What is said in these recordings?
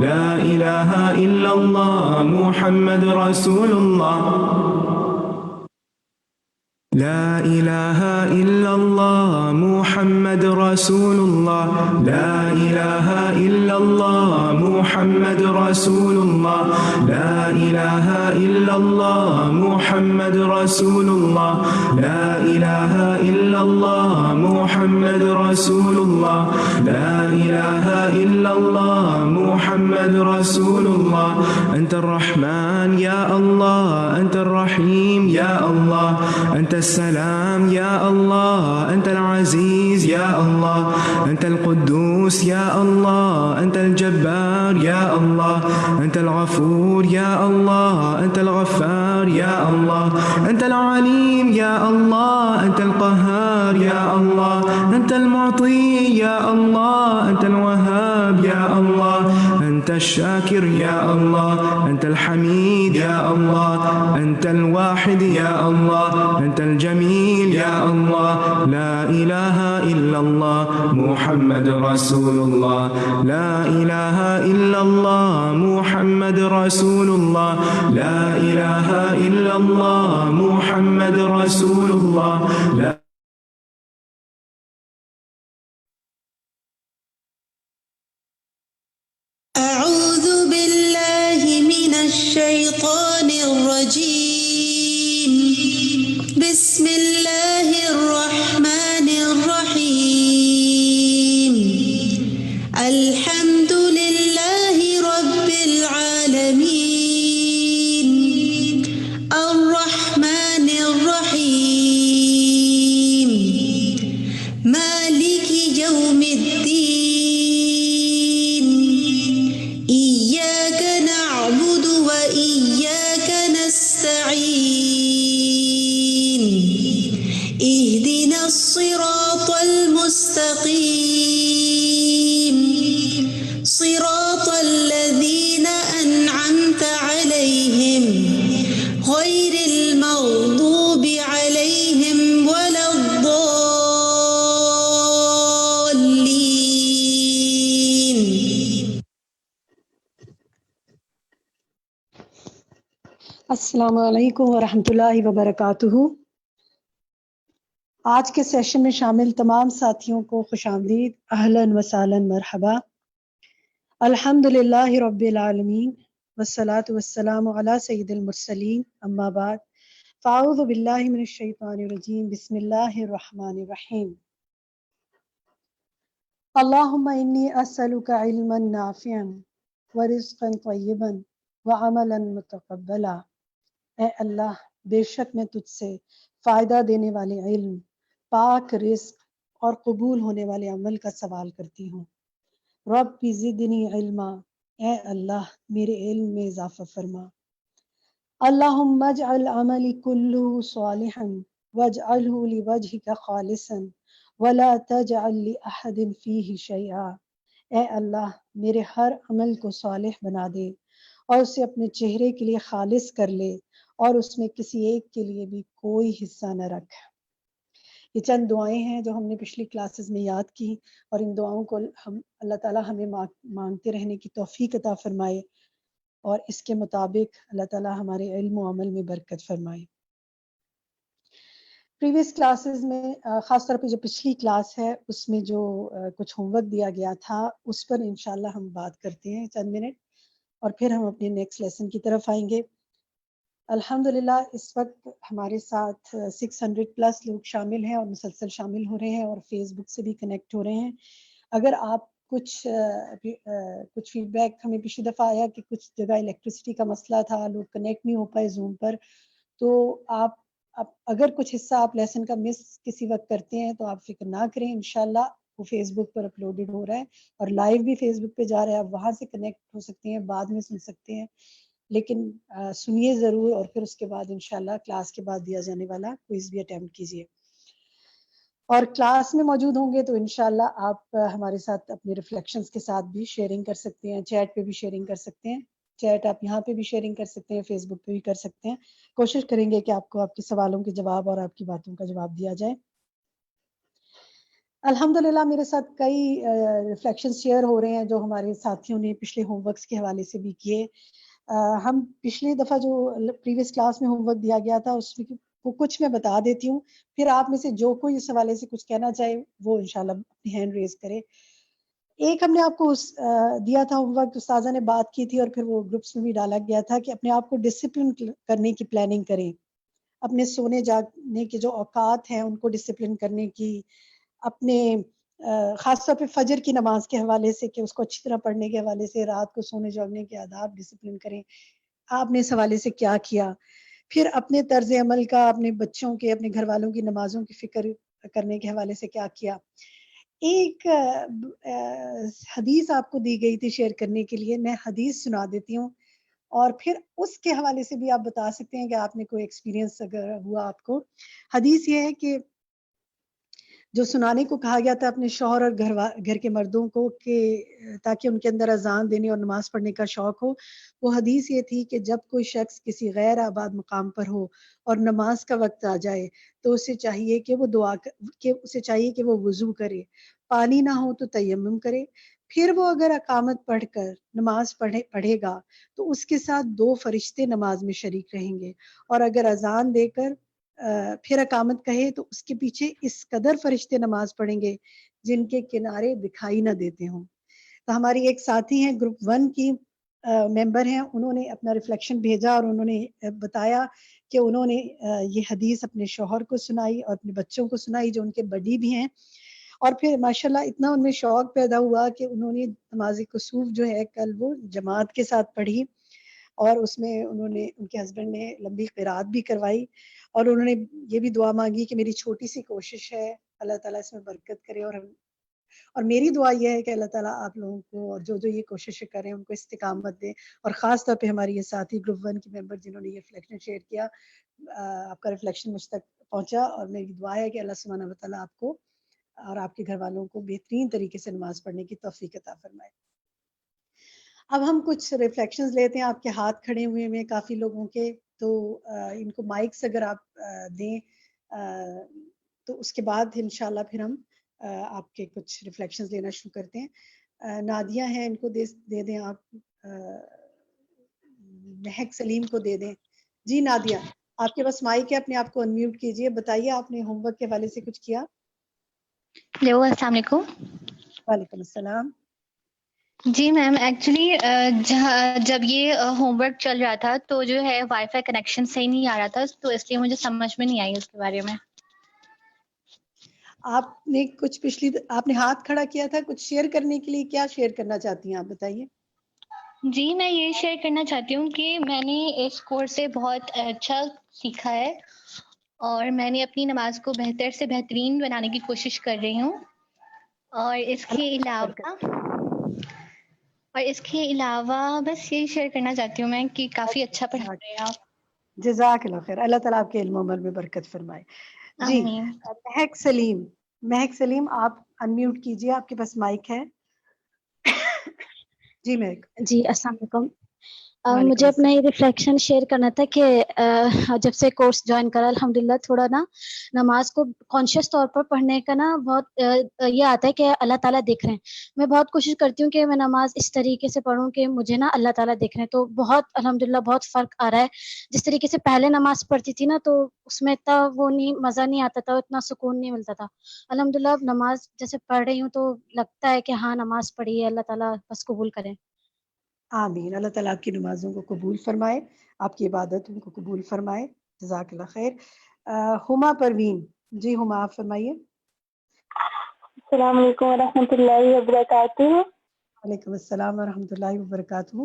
لا إله إلا الله محمد رسول الله لا إله إلا الله محمد رسول الله لا إله إلا الله محمد رسول الله لا إله إلا الله محمد رسول الله لا إله إلا الله محمد رسول الله لا إله إلا الله محمد رسول الله أنت الرحمن يا الله أنت الرحيم يا الله أنت السلام يا الله أنت العزيز يا الله أنت القدوس يا الله أنت الجبار يا الله أنت الغفور يا الله أنت الغفار يا الله أنت العليم يا الله أنت القهار يا الله أنت المعطي يا الله أنت الوهاب يا الله أنت الشاكر يا الله أنت الحميد يا الله أنت الواحد يا الله أنت الجميل يا الله لا إله إلا الله محمد رسول الله لا إله إلا الله محمد رسول الله لا إله إلا الله محمد رسول الله لا أعوذ بالله من الشيطان الرجيم بسم الله الرحمن الرحيم الحمد لله رب العالمين الرحمن الرحيم مالك يوم الدين إياك نعبد وإياك نستعين اهدنا الصراط المستقيم صراط الذين أنعمت عليهم غير المغضوب عليهم ولا الضالين. السلام علیکم ورحمۃ اللہ وبرکاتہ. آج کے سیشن میں شامل تمام ساتھیوں کو خوش آمدید، اہلاً و سہلاً، مرحبا. الحمد للہ رب العالمین والصلاة والسلام علی سید المرسلین، اما بعد فاعوذ باللہ من الشیطان الرجیم، بسم اللہ الرحمن الرحیم. اللہم انی اسألک علما نافعا ورزقا طیبا وعملا متقبلا. اے اللہ، بے شک میں تجھ سے فائدہ دینے والے علم، پاک رزق اور قبول ہونے والے عمل کا سوال کرتی ہوں. رب زدنی علما، اے اللہ میرے علم میں اضافہ فرما. اللہم اجعل عملی کلہ صالحا واجعلہ لوجہک خالصا ولا تجعل لأحد فیہ شیئا. اے اللہ میرے ہر عمل کو صالح بنا دے اور اسے اپنے چہرے کے لیے خالص کر لے اور اس میں کسی ایک کے لیے بھی کوئی حصہ نہ رکھ. یہ چند دعائیں ہیں جو ہم نے پچھلی کلاسز میں یاد کی، اور ان دعاؤں کو ہم اللہ تعالیٰ ہمیں مانگتے رہنے کی توفیق عطا فرمائے، اور اس کے مطابق اللہ تعالیٰ ہمارے علم و عمل میں برکت فرمائے. پریویس کلاسز میں خاص طور پہ جو پچھلی کلاس ہے اس میں جو کچھ ہوم ورک دیا گیا تھا اس پر انشاءاللہ ہم بات کرتے ہیں چند منٹ، اور پھر ہم اپنے نیکسٹ لیسن کی طرف آئیں گے. الحمدللہ اس وقت ہمارے ساتھ 600 پلس لوگ شامل ہیں اور مسلسل شامل ہو رہے ہیں، اور فیس بک سے بھی کنیکٹ ہو رہے ہیں. اگر آپ کچھ فیڈ بیک ہمیں پچھلی دفعہ آیا کہ کچھ جگہ الیکٹریسٹی کا مسئلہ تھا، لوگ کنیکٹ نہیں ہو پائے زوم پر، تو آپ اگر کچھ حصہ آپ لیسن کا مس کسی وقت کرتے ہیں تو آپ فکر نہ کریں، انشاءاللہ وہ فیس بک پر اپلوڈڈ ہو رہا ہے اور لائیو بھی فیس بک پہ جا رہا ہے. آپ وہاں سے کنیکٹ ہو سکتے ہیں، بعد میں سن سکتے ہیں، لیکن سنیے ضرور، اور پھر اس کے بعد انشاءاللہ کلاس کے بعد دیا جانے والا کوئز بھی اٹیمپٹ کیجیے. اور کلاس میں موجود ہوں گے تو انشاءاللہ آپ ہمارے ساتھ اپنے ریفلیکشنز کے ساتھ بھی شیئرنگ کر سکتے ہیں، چیٹ پہ بھی شیئرنگ کر سکتے ہیں. چیٹ آپ یہاں پہ بھی شیئرنگ کر سکتے ہیں، فیس بک پہ بھی کر سکتے ہیں. کوشش کریں گے کہ آپ کو آپ کے سوالوں کے جواب اور آپ کی باتوں کا جواب دیا جائے. الحمدللہ میرے ساتھ کئی ریفلیکشن شیئر ہو رہے ہیں جو ہمارے ساتھیوں نے پچھلے ہوم ورکس کے حوالے سے بھی کیے. ہم پچھلی دفعہ جو پریویس کلاس میں ہوم ورک دیا گیا تھا اس میں وہ کچھ میں بتا دیتی ہوں, پھر آپ میں سے جو کوئی اس حوالے سے کچھ کہنا چاہے وہ انشاءاللہ اپنی ہینڈ ریز کرے. ایک ہم نے آپ کو دیا تھا ہوم ورک, استاذہ نے بات کی تھی اور پھر وہ گروپس میں بھی ڈالا گیا تھا کہ اپنے آپ کو ڈسپلن کرنے کی پلاننگ کریں, اپنے سونے جاگنے کے جو اوقات ہیں ان کو ڈسپلن کرنے کی, اپنے خاص طور پہ فجر کی نماز کے حوالے سے کہ اس کو اچھی طرح پڑھنے کے حوالے سے, رات کو سونے جاگنے کے آداب ڈسپلن کریں. آپ نے اس حوالے سے کیا کیا, پھر اپنے طرز عمل کا, اپنے بچوں کے, اپنے گھر والوں کی نمازوں کی فکر کرنے کے حوالے سے کیا کیا. ایک حدیث آپ کو دی گئی تھی شیئر کرنے کے لیے, میں حدیث سنا دیتی ہوں اور پھر اس کے حوالے سے بھی آپ بتا سکتے ہیں کہ آپ نے کوئی ایکسپیرینس اگر ہوا آپ کو. حدیث یہ ہے کہ جو سنانے کو کہا گیا تھا اپنے شوہر اور گھر کے مردوں کو کہ تاکہ ان کے اندر اذان دینے اور نماز پڑھنے کا شوق ہو, وہ حدیث یہ تھی کہ جب کوئی شخص کسی غیر آباد مقام پر ہو اور نماز کا وقت آ جائے تو اسے چاہیے کہ وہ وضو کرے, پانی نہ ہو تو تیمم کرے, پھر وہ اگر اقامت پڑھ کر نماز پڑھے گا تو اس کے ساتھ 2 فرشتے نماز میں شریک رہیں گے, اور اگر اذان دے کر پھر اقامت کہے تو اس کے پیچھے اس قدر فرشتے نماز پڑھیں گے جن کے کنارے دکھائی نہ دیتے ہوں. تو ہماری ایک ساتھی ہیں گروپ 1 کی ممبر ہیں, انہوں نے اپنا ریفلیکشن بھیجا اور انہوں نے بتایا کہ انہوں نے یہ حدیث اپنے شوہر کو سنائی اور اپنے بچوں کو سنائی جو ان کے بڑی بھی ہیں, اور پھر ماشاءاللہ اتنا ان میں شوق پیدا ہوا کہ انہوں نے نماز کسوف جو ہے کل وہ جماعت کے ساتھ پڑھی, اور اس میں انہوں نے ان کے ہسبینڈ نے لمبی قرات بھی کروائی, اور انہوں نے یہ بھی دعا مانگی کہ میری چھوٹی سی کوشش ہے, اللہ تعالیٰ اس میں برکت کرے, اور میری دعا یہ ہے کہ اللہ تعالیٰ آپ لوگوں کو اور جو یہ کوششیں کریں ان کو استقامت دے, اور خاص طور پہ ہماری یہ ساتھی گروپ 1 کی ممبر جنہوں نے یہ ریفلیکشن شیئر کیا, آپ کا ریفلیکشن مجھ تک پہنچا, اور میری دعا ہے کہ اللہ سبحانہ و تعالیٰ آپ کو اور آپ کے گھر والوں کو بہترین طریقے سے نماز پڑھنے کی توفیق عطا فرمائے. اب ہم کچھ ریفلیکشنز لیتے ہیں. آپ کے ہاتھ کھڑے ہوئے ہیں کافی لوگوں کے, تو ان کو مائکس اگر آپ دیں تو اس کے بعد انشاءاللہ پھر ہم آپ کے کچھ ریفلیکشنز لینا شروع کرتے ہیں. نادیہ ہیں, ان کو دے دیں آپ, مہک سلیم کو دے دیں. جی نادیہ, آپ کے پاس مائک ہے, اپنے آپ کو انمیوٹ کیجئے, بتائیے آپ نے ہوم ورک کے حوالے سے کچھ کیا. السلام علیکم. وعلیکم السلام. جی میم, ایکچولی جب یہ ہوم ورک چل رہا تھا تو جو ہے وائی فائی کنیکشن صحیح نہیں آ رہا تھا, تو اس لیے مجھے سمجھ میں نہیں آئی اس کے بارے میں. آپ نے آپ نے ہاتھ کھڑا کیا تھا کچھ شیئر کرنے کے لیے, کیا شیئر کرنا چاہتی ہیں آپ بتائیے. جی میں یہ شیئر کرنا چاہتی ہوں کہ میں نے اس کورس سے بہت اچھا سیکھا ہے, اور میں نے اپنی نماز کو بہتر سے بہترین بنانے کی کوشش کر رہی ہوں, اور اس کے علاوہ بس یہی شیئر کرنا چاہتی ہوں میں کہ کافی اچھا پڑھا رہے ہیں آپ. جزاک اللہ خیر, اللہ تعالیٰ آپ کے علم و عمل میں برکت فرمائے. جی آمین. مہک سلیم آپ انمیوٹ کیجئے, آپ کے پاس مائک ہے. جی مہک. جی السلام علیکم. وعلیکم مجھے اپنا السلام. یہ ریفلیکشن شیئر کرنا تھا کہ جب سے کورس جوائن کرا الحمدللہ تھوڑا نا نماز کو کانشیس طور پر پڑھنے کا نا بہت یہ آتا ہے کہ اللہ تعالیٰ دیکھ رہے ہیں. میں بہت کوشش کرتی ہوں کہ میں نماز اس طریقے سے پڑھوں کہ مجھے نا اللہ تعالیٰ دیکھ رہے ہیں, تو بہت الحمدللہ بہت فرق آ رہا ہے. جس طریقے سے پہلے نماز پڑھتی تھی نا تو اس میں اتنا وہ نہیں مزہ نہیں آتا تھا, اتنا سکون نہیں ملتا تھا. الحمدللہ اب نماز جیسے پڑھ رہی ہوں تو لگتا ہے کہ ہاں نماز پڑھی ہے, اللہ تعالیٰ بس قبول کریں. آمین. اللہ تعالیٰ آپ کی نمازوں کو قبول فرمائے, آپ کی عبادتوں کو قبول فرمائے. جزاک اللہ خیر. ہما پروین, جی ہما آپ فرمائیے. السلام علیکم ورحمۃ اللہ وبرکاتہ. وعلیکم السلام ورحمۃ اللہ وبرکاتہ.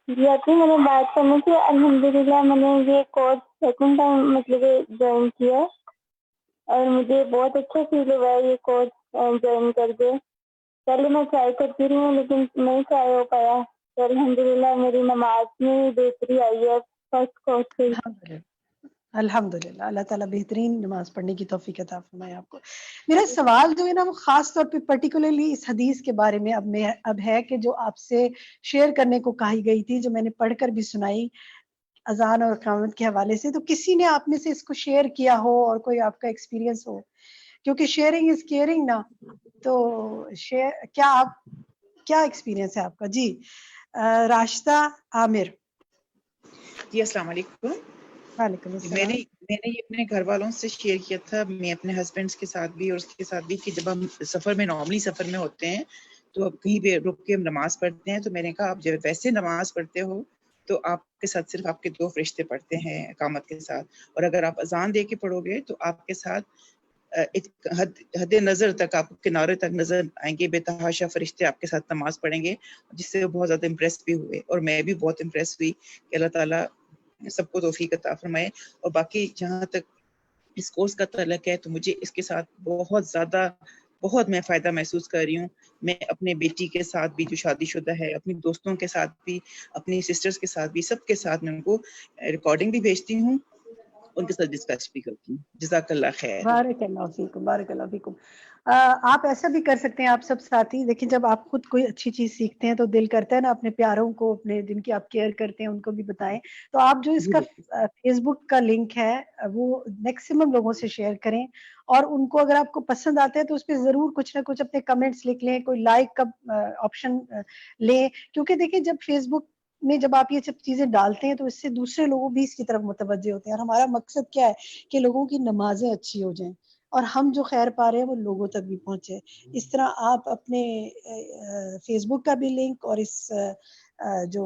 جی آتی میں نے بات کرنی تھی. الحمدللہ میں نے یہ کورس سیکنڈ ٹائم جوائن کیا, اور مجھے بہت اچھا فیل ہوا ہے یہ کورس جوائن کر کے. پہلے میں ٹرائی کرتی رہی ہوں لیکن نہیں ٹرائی ہو پایا, تو الحمدللہ میری نماز میں بہتری آئی ہے فرسٹ کورس سے. الحمدللہ اللہ تعالیٰ بہترین نماز پڑھنے کی توفیق عطا فرمائے آپ کو. میرا سوال جو ہے نا وہ خاص طور پہ پرٹیکولرلی اس حدیث کے بارے میں اب ہے کہ جو آپ سے شیئر کرنے کو کہی گئی تھی, جو میں نے پڑھ کر بھی سنائی اذان اور اقامت کے حوالے سے. تو کسی نے آپ میں سے اس کو شیئر کیا ہو اور کوئی آپ کا ایکسپیرینس ہو کیونکہ شیئرنگ از کیئرنگ نا. تو کیا ایکسپیرینس ہے آپ کا؟ جی راشدہ عامر. جی السلام علیکم. وعلیکم السلام. میں نے یہ اپنے گھر والوں سے شیئر کیا تھا، میں اپنے ہسبینڈ کے ساتھ بھی اور اس کے ساتھ بھی، کہ جب ہم سفر میں نارملی سفر میں ہوتے ہیں تو اب کہیں پہ رک کے ہم نماز پڑھتے ہیں، تو میں نے کہا آپ جب ویسے نماز پڑھتے ہو تو آپ کے ساتھ صرف آپ کے 2 فرشتے پڑھتے ہیں اقامت کے ساتھ، اور اگر آپ اذان دے کے پڑھو گے تو آپ کے ساتھ حد نظر تک، آپ کنارے تک نظر آئیں گے بے تحاشا فرشتے آپ کے ساتھ نماز پڑھیں گے، جس سے وہ بہت زیادہ امپریس بھی ہوئے، اور میں بھی بہت امپریس ہوئی کہ اللہ تعالیٰ سب کو توفیق عطا فرمائے. اور باقی جہاں تک اس کورس کا تعلق ہے تو مجھے اس کے ساتھ بہت میں فائدہ محسوس کر رہی ہوں. میں اپنے بیٹی کے ساتھ بھی جو شادی شدہ ہے، اپنی دوستوں کے ساتھ بھی، اپنی سسٹرز کے ساتھ بھی، سب کے ساتھ میں ان کو ریکارڈنگ بھی بھیجتی ہوں، ان کے ساتھ ڈسکس بھی کرتی ہوں. جزاک اللہ خیر. بارک اللہ فیکم، بارک اللہ فیکم. آپ ایسا بھی کر سکتے ہیں آپ سب ساتھی. دیکھیں جب آپ خود کوئی اچھی چیز سیکھتے ہیں تو دل کرتا ہے نا اپنے پیاروں کو، اپنے جن کی آپ کیئر کرتے ہیں ان کو بھی بتائیں. تو آپ جو اس کا فیس بک کا لنک ہے وہ میکسیمم لوگوں سے شیئر کریں، اور ان کو اگر آپ کو پسند آتا ہے تو اس پہ ضرور کچھ نہ کچھ اپنے کمنٹس لکھ لیں، کوئی لائک کا آپشن لیں. کیونکہ دیکھیں جب فیس بک میں جب آپ یہ سب چیزیں ڈالتے ہیں تو اس سے دوسرے لوگ بھی اس کی طرف متوجہ ہوتے ہیں، اور ہمارا مقصد کیا ہے کہ لوگوں کی نمازیں اچھی ہو جائیں اور ہم جو خیر پا رہے ہیں وہ لوگوں تک بھی پہنچے. اس طرح آپ اپنے فیس بک کا بھی لنک اور اس جو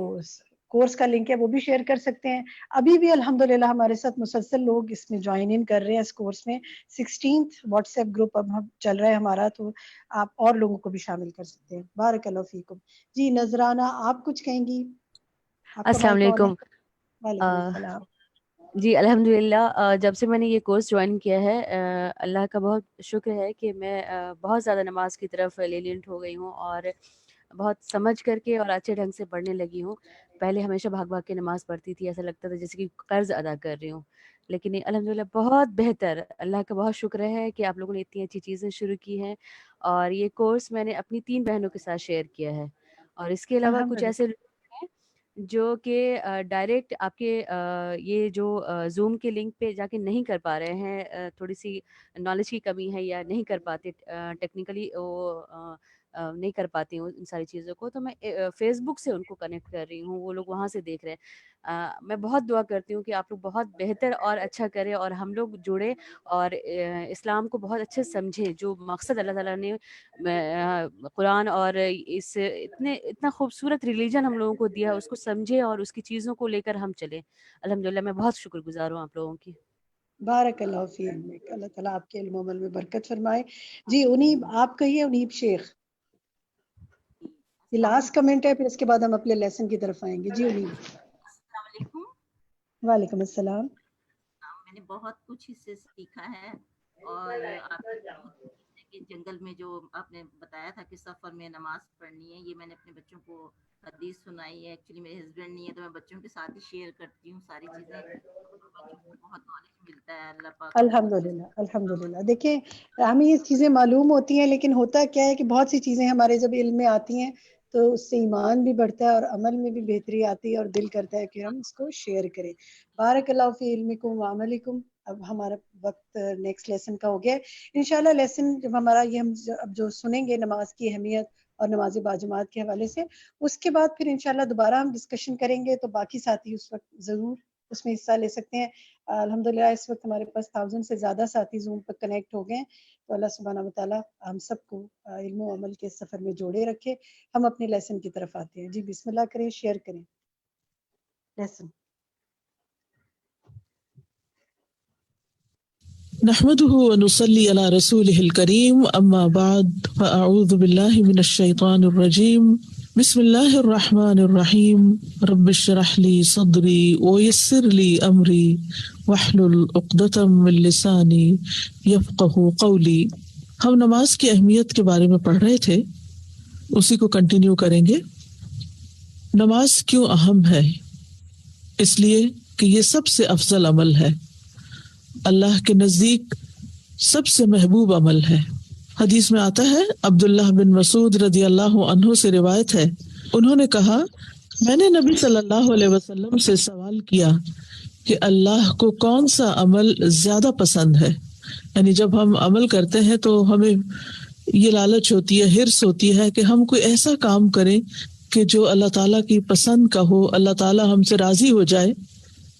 کورس کا لنک ہے وہ بھی شیئر کر سکتے ہیں. ابھی بھی الحمدللہ ہمارے ساتھ مسلسل لوگ اس میں جوائن ان کر رہے ہیں اس کورس میں. 16th واٹس ایپ گروپ اب چل رہا ہے ہمارا، تو آپ اور لوگوں کو بھی شامل کر سکتے ہیں. بارک اللہ فیکم. جی نذرانہ آپ کچھ کہیں گی؟ السلام علیکم. وعلیکم السلام. جی الحمدللہ، جب سے میں نے یہ کورس جوائن کیا ہے اللہ کا بہت شکر ہے کہ میں بہت زیادہ نماز کی طرف لینینٹ ہو گئی ہوں، اور بہت سمجھ کر کے اور اچھے ڈھنگ سے پڑھنے لگی ہوں. پہلے ہمیشہ بھاگ بھاگ کے نماز پڑھتی تھی، ایسا لگتا تھا جیسے کہ قرض ادا کر رہی ہوں، لیکن الحمدللہ بہت بہتر. اللہ کا بہت شکر ہے کہ آپ لوگوں نے اتنی اچھی چیزیں شروع کی ہیں. اور یہ کورس میں نے اپنی 3 بہنوں کے ساتھ شیئر کیا ہے، اور اس کے علاوہ کچھ ایسے جو کہ ڈائریکٹ آپ کے یہ جو زوم کے لنک پہ جا کے نہیں کر پا رہے ہیں، تھوڑی سی نالج کی کمی ہے یا نہیں کر پاتے ٹیکنیکلی، وہ نہیں کر پاتی ہوں ان ساری چیزوں کو، تو میں فیس بک سے ان کو کنیکٹ کر رہی ہوں، وہ لوگ وہاں سے دیکھ رہے ہیں. میں بہت دعا کرتی ہوں کہ آپ لوگ بہت بہتر اور اچھا کریں، اور ہم لوگ جڑے اور اسلام کو بہت اچھے سمجھیں. جو مقصد اللہ تعالیٰ نے قرآن اور اس اتنا خوبصورت ریلیجن ہم لوگوں کو دیا، اس کو سمجھے اور اس کی چیزوں کو لے کر ہم چلیں. الحمدللہ میں بہت شکر گزار ہوں آپ لوگوں کی. بارک اللہ فیک. اللہ تعالیٰ آپ کے علم و عمل میں برکت فرمائے. جی انیب آپ کہیے. انیب شیخ یہ لاسٹ کمنٹ ہے، پھر اس کے بعد ہم اپنے لیسن کی طرف آئیں گے. جی انیب. السلام علیکم. وعلیکم السلام. میں نے بہت کچھ اس سے سیکھا ہے، اور آپ کہ جنگل میں جو آپ نے بتایا تھا کہ سفر میں نماز پڑھنی ہے، یہ میں نے اپنے بچوں کو حدیث سنائی ہے. ایکچولی میرے ہسبینڈ نہیں ہے تو میں بچوں کے ساتھ ہی شیئر کرتی ہوں ساری چیزیں، بچوں کو بہت نالج ملتا ہے. اللہ پاک الحمدللہ الحمدللہ. دیکھیں ہمیں یہ چیزیں معلوم ہوتی ہیں، لیکن ہوتا کیا ہے کہ بہت سی چیزیں ہمارے جب علم میں آتی ہیں تو اس سے ایمان بھی بڑھتا ہے اور عمل میں بھی بہتری آتی ہے، اور دل کرتا ہے کہ ہم اس کو شیئر کریں. بارک اللہ فی علمکم و عملکم. اب ہمارا وقت نیکسٹ لیسن کا ہو گیا ہے. انشاءاللہ لیسن جب ہمارا یہ ہم اب جو سنیں گے نماز کی اہمیت اور نماز باجماعت کے حوالے سے، اس کے بعد پھر انشاءاللہ دوبارہ ہم ڈسکشن کریں گے، تو باقی ساتھی اس وقت ضرور اس میں حصہ لے سکتے ہیں. الحمدللہ اس وقت ہمارے پاس 1000 سے زیادہ ساتھی زوم پر کنیکٹ ہو گئے ہیں. تو اللہ سبحانہ وتعالی ہم سب کو علم و عمل کے سفر میں جوڑے رکھے. ہم اپنے لیسن کی طرف آتے ہیں. جی بسم اللہ کریں، شیئر کریں لیسن. نحمده ونصلي على رسوله الكريم أما بعد فأعوذ بالله من الشيطان الرجيم بسم الله الرحمن الرحيم رب اشرح لي صدري ويسر لي أمري واحلل عقدة من لساني يفقهوا قولي. ہم نماز کی اہمیت کے بارے میں پڑھ رہے تھے، اسی کو کنٹینیو کریں گے. نماز کیوں اہم ہے؟ اس لیے کہ یہ سب سے افضل عمل ہے، اللہ کے نزدیک سب سے محبوب عمل ہے. حدیث میں آتا ہے، عبداللہ بن مسعود رضی اللہ عنہ سے روایت ہے، انہوں نے کہا میں نے نبی صلی اللہ علیہ وسلم سے سوال کیا کہ اللہ کو کون سا عمل زیادہ پسند ہے؟ یعنی جب ہم عمل کرتے ہیں تو ہمیں یہ لالچ ہوتی ہے، حرص ہوتی ہے کہ ہم کوئی ایسا کام کریں کہ جو اللہ تعالیٰ کی پسند کا ہو، اللہ تعالیٰ ہم سے راضی ہو جائے.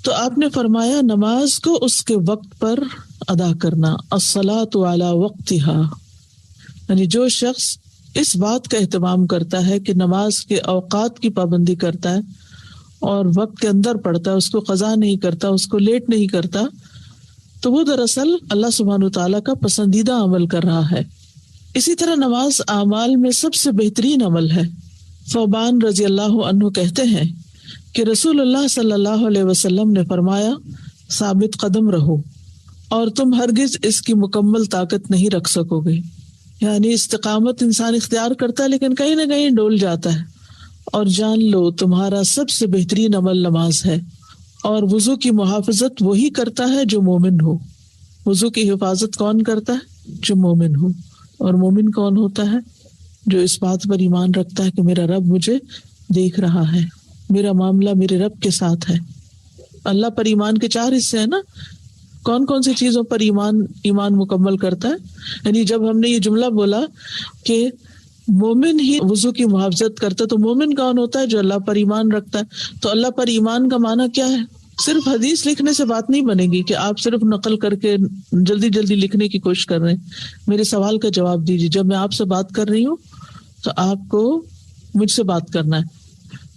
تو آپ نے فرمایا نماز کو اس کے وقت پر ادا کرنا، الصلاۃ علی وقتہا. یعنی جو شخص اس بات کا اہتمام کرتا ہے کہ نماز کے اوقات کی پابندی کرتا ہے اور وقت کے اندر پڑھتا ہے، اس کو قضا نہیں کرتا، اس کو لیٹ نہیں کرتا، تو وہ دراصل اللہ سبحانہ وتعالیٰ کا پسندیدہ عمل کر رہا ہے. اسی طرح نماز اعمال میں سب سے بہترین عمل ہے. ثوبان رضی اللہ عنہ کہتے ہیں کہ رسول اللہ صلی اللہ علیہ وسلم نے فرمایا ثابت قدم رہو اور تم ہرگز اس کی مکمل طاقت نہیں رکھ سکو گے. یعنی استقامت انسان اختیار کرتا ہے لیکن کہیں نہ کہیں ڈول جاتا ہے. اور جان لو تمہارا سب سے بہترین عمل نماز ہے، اور وضو کی محافظت وہی کرتا ہے جو مومن ہو. وضو کی حفاظت کون کرتا ہے؟ جو مومن ہو. اور مومن کون ہوتا ہے؟ جو اس بات پر ایمان رکھتا ہے کہ میرا رب مجھے دیکھ رہا ہے، میرا معاملہ میرے رب کے ساتھ ہے. اللہ پر ایمان کے 4 حصے ہیں نا. کون کون سی چیزوں پر ایمان مکمل کرتا ہے؟ یعنی جب ہم نے یہ جملہ بولا کہ مومن ہی وضو کی محافظت کرتا ہے، تو مومن کون ہوتا ہے؟ جو اللہ پر ایمان رکھتا ہے. تو اللہ پر ایمان کا معنی کیا ہے؟ صرف حدیث لکھنے سے بات نہیں بنے گی کہ آپ صرف نقل کر کے جلدی جلدی لکھنے کی کوشش کر رہے ہیں. میرے سوال کا جواب دیجیے. جب میں آپ سے بات کر رہی ہوں تو آپ کو مجھ سے بات کرنا ہے.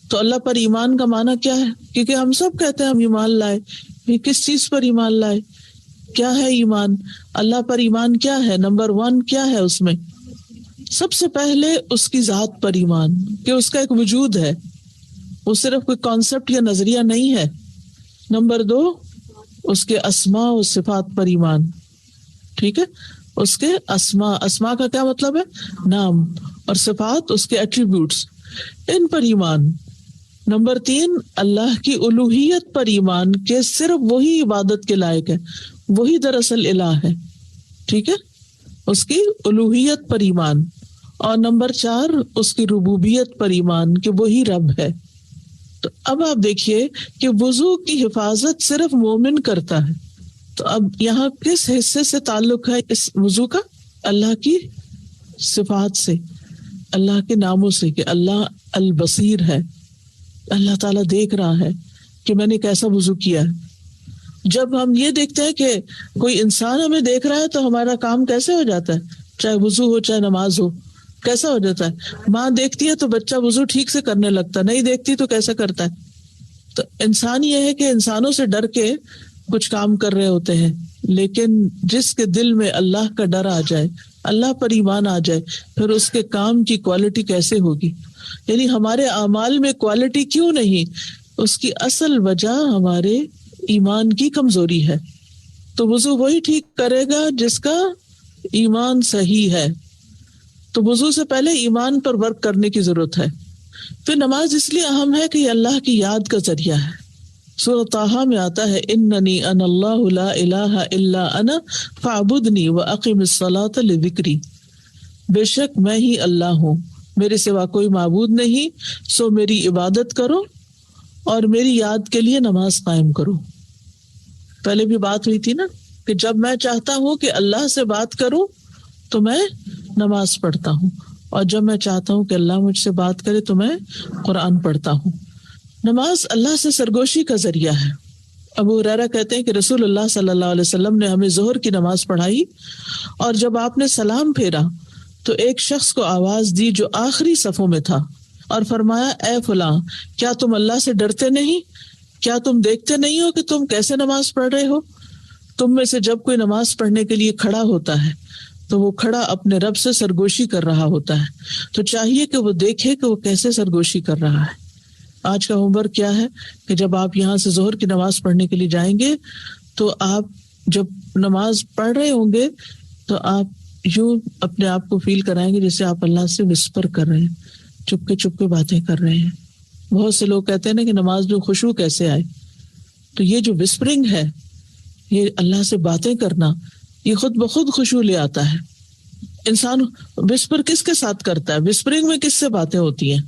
تو اللہ پر ایمان کا معنی کیا ہے؟ کیونکہ ہم سب کہتے ہیں ہم ایمان لائے. یہ کس چیز پر ایمان لائے؟ کیا ہے ایمان؟ اللہ پر ایمان کیا ہے؟ نمبر 1 کیا ہے اس میں؟ سب سے پہلے اس کی ذات پر ایمان، کہ اس کا ایک وجود ہے، وہ صرف کوئی کانسیپٹ یا نظریہ نہیں ہے. نمبر 2 اس کے اسماء و صفات پر ایمان. ٹھیک ہے، اس کے اسماء کا کیا مطلب ہے؟ نام. اور صفات اس کے ایٹریبیوٹس، ان پر ایمان. نمبر 3 اللہ کی الوہیت پر ایمان، کہ صرف وہی عبادت کے لائق ہے، وہی دراصل الہ ہے. ٹھیک ہے، اس کی الوہیت پر ایمان. اور نمبر 4 اس کی ربوبیت پر ایمان، کہ وہی رب ہے. تو اب آپ دیکھیے کہ وضو کی حفاظت صرف مومن کرتا ہے. تو اب یہاں کس حصے سے تعلق ہے اس وضو کا؟ اللہ کی صفات سے، اللہ کے ناموں سے، کہ اللہ البصیر ہے. اللہ تعالیٰ دیکھ رہا ہے کہ میں نے کیسا وضو کیا ہے. جب ہم یہ دیکھتے ہیں کہ کوئی انسان ہمیں دیکھ رہا ہے تو ہمارا کام کیسے ہو جاتا ہے؟ چاہے وضو ہو چاہے نماز ہو، کیسا ہو جاتا ہے؟ ماں دیکھتی ہے تو بچہ وضو ٹھیک سے کرنے لگتا ہے، نہیں دیکھتی تو کیسا کرتا ہے؟ تو انسان یہ ہے کہ انسانوں سے ڈر کے کچھ کام کر رہے ہوتے ہیں، لیکن جس کے دل میں اللہ کا ڈر آ جائے، اللہ پر ایمان آ جائے، پھر اس کے کام کی کوالٹی کیسے ہوگی؟ یعنی ہمارے اعمال میں کوالٹی کیوں نہیں؟ اس کی اصل وجہ ہمارے ایمان کی کمزوری ہے. تو وضو وہی ٹھیک کرے گا جس کا ایمان صحیح ہے. تو وضو سے پہلے ایمان پر ورک کرنے کی ضرورت ہے. پھر نماز اس لیے اہم ہے کہ یہ اللہ کی یاد کا ذریعہ ہے. سورۃ طٰہٰ میں آتا ہے اننی انا اللہ لا الہ الا انا فاعبدنی واقم الصلاۃ لذکری. بے شک میں ہی اللہ ہوں، میرے سوا کوئی معبود نہیں، سو میری عبادت کرو اور میری یاد کے لیے نماز قائم کرو. پہلے بھی بات ہوئی تھی نا کہ جب میں چاہتا ہوں کہ اللہ سے بات کروں تو میں نماز پڑھتا ہوں، اور جب میں چاہتا ہوں کہ اللہ مجھ سے بات کرے تو میں قرآن پڑھتا ہوں. نماز اللہ سے سرگوشی کا ذریعہ ہے. ابو ہریرہ کہتے ہیں کہ رسول اللہ صلی اللہ علیہ وسلم نے ہمیں ظہر کی نماز پڑھائی، اور جب آپ نے سلام پھیرا تو ایک شخص کو آواز دی جو آخری صفوں میں تھا، اور فرمایا اے فلاں، کیا تم اللہ سے ڈرتے نہیں؟ کیا تم دیکھتے نہیں ہو کہ تم کیسے نماز پڑھ رہے ہو؟ تم میں سے جب کوئی نماز پڑھنے کے لیے کھڑا ہوتا ہے تو وہ کھڑا اپنے رب سے سرگوشی کر رہا ہوتا ہے. تو چاہیے کہ وہ دیکھے کہ وہ کیسے سرگوشی کر رہا ہے. آج کا ہوم ورک کیا ہے کہ جب آپ یہاں سے ظہر کی نماز پڑھنے کے لیے جائیں گے تو آپ جب نماز پڑھ رہے ہوں گے تو آپ یوں اپنے آپ کو فیل کرائیں گے جیسے آپ اللہ سے وسپر کر رہے ہیں، چپ کے باتیں کر رہے ہیں. بہت سے لوگ کہتے ہیں نا کہ نماز میں خشوع کیسے آئے؟ تو یہ جو وسپرنگ ہے، یہ اللہ سے باتیں کرنا، یہ خود بخود خشوع لے آتا ہے. انسان وسپر کس کے ساتھ کرتا ہے؟ وسپرنگ میں کس سے باتیں ہوتی ہیں؟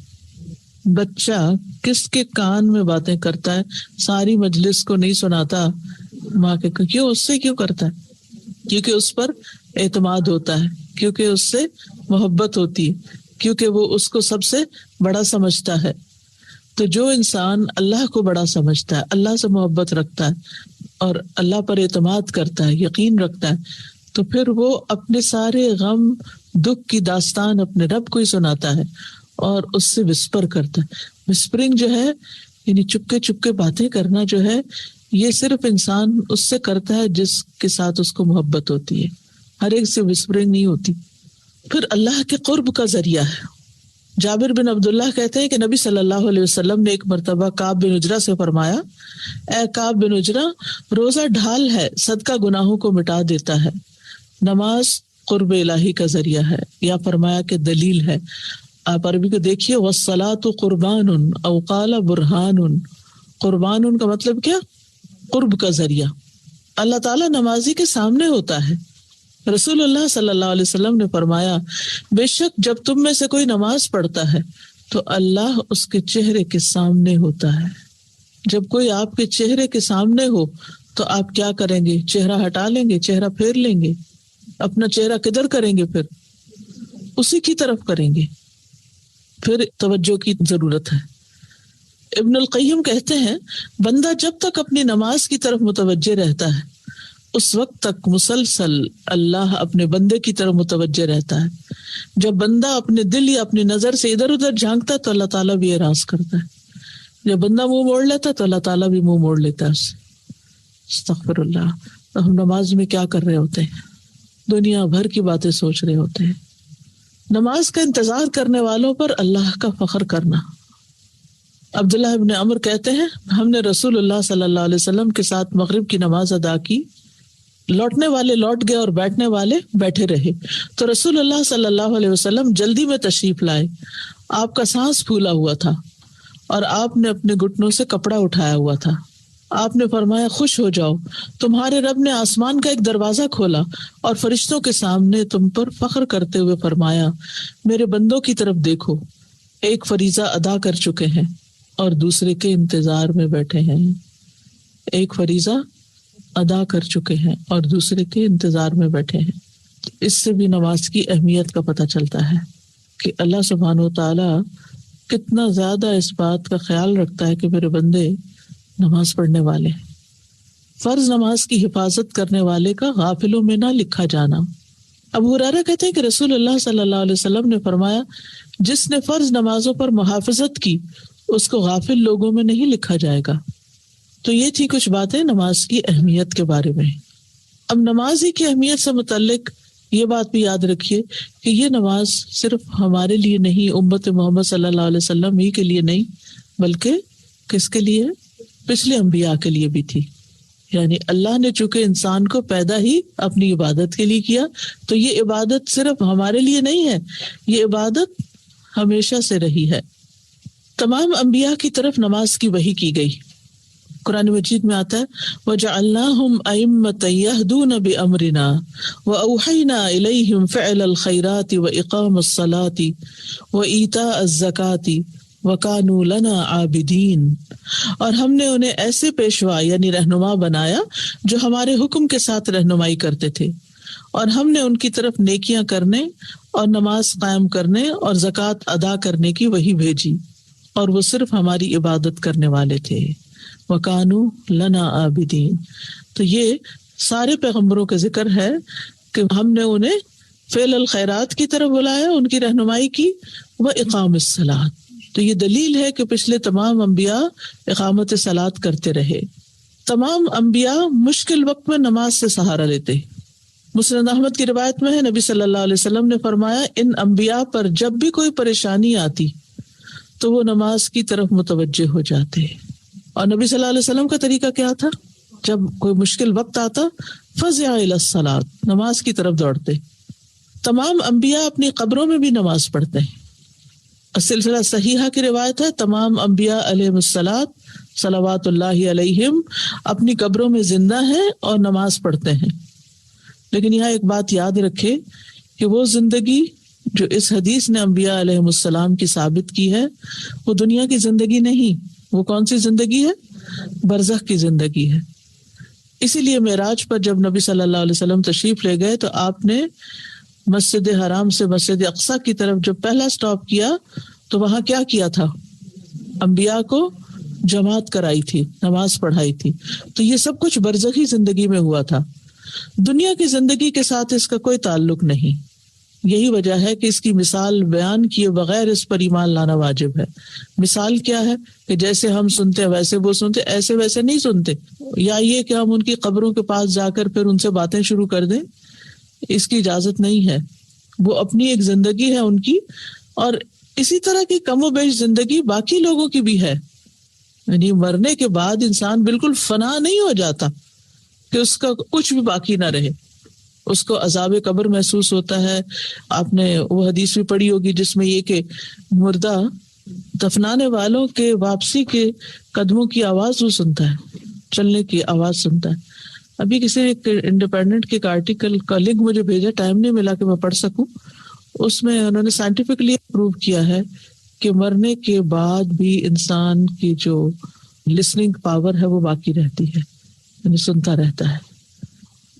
بچہ کس کے کان میں باتیں کرتا ہے؟ ساری مجلس کو نہیں سناتا ماں کے، کیوں؟ اس سے کیوں کرتا ہے؟ کیونکہ اس پر اعتماد ہوتا ہے، کیونکہ اس سے محبت ہوتی ہے، کیونکہ وہ اس کو سب سے بڑا سمجھتا ہے۔ تو جو انسان اللہ کو بڑا سمجھتا ہے، اللہ سے محبت رکھتا ہے اور اللہ پر اعتماد کرتا ہے، یقین رکھتا ہے، تو پھر وہ اپنے سارے غم دکھ کی داستان اپنے رب کو ہی سناتا ہے اور اس سے وسپر کرتا ہے۔ وسپرنگ جو ہے یعنی چپکے چپکے باتیں کرنا جو ہے، یہ صرف انسان اس سے کرتا ہے جس کے ساتھ اس کو محبت ہوتی ہے، ہر ایک سے وسپرنگ نہیں ہوتی۔ پھر اللہ کے قرب کا ذریعہ ہے۔ جابر بن عبداللہ کہتے ہیں کہ نبی صلی اللہ علیہ وسلم نے ایک مرتبہ کعب بن عجرہ سے فرمایا، اے کعب بن عجرہ، روزہ ڈھال ہے، صدقہ گناہوں کو مٹا دیتا ہے، نماز قرب الہی کا ذریعہ ہے، یا فرمایا کہ دلیل ہے۔ آپ عربی کو دیکھیے، والصلاۃ قربان او قال برہان۔ قربان کا مطلب کیا؟ قرب کا ذریعہ۔ اللہ تعالیٰ نمازی کے سامنے ہوتا ہے۔ رسول اللہ صلی اللہ علیہ وسلم نے فرمایا، بے شک جب تم میں سے کوئی نماز پڑھتا ہے تو اللہ اس کے چہرے کے سامنے ہوتا ہے۔ جب کوئی آپ کے چہرے کے سامنے ہو تو آپ کیا کریں گے؟ چہرہ ہٹا لیں گے، چہرہ پھیر لیں گے، اپنا چہرہ کدھر کریں گے؟ پھر اسی کی طرف کریں گے۔ پھر توجہ کی ضرورت ہے۔ ابن القیم کہتے ہیں، بندہ جب تک اپنی نماز کی طرف متوجہ رہتا ہے اس وقت تک مسلسل اللہ اپنے بندے کی طرف متوجہ رہتا ہے۔ جب بندہ اپنے دل یا اپنی نظر سے ادھر ادھر جھانکتا ہے تو اللہ تعالیٰ بھی اعراض کرتا ہے۔ جب بندہ منہ موڑ لیتا ہے تو اللہ تعالیٰ بھی منہ موڑ لیتا ہے اس سے۔ استغفر اللہ۔ تو ہم نماز میں کیا کر رہے ہوتے ہیں؟ دنیا بھر کی باتیں سوچ رہے ہوتے ہیں۔ نماز کا انتظار کرنے والوں پر اللہ کا فخر کرنا۔ عبداللہ ابن عمر کہتے ہیں، ہم نے رسول اللہ صلی اللہ علیہ وسلم کے ساتھ مغرب کی نماز ادا کی، لوٹنے والے لوٹ گئے اور بیٹھنے والے بیٹھے رہے، تو رسول اللہ صلی اللہ علیہ وسلم جلدی میں تشریف لائے۔ آپ کا سانس پھولا ہوا تھا اور آپ نے اپنے گھٹنوں سے کپڑا اٹھایا ہوا تھا۔ آپ نے فرمایا، خوش ہو جاؤ، تمہارے رب نے آسمان کا ایک دروازہ کھولا اور فرشتوں کے سامنے تم پر فخر کرتے ہوئے فرمایا، میرے بندوں کی طرف دیکھو، ایک فریضہ ادا کر چکے ہیں اور دوسرے کے انتظار میں بیٹھے ہیں۔ ایک فریضہ ادا کر چکے ہیں اور دوسرے کے انتظار میں بیٹھے ہیں۔ اس سے بھی نماز کی اہمیت کا پتہ چلتا ہے کہ اللہ سبحانہ و تعالی کتنا زیادہ اس بات کا خیال رکھتا ہے کہ میرے بندے نماز پڑھنے والے ہیں۔ فرض نماز کی حفاظت کرنے والے کا غافلوں میں نہ لکھا جانا۔ ابو ہریرہ کہتے ہیں کہ رسول اللہ صلی اللہ علیہ وسلم نے فرمایا، جس نے فرض نمازوں پر محافظت کی اس کو غافل لوگوں میں نہیں لکھا جائے گا۔ تو یہ تھی کچھ باتیں نماز کی اہمیت کے بارے میں۔ اب نماز ہی کی اہمیت سے متعلق یہ بات بھی یاد رکھیے کہ یہ نماز صرف ہمارے لیے نہیں، امت محمد صلی اللہ علیہ وسلم ہی کے لیے نہیں، بلکہ کس کے لیے؟ پچھلے انبیاء کے لیے بھی تھی۔ یعنی اللہ نے چونکہ انسان کو پیدا ہی اپنی عبادت کے لیے کیا، تو یہ عبادت صرف ہمارے لیے نہیں ہے، یہ عبادت ہمیشہ سے رہی ہے۔ تمام انبیاء کی طرف نماز کی وحی کی گئی۔ قرآن مجید میں آتا ہے، وَجَعَلْنَاهُمْ أَئِمَّةً يَهْدُونَ بِأَمْرِنَا وَأَوْحَيْنَا إِلَيْهِمْ فِعْلَ الْخَيْرَاتِ وَإِقَامَ الصَّلَاةِ وَإِيتَاءَ الزَّكَاةِ وَكَانُوا لَنَا عَابِدِينَ۔ اور ہم نے انہیں ایسے پیشوا یعنی رہنما بنایا جو ہمارے حکم کے ساتھ رہنمائی کرتے تھے، اور ہم نے ان کی طرف نیکیاں کرنے اور نماز قائم کرنے اور زکوٰۃ ادا کرنے کی وحی بھیجی، اور وہ صرف ہماری عبادت کرنے والے تھے۔ وَكَانُوا لَنَا عَابِدِينَ۔ تو یہ سارے پیغمبروں کا ذکر ہے کہ ہم نے انہیں فعل الخیرات کی طرف بلایا، ان کی رہنمائی کی، وَإِقَامِ الصَّلَاةِ۔ تو یہ دلیل ہے کہ پچھلے تمام انبیاء اقامت صلاۃ کرتے رہے۔ تمام انبیاء مشکل وقت میں نماز سے سہارا لیتے۔ مسند احمد کی روایت میں ہے، نبی صلی اللہ علیہ وسلم نے فرمایا، ان انبیاء پر جب بھی کوئی پریشانی آتی تو وہ نماز کی طرف متوجہ ہو جاتے۔ اور نبی صلی اللہ علیہ وسلم کا طریقہ کیا تھا؟ جب کوئی مشکل وقت آتا، فزع الی الصلاۃ، نماز کی طرف دوڑتے۔ تمام انبیاء اپنی قبروں میں بھی نماز پڑھتے ہیں۔ سلسلہ صحیحہ کی روایت ہے، تمام انبیاء علیہم الصلاۃ صلوات اللہ علیہم اپنی قبروں میں زندہ ہیں اور نماز پڑھتے ہیں۔ لیکن یہاں ایک بات یاد رکھے کہ وہ زندگی جو اس حدیث نے انبیاء علیہم السلام کی ثابت کی ہے، وہ دنیا کی زندگی نہیں۔ وہ کون سی زندگی ہے؟ برزخ کی زندگی ہے۔ اسی لیے معراج پر جب نبی صلی اللہ علیہ وسلم تشریف لے گئے تو آپ نے مسجد حرام سے مسجد اقصیٰ کی طرف جب پہلا سٹاپ کیا تو وہاں کیا کیا تھا؟ انبیاء کو جماعت کرائی تھی، نماز پڑھائی تھی. تو یہ سب کچھ برزخی زندگی میں ہوا تھا، دنیا کی زندگی کے ساتھ اس کا کوئی تعلق نہیں. یہی وجہ ہے کہ اس کی مثال بیان کیے بغیر اس پر ایمان لانا واجب ہے. مثال کیا ہے کہ جیسے ہم سنتے ہیں ویسے وہ سنتے، ایسے ویسے نہیں سنتے، یا یہ کہ ہم ان کی قبروں کے پاس جا کر پھر ان سے باتیں شروع کر دیں، اس کی اجازت نہیں ہے. وہ اپنی ایک زندگی ہے ان کی، اور اسی طرح کی کم و بیش زندگی باقی لوگوں کی بھی ہے. یعنی مرنے کے بعد انسان بالکل فنا نہیں ہو جاتا کہ اس کا کچھ بھی باقی نہ رہے، اس کو عذاب قبر محسوس ہوتا ہے. آپ نے وہ حدیث بھی پڑھی ہوگی جس میں یہ کہ مردہ دفنانے والوں کے واپسی کے قدموں کی آواز وہ سنتا ہے، چلنے کی آواز سنتا ہے. ابھی کسی ایک انڈیپینڈنٹ کے آرٹیکل کا لنک مجھے بھیجا، ٹائم نہیں ملا کہ میں پڑھ سکوں. اس میں انہوں نے سائنٹیفکلی پروو کیا ہے کہ مرنے کے بعد بھی انسان کی جو لسننگ پاور ہے وہ باقی رہتی ہے، یعنی سنتا رہتا ہے.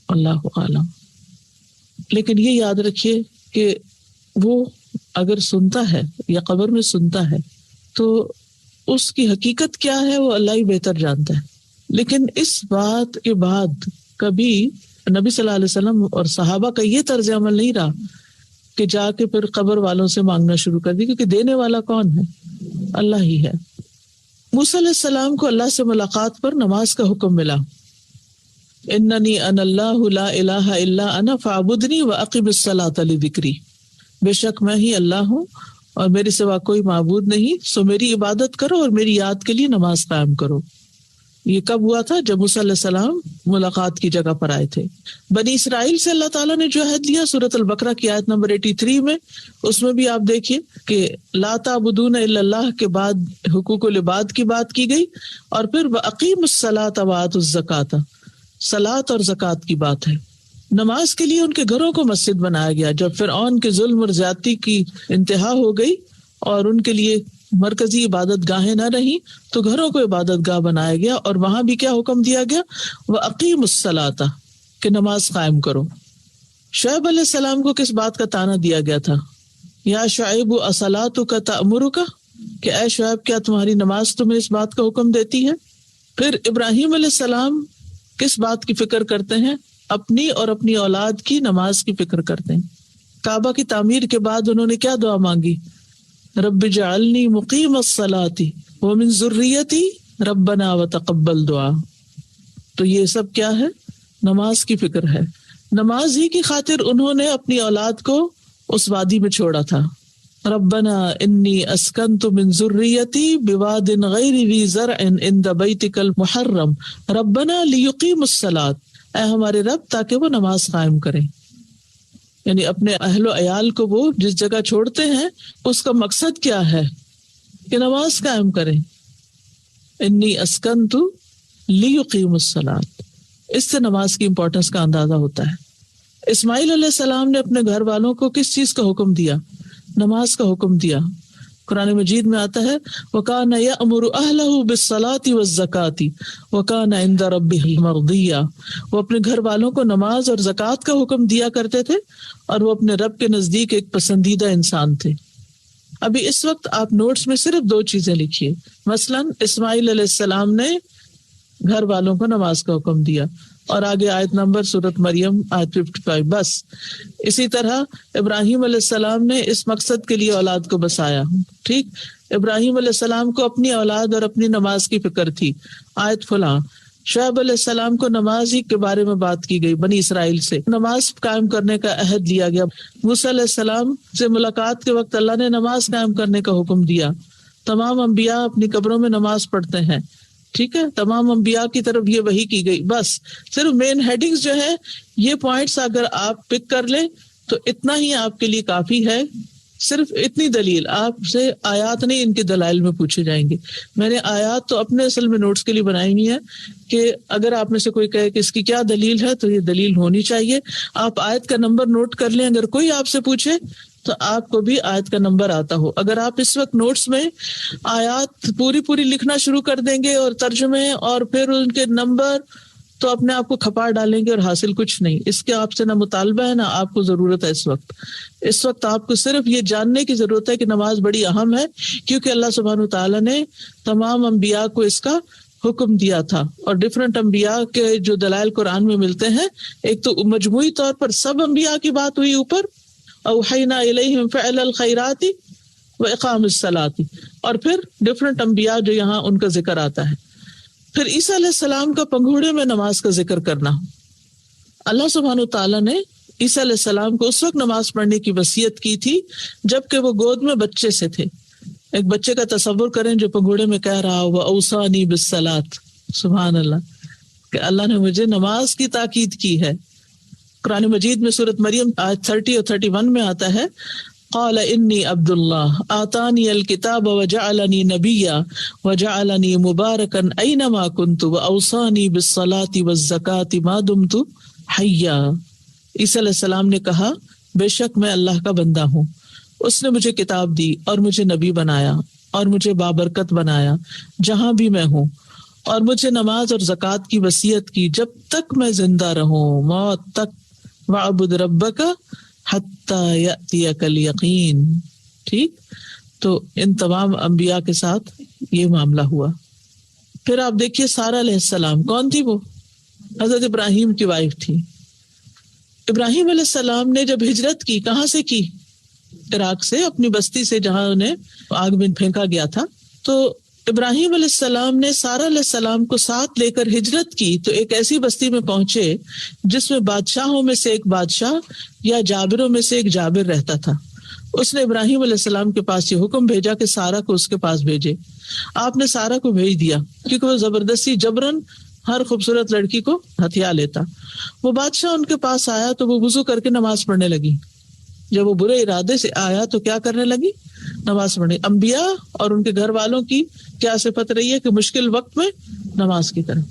اللہ عالم. لیکن یہ یاد رکھیے کہ وہ اگر سنتا ہے یا قبر میں سنتا ہے تو اس کی حقیقت کیا ہے وہ اللہ ہی بہتر جانتا ہے. لیکن اس بات کے بعد کبھی نبی صلی اللہ علیہ وسلم اور صحابہ کا یہ طرز عمل نہیں رہا کہ جا کے پھر قبر والوں سے مانگنا شروع کر دی، کیونکہ دینے والا کون ہے؟ اللہ ہی ہے. موسیٰ علیہ السلام کو اللہ سے ملاقات پر نماز کا حکم ملا. اننی انا اللہ لا الہ الا انا فاعبدنی واقم الصلاۃ لذکری. بے شک میں ہی اللہ ہوں اور میرے سوا کوئی معبود نہیں، سو میری عبادت کرو اور میری یاد کے لیے نماز قائم کرو. یہ کب ہوا تھا؟ جب موسیٰ علیہ السلام ملاقات کی جگہ پر آئے تھے. بنی اسرائیل سے اللہ تعالیٰ نے جو عہد لیا سورۃ البقرہ کی آیت نمبر 83 میں، اس میں بھی آپ دیکھیے کہ لا تعبدون الا اللہ کے بعد حقوق العباد کی بات کی گئی، اور پھر واقیموا الصلاۃ وآتوا الزکاۃ، صلاۃ اور زکوٰۃ کی بات ہے. نماز کے لیے ان کے گھروں کو مسجد بنایا گیا. جب فرعون کے ظلم اور زیادتی کی انتہا ہو گئی اور ان کے لیے مرکزی عبادت گاہیں نہ رہی تو گھروں کو عبادت گاہ بنایا گیا، اور وہاں بھی کیا حکم دیا گیا؟ وَأَقِيمُوا الصَّلَاةَ، کہ نماز قائم کرو. شعیب علیہ السلام کو کس بات کا طعنہ دیا گیا تھا؟ یا شعیب اصلاتک تأمرک، کہ اے شعیب کیا تمہاری نماز تمہیں اس بات کا حکم دیتی ہے؟ پھر ابراہیم علیہ السلام کس بات کی فکر کرتے ہیں؟ اپنی اور اپنی اولاد کی نماز کی فکر کرتے ہیں. کعبہ کی تعمیر کے بعد انہوں نے کیا دعا مانگی؟ رب اجعلنی مقیم الصلاۃ ومن ذریتی ربنا وتقبل دعا. تو یہ سب کیا ہے؟ نماز کی فکر ہے. نماز ہی کی خاطر انہوں نے اپنی اولاد کو اس وادی میں چھوڑا تھا. ربنا انی اسکنت من ذریتی بواد غیر ذی زرع عند بیتک المحرم ربنا لیقیموا الصلاۃ. اے ہمارے رب تاکہ وہ نماز قائم کریں. یعنی اپنے اہل و عیال کو وہ جس جگہ چھوڑتے ہیں اس کا مقصد کیا ہے؟ کہ نماز قائم کریں. انی اسکنت لیقیموا الصلاۃ. اس سے نماز کی امپورٹنس کا اندازہ ہوتا ہے. اسماعیل علیہ السلام نے اپنے گھر والوں کو کس چیز کا حکم دیا؟ نماز کا حکم دیا. قرآن مجید میں آتا ہے وَكَانَ يَأْمُرُ أَهْلَهُ بِالصَّلَاةِ وَالزَّكَاةِ وَكَانَ عِندَ رَبِّهِ مَرْضِيًّا. وہ اپنے گھر والوں کو نماز اور زکوٰۃ کا حکم دیا کرتے تھے اور وہ اپنے رب کے نزدیک ایک پسندیدہ انسان تھے. ابھی اس وقت آپ نوٹس میں صرف 2 چیزیں لکھیے. مثلا اسماعیل علیہ السلام نے گھر والوں کو نماز کا حکم دیا، اور آگے آیت نمبر سورۃ مریم آیت 55. بس اسی طرح ابراہیم علیہ السلام نے اس مقصد کے لیے اولاد کو بسایا. ٹھیک، ابراہیم علیہ السلام کو اپنی اولاد اور اپنی نماز کی فکر تھی. آیت فلاں. شعیب علیہ السلام کو نماز ہی کے بارے میں بات کی گئی، بنی اسرائیل سے نماز قائم کرنے کا عہد لیا گیا. موسیٰ علیہ السلام سے ملاقات کے وقت اللہ نے نماز قائم کرنے کا حکم دیا. تمام انبیاء اپنی قبروں میں نماز پڑھتے ہیں. ٹھیک ہے، تمام انبیاء کی طرف یہ وحی کی گئی. بس صرف مین ہیڈنگز جو ہے یہ پوائنٹس اگر آپ پک کر لیں تو اتنا ہی آپ کے لیے کافی ہے. صرف اتنی دلیل، آپ سے آیات نہیں ان کے دلائل میں پوچھے جائیں گے. میں نے آیات تو اپنے اصل میں نوٹس کے لیے بنائی ہوئی ہے کہ اگر آپ میں سے کوئی کہے کہ اس کی کیا دلیل ہے تو یہ دلیل ہونی چاہیے. آپ آیت کا نمبر نوٹ کر لیں، اگر کوئی آپ سے پوچھے تو آپ کو بھی آیت کا نمبر آتا ہو. اگر آپ اس وقت نوٹس میں آیات پوری لکھنا شروع کر دیں گے اور ترجمے اور پھر ان کے نمبر تو اپنے آپ کو کھپا ڈالیں گے اور حاصل کچھ نہیں. اس کے آپ سے نہ مطالبہ ہے نہ آپ کو ضرورت ہے. اس وقت آپ کو صرف یہ جاننے کی ضرورت ہے کہ نماز بڑی اہم ہے، کیونکہ اللہ سبحانہ وتعالیٰ نے تمام انبیاء کو اس کا حکم دیا تھا. اور ڈفرینٹ انبیاء کے جو دلائل قرآن میں ملتے ہیں، ایک تو مجموعی طور پر سب انبیاء کی بات ہوئی اوپر، اوحینا الیہم فعل الخیرات و اقام الصلاۃ، اور پھر ڈفرینٹ انبیاء جو یہاں ان کا ذکر آتا ہے. پھر عیسیٰ علیہ السلام کا پنگھوڑے میں نماز کا ذکر کرنا. اللہ سبحانہ وتعالیٰ نے عیسیٰ علیہ السلام کو اس وقت نماز پڑھنے کی وصیت کی تھی جبکہ وہ گود میں بچے سے تھے. ایک بچے کا تصور کریں جو پنگھوڑے میں کہہ رہا ہو اوصانی بالصلاۃ، سبحان اللہ، کہ اللہ نے مجھے نماز کی تاکید کی ہے. قرآن مجید میں سورۃ مریم آیت 30 اور 31 میں آتا ہے قال انی عبد اللہ آتانی الکتاب وجعلنی نبیا وجعلنی مبارکا اینما کنت واوصانی بالصلاۃ والزکاۃ ما دمت حیا. عیسیٰ علیہ السلام نے کہا بے شک میں اللہ کا بندہ ہوں، اس نے مجھے کتاب دی اور مجھے نبی بنایا اور مجھے بابرکت بنایا جہاں بھی میں ہوں، اور مجھے نماز اور زکوٰۃ کی وصیت کی جب تک میں زندہ رہوں، موت تک. وَاعْبُدْ رَبَّكَ حَتَّى يَأْتِيَكَ الْيَقِينُ. ٹھیک، تو ان تمام انبیاء کے ساتھ یہ معاملہ ہوا. پھر آپ دیکھیے سارہ علیہ السلام کون تھی؟ وہ حضرت ابراہیم کی وائف تھی. ابراہیم علیہ السلام نے جب ہجرت کی، کہاں سے کی؟ عراق سے، اپنی بستی سے جہاں انہیں آگ میں پھینکا گیا تھا. تو ابراہیم علیہ السلام نے سارہ علیہ السلام کو ساتھ لے کر ہجرت کی تو ایک ایسی بستی میں پہنچے جس میں بادشاہوں میں سے ایک بادشاہ یا جابروں میں سے ایک جابر رہتا تھا. اس نے ابراہیم علیہ السلام کے پاس یہ حکم بھیجا کہ سارہ کو اس کے پاس بھیجے. آپ نے سارہ کو بھیج دیا کیونکہ وہ زبردستی جبرن ہر خوبصورت لڑکی کو ہتھیا لیتا. وہ بادشاہ ان کے پاس آیا تو وہ وضو کر کے نماز پڑھنے لگی. جب وہ برے ارادے سے آیا تو کیا کرنے لگی؟ نماز پڑھنے. انبیاء اور ان کے گھر والوں کی کیا صفت رہی ہے کہ مشکل وقت میں نماز کی طرف.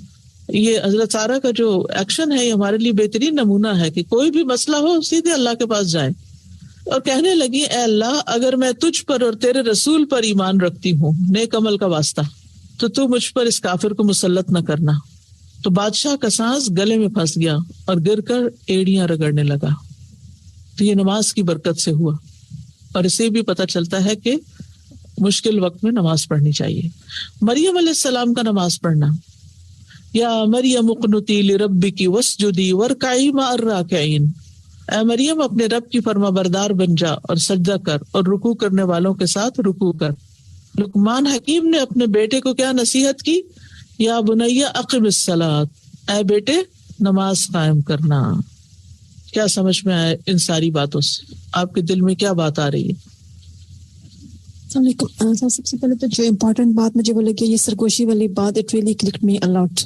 یہ حضرت سارہ کا جو ایکشن ہے یہ ہمارے لیے بہترین نمونہ ہے کہ کوئی بھی مسئلہ ہو سیدھے اللہ کے پاس جائیں. اور کہنے لگی اے اللہ اگر میں تجھ پر اور تیرے رسول پر ایمان رکھتی ہوں نیک عمل کا واسطہ تو مجھ پر اس کافر کو مسلط نہ کرنا. تو بادشاہ کا سانس گلے میں پھنس گیا اور گر کر ایڑیاں رگڑنے لگا. تو یہ نماز کی برکت سے ہوا. اور اسے بھی پتہ چلتا ہے کہ مشکل وقت میں نماز پڑھنی چاہیے. مریم علیہ السلام کا نماز پڑھنا، یا مریم اقنتی لربکی واسجدی وارکعی مع الراکعین، اے مریم اپنے رب کی فرما بردار بن جا اور سجدہ کر اور رکوع کرنے والوں کے ساتھ رکوع کر. لقمان حکیم نے اپنے بیٹے کو کیا نصیحت کی؟ یا بنی اقم الصلاۃ، اے بیٹے نماز قائم کرنا. کیا سمجھ میں آئے ان ساری باتوں سے؟ آپ کے دل میں کیا بات آ رہی ہے؟ السلام علیکم. سب سے پہلے تو جو امپورٹنٹ بات مجھے وہ لگی یہ سرگوشی والی بات، it really clicked me a lot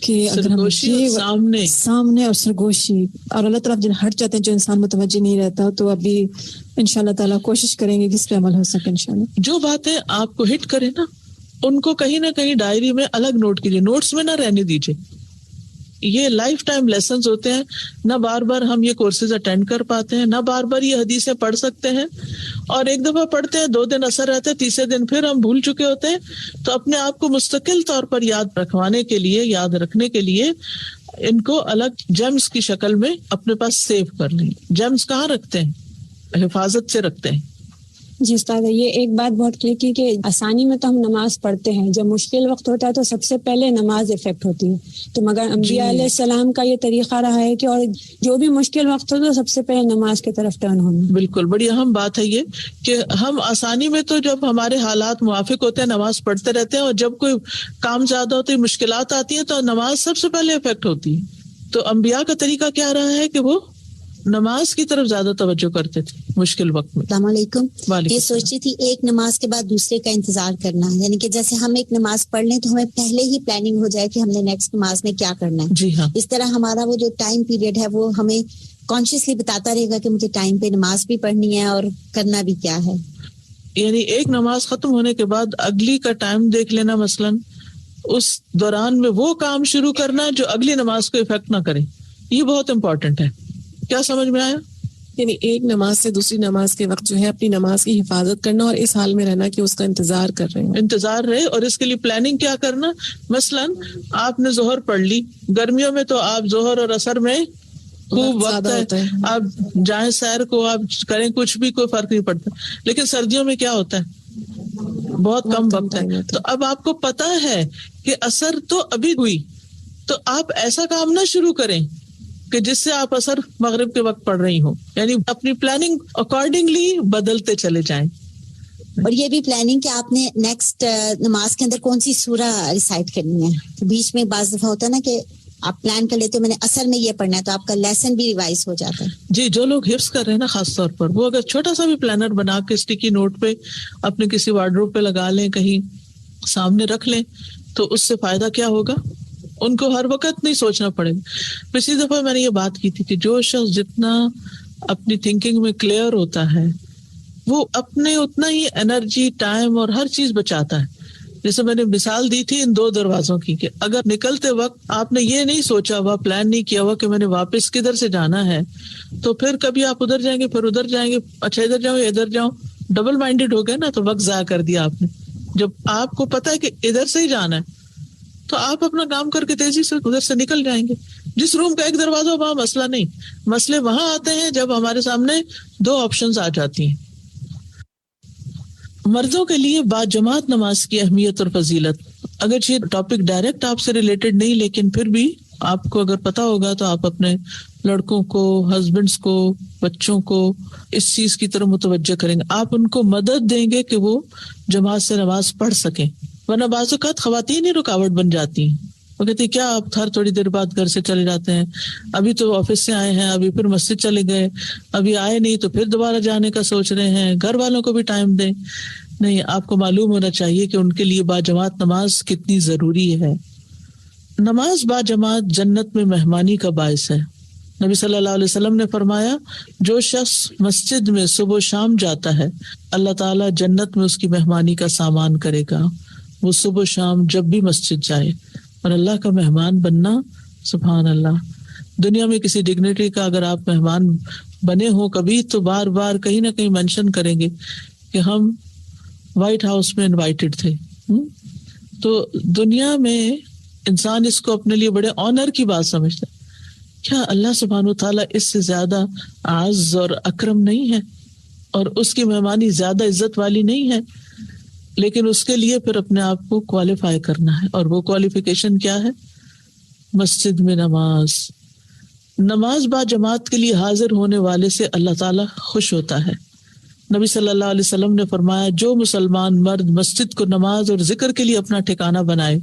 کہ اگر ہم سامنے اور سرگوشی اور اللہ تعالیٰ جن ہٹ جاتے ہیں جو انسان متوجہ نہیں رہتا، تو ابھی انشاءاللہ تعالیٰ کوشش کریں گے کہ اس پہ عمل ہو سکے انشاءاللہ. جو باتیں آپ کو ہٹ کرے نا ان کو کہیں نہ کہیں ڈائری میں الگ نوٹ کیجیے، نوٹس میں نہ رہنے دیجیے. یہ لائف ٹائم لیسنز ہوتے ہیں. نہ بار بار ہم یہ کورسز اٹینڈ کر پاتے ہیں، نہ بار بار یہ حدیثیں پڑھ سکتے ہیں. اور ایک دفعہ پڑھتے ہیں، 2 دن اثر رہتا ہے، تیسرے دن پھر ہم بھول چکے ہوتے ہیں. تو اپنے آپ کو مستقل طور پر یاد رکھوانے کے لیے، یاد رکھنے کے لیے ان کو الگ جیمز کی شکل میں اپنے پاس سیو کر لیں. جیمز کہاں رکھتے ہیں؟ حفاظت سے رکھتے ہیں. جی استاد، یہ ایک بات بہت کلیئر کی کہ آسانی میں تو ہم نماز پڑھتے ہیں، جب مشکل وقت ہوتا ہے تو سب سے پہلے نماز افیکٹ ہوتی ہے. تو مگر انبیاء علیہ السلام کا یہ طریقہ رہا ہے کہ اور جو بھی مشکل وقت ہو تو سب سے پہلے نماز کی طرف ٹرن ہونا. بالکل، بڑی اہم بات ہے یہ کہ ہم آسانی میں تو جب ہمارے حالات موافق ہوتے ہیں نماز پڑھتے رہتے ہیں، اور جب کوئی کام زیادہ ہوتے ہیں، مشکلات آتی ہیں تو نماز سب سے پہلے افیکٹ ہوتی ہے. تو انبیاء کا طریقہ کیا رہا ہے کہ وہ نماز کی طرف زیادہ توجہ کرتے تھے مشکل وقت میں. السلام علیکم. یہ سوچتی تھی ایک نماز کے بعد دوسرے کا انتظار کرنا، یعنی کہ جیسے ہم ایک نماز پڑھ لیں تو ہمیں پہلے ہی پلاننگ ہو جائے کہ ہم نے نیکسٹ نماز میں کیا کرنا ہے. جی ہاں. اس طرح ہمارا وہ جو ٹائم پیریڈ ہے وہ ہمیں کانشیسلی بتاتا رہے گا کہ مجھے ٹائم پہ نماز بھی پڑھنی ہے اور کرنا بھی کیا ہے. یعنی ایک نماز ختم ہونے کے بعد اگلی کا ٹائم دیکھ لینا، مثلاً اس دوران میں وہ کام شروع کرنا جو اگلی نماز کو افیکٹ نہ کرے. یہ بہت امپورٹنٹ ہے. کیا سمجھ میں آیا؟ یعنی ایک نماز سے دوسری نماز کے وقت جو ہے اپنی نماز کی حفاظت کرنا اور اس حال میں رہنا کہ اس کا انتظار کر رہے ہیں. انتظار رہے. اور اس کے لیے پلاننگ کیا کرنا؟ مثلاً آپ نے ظہر پڑھ لی، گرمیوں میں تو آپ ظہر اور عصر میں خوب وقت ہے، آپ جائیں سیر کو، آپ کریں کچھ بھی، کوئی فرق نہیں پڑتا. لیکن سردیوں میں کیا ہوتا ہے؟ بہت کم وقت ہے. تو اب آپ کو پتا ہے کہ عصر تو ابھی ہوئی، تو آپ ایسا کام نہ شروع کریں کہ جس سے آپ عصر مغرب کے وقت پڑھ رہی ہوں. یعنی اپنی پلاننگ اکارڈنگلی بدلتے چلے جائیں. اور یہ بھی پلاننگ کہ آپ نے نیکسٹ نماز کے اندر کون سی سورہ ریسائٹ کرنی ہے. بیچ میں بعض دفعہ ہوتا ہے نا کہ آپ پلان کر لیتے ہو میں نے اثر میں یہ پڑھنا ہے، تو آپ کا لیسن بھی ریوائز ہو جاتا ہے. جی، جو لوگ حفظ کر رہے ہیں نا خاص طور پر، وہ اگر چھوٹا سا بھی پلانر بنا کے اسٹیکی نوٹ پہ اپنے کسی وارڈروب پہ لگا لیں، کہیں سامنے رکھ لیں، تو اس سے فائدہ کیا ہوگا؟ ان کو ہر وقت نہیں سوچنا پڑے گا. پچھلی دفعہ میں نے یہ بات کی تھی کہ جو شخص جتنا اپنی تھنکنگ میں کلیئر ہوتا ہے وہ اپنے اتنا ہی انرجی، ٹائم اور ہر چیز بچاتا ہے. جیسے میں نے مثال دی تھی ان 2 دروازوں کی، کہ اگر نکلتے وقت آپ نے یہ نہیں سوچا ہوا، پلان نہیں کیا ہوا کہ میں نے واپس کدھر سے جانا ہے، تو پھر کبھی آپ ادھر جائیں گے، پھر ادھر جائیں گے، اچھا ادھر جاؤں یا ادھر جاؤں، ڈبل مائنڈیڈ ہو گئے نا، تو وقت ضائع کر دیا آپ نے. جب آپ کو پتا ہے کہ ادھر سے ہی جانا ہے تو آپ اپنا کام کر کے تیزی سے ادھر سے نکل جائیں گے. جس روم کا ایک دروازہ ہو وہاں مسئلہ نہیں. مسئلے وہاں آتے ہیں جب ہمارے سامنے 2 آپشنز آ جاتی ہیں. مردوں کے لیے با جماعت نماز کی اہمیت اور فضیلت. اگرچہ یہ ٹاپک ڈائریکٹ آپ سے ریلیٹڈ نہیں، لیکن پھر بھی آپ کو اگر پتا ہوگا تو آپ اپنے لڑکوں کو، ہسبینڈز کو، بچوں کو اس چیز کی طرف متوجہ کریں گے. آپ ان کو مدد دیں گے کہ وہ جماعت سے نماز پڑھ سکیں. ورنہ بعض اوقات خواتین ہی رکاوٹ بن جاتی ہیں. وہ کہتی کیا آپ ہر تھوڑی دیر بعد گھر سے چلے جاتے ہیں، ابھی تو آفس سے آئے ہیں، ابھی پھر مسجد چلے گئے، ابھی آئے نہیں تو پھر دوبارہ جانے کا سوچ رہے ہیں، گھر والوں کو بھی ٹائم دیں. نہیں، آپ کو معلوم ہونا چاہیے کہ ان کے لیے باجماعت نماز کتنی ضروری ہے. نماز باجماعت جنت میں مہمانی کا باعث ہے. نبی صلی اللہ علیہ وسلم نے فرمایا جو شخص مسجد میں صبح و شام جاتا ہے اللہ تعالیٰ جنت میں اس کی مہمانی کا سامان کرے گا. وہ صبح و شام جب بھی مسجد جائے. اور اللہ کا مہمان بننا، سبحان اللہ، دنیا میں کسی ڈگنیٹری کا اگر آپ مہمان بنے ہو کبھی تو بار بار کہیں نہ کہیں مینشن کریں گے کہ ہم وائٹ ہاؤس میں انوائٹڈ تھے. تو دنیا میں انسان اس کو اپنے لیے بڑے آنر کی بات سمجھتا ہے. کیا اللہ سبحانہ و تعالیٰ اس سے زیادہ اعز اور اکرم نہیں ہے اور اس کی مہمانی زیادہ عزت والی نہیں ہے؟ لیکن اس کے لیے پھر اپنے آپ کو کوالیفائی کرنا ہے، اور وہ کوالیفیکیشن کیا ہے؟ مسجد میں نماز. نماز با جماعت کے لیے حاضر ہونے والے سے اللہ تعالیٰ خوش ہوتا ہے. نبی صلی اللہ علیہ وسلم نے فرمایا جو مسلمان مرد مسجد کو نماز اور ذکر کے لیے اپنا ٹھکانہ بنائے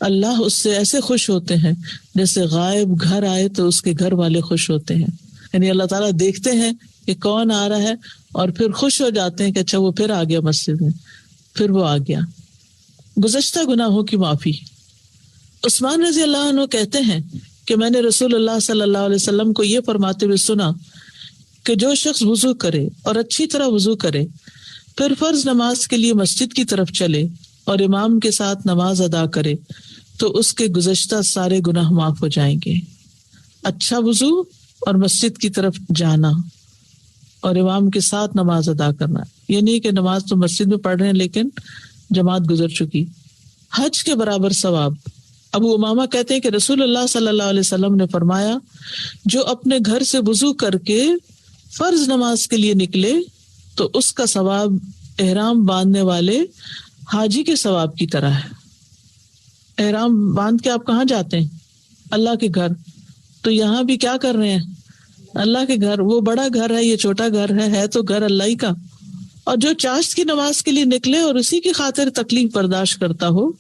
اللہ اس سے ایسے خوش ہوتے ہیں جیسے غائب گھر آئے تو اس کے گھر والے خوش ہوتے ہیں. یعنی اللہ تعالیٰ دیکھتے ہیں کہ کون آ رہا ہے اور پھر خوش ہو جاتے ہیں کہ اچھا وہ پھر آ گیا مسجد میں، پھر وہ آ گیا. گزشتہ گناہوں کی معافی. عثمان رضی اللہ عنہ کہتے ہیں کہ میں نے رسول اللہ صلی اللہ علیہ وسلم کو یہ فرماتے ہوئے سنا کہ جو شخص وضو کرے اور اچھی طرح وضو کرے پھر فرض نماز کے لیے مسجد کی طرف چلے اور امام کے ساتھ نماز ادا کرے تو اس کے گزشتہ سارے گناہ معاف ہو جائیں گے. اچھا وضو اور مسجد کی طرف جانا اور امام کے ساتھ نماز ادا کرنا، یہ نہیں کہ نماز تو مسجد میں پڑھ رہے ہیں لیکن جماعت گزر چکی. حج کے برابر ثواب. ابو امامہ کہتے ہیں کہ رسول اللہ صلی اللہ علیہ وسلم نے فرمایا جو اپنے گھر سے وضو کر کے فرض نماز کے لیے نکلے تو اس کا ثواب احرام باندھنے والے حاجی کے ثواب کی طرح ہے. احرام باندھ کے آپ کہاں جاتے ہیں؟ اللہ کے گھر. تو یہاں بھی کیا کر رہے ہیں؟ اللہ کے گھر. وہ بڑا گھر ہے، یہ چھوٹا گھر ہے تو گھر اللہ ہی کا. اور جو چاشت کی نماز کے لیے نکلے اور اسی کی خاطر تکلیف برداشت کرتا ہو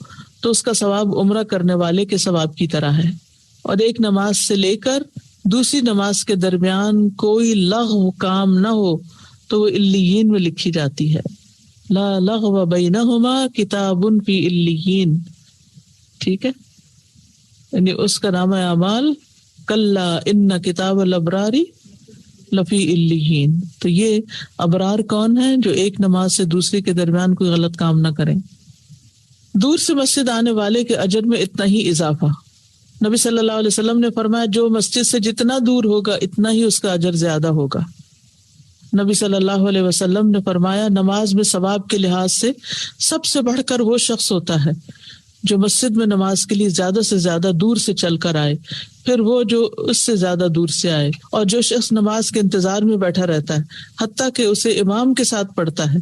تو اس کا ثواب عمرہ کرنے والے کے ثواب کی طرح ہے. اور ایک نماز سے لے کر دوسری نماز کے درمیان کوئی لغو کام نہ ہو تو وہ علیین میں لکھی جاتی ہے. لا لغو بینہما کتاب فی علیین. ٹھیک ہے، یعنی اس کا نام اعمال کلا ان کتاب الابراری لفی علیین. تو یہ ابرار کون ہیں؟ جو ایک نماز سے دوسری کے درمیان کوئی غلط کام نہ کریں. دور سے مسجد آنے والے کے اجر میں اتنا ہی اضافہ. نبی صلی اللہ علیہ وسلم نے فرمایا جو مسجد سے جتنا دور ہوگا اتنا ہی اس کا اجر زیادہ ہوگا. نبی صلی اللہ علیہ وسلم نے فرمایا نماز میں ثواب کے لحاظ سے سب سے بڑھ کر وہ شخص ہوتا ہے جو مسجد میں نماز کے لیے زیادہ سے زیادہ دور سے چل کر آئے، پھر وہ جو اس سے زیادہ دور سے آئے، اور جو شخص نماز کے انتظار میں بیٹھا رہتا ہے حتیٰ کہ اسے امام کے ساتھ پڑھتا ہے،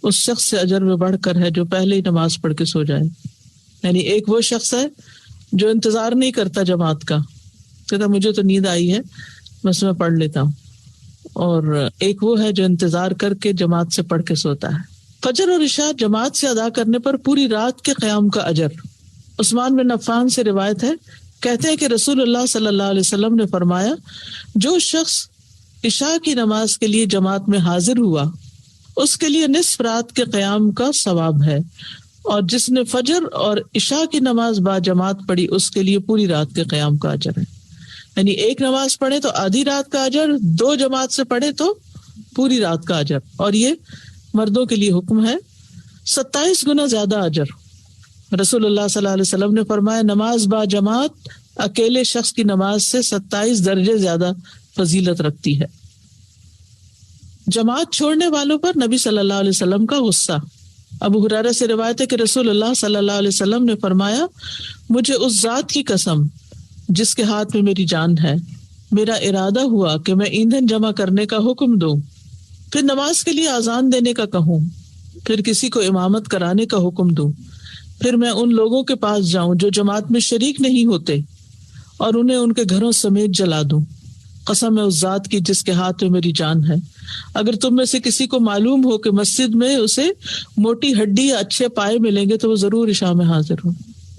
اس شخص سے اجر میں بڑھ کر ہے جو پہلے ہی نماز پڑھ کے سو جائے۔ یعنی ایک وہ شخص ہے جو انتظار نہیں کرتا جماعت کا، کہتا مجھے تو نیند آئی ہے بس میں پڑھ لیتا ہوں، اور ایک وہ ہے جو انتظار کر کے جماعت سے پڑھ کے سوتا ہے۔ فجر اور عشاء جماعت سے ادا کرنے پر پوری رات کے قیام کا اجر۔ عثمان بن عفان سے روایت ہے، کہتے ہیں کہ رسول اللہ صلی اللہ علیہ وسلم نے فرمایا جو شخص عشاء کی نماز کے لیے جماعت میں حاضر ہوا اس کے لیے نصف رات کے قیام کا ثواب ہے، اور جس نے فجر اور عشاء کی نماز با جماعت پڑھی اس کے لیے پوری رات کے قیام کا اجر ہے۔ یعنی ایک نماز پڑھے تو آدھی رات کا اجر، دو جماعت سے پڑھے تو پوری رات کا اجر، اور یہ مردوں کے لیے حکم ہے 27 گنا زیادہ اجر۔ رسول اللہ صلی اللہ علیہ وسلم نے فرمایا نماز با جماعت اکیلے شخص کی نماز سے 27 درجے زیادہ فضیلت رکھتی ہے۔ جماعت چھوڑنے والوں پر نبی صلی اللہ علیہ وسلم کا غصہ۔ ابو ہریرہ سے روایت ہے کہ رسول اللہ صلی اللہ علیہ وسلم نے فرمایا مجھے اس ذات کی قسم جس کے ہاتھ میں میری جان ہے، میرا ارادہ ہوا کہ میں ایندھن جمع کرنے کا حکم دوں، پھر نماز کے لیے اذان دینے کا کہوں، پھر کسی کو امامت کرانے کا حکم دوں، پھر میں ان لوگوں کے پاس جاؤں جو جماعت میں شریک نہیں ہوتے اور انہیں ان کے گھروں سمیت جلا دوں۔ قسم ہے اس ذات کی جس کے ہاتھ میں میری جان ہے، اگر تم میں سے کسی کو معلوم ہو کہ مسجد میں اسے موٹی ہڈی یا اچھے پائے ملیں گے تو وہ ضرور عشاء میں حاضر ہو۔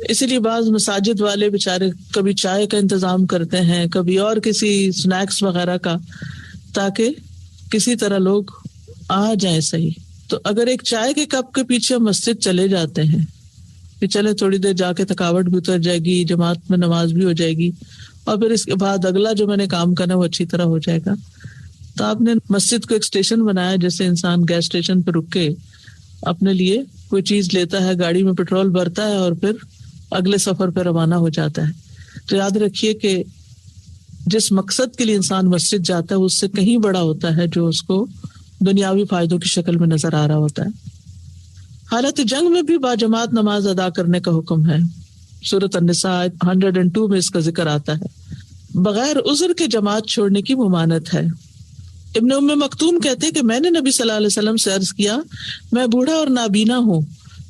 اسی لیے بعض مساجد والے بیچارے کبھی چائے کا انتظام کرتے ہیں، کبھی اور کسی سنیکس وغیرہ کا، تاکہ کسی طرح لوگ آ جائیں صحیح۔ تو اگر ایک چائے کے کپ کے پیچھے مسجد چلے جاتے ہیں کہ چلے تھوڑی دیر جا کے تھکاوٹ بھی اتر جائے گی، جماعت میں نماز بھی ہو جائے گی، اور پھر اس کے بعد اگلا جو میں نے کام کرنا وہ اچھی طرح ہو جائے گا، تو آپ نے مسجد کو ایک اسٹیشن بنایا جیسے انسان گیس اسٹیشن پہ رک کے اپنے لیے کوئی چیز لیتا ہے، گاڑی میں پیٹرول بھرتا ہے اور پھر اگلے سفر پہ روانہ ہو جاتا ہے۔ تو یاد رکھیے کہ جس مقصد کے لیے انسان مسجد جاتا ہے اس سے کہیں بڑا ہوتا ہے جو اس کو دنیاوی فائدوں کی شکل میں نظر آ رہا ہوتا ہے۔ حالت جنگ میں بھی باجماعت نماز ادا کرنے کا حکم ہے۔ سورۃ النساء 102 میں اس کا ذکر آتا ہے۔ بغیر عذر کے جماعت چھوڑنے کی ممانعت ہے۔ ابن ام مکتوم کہتے کہ میں نے نبی صلی اللہ علیہ وسلم سے عرض کیا میں بوڑھا اور نابینا ہوں،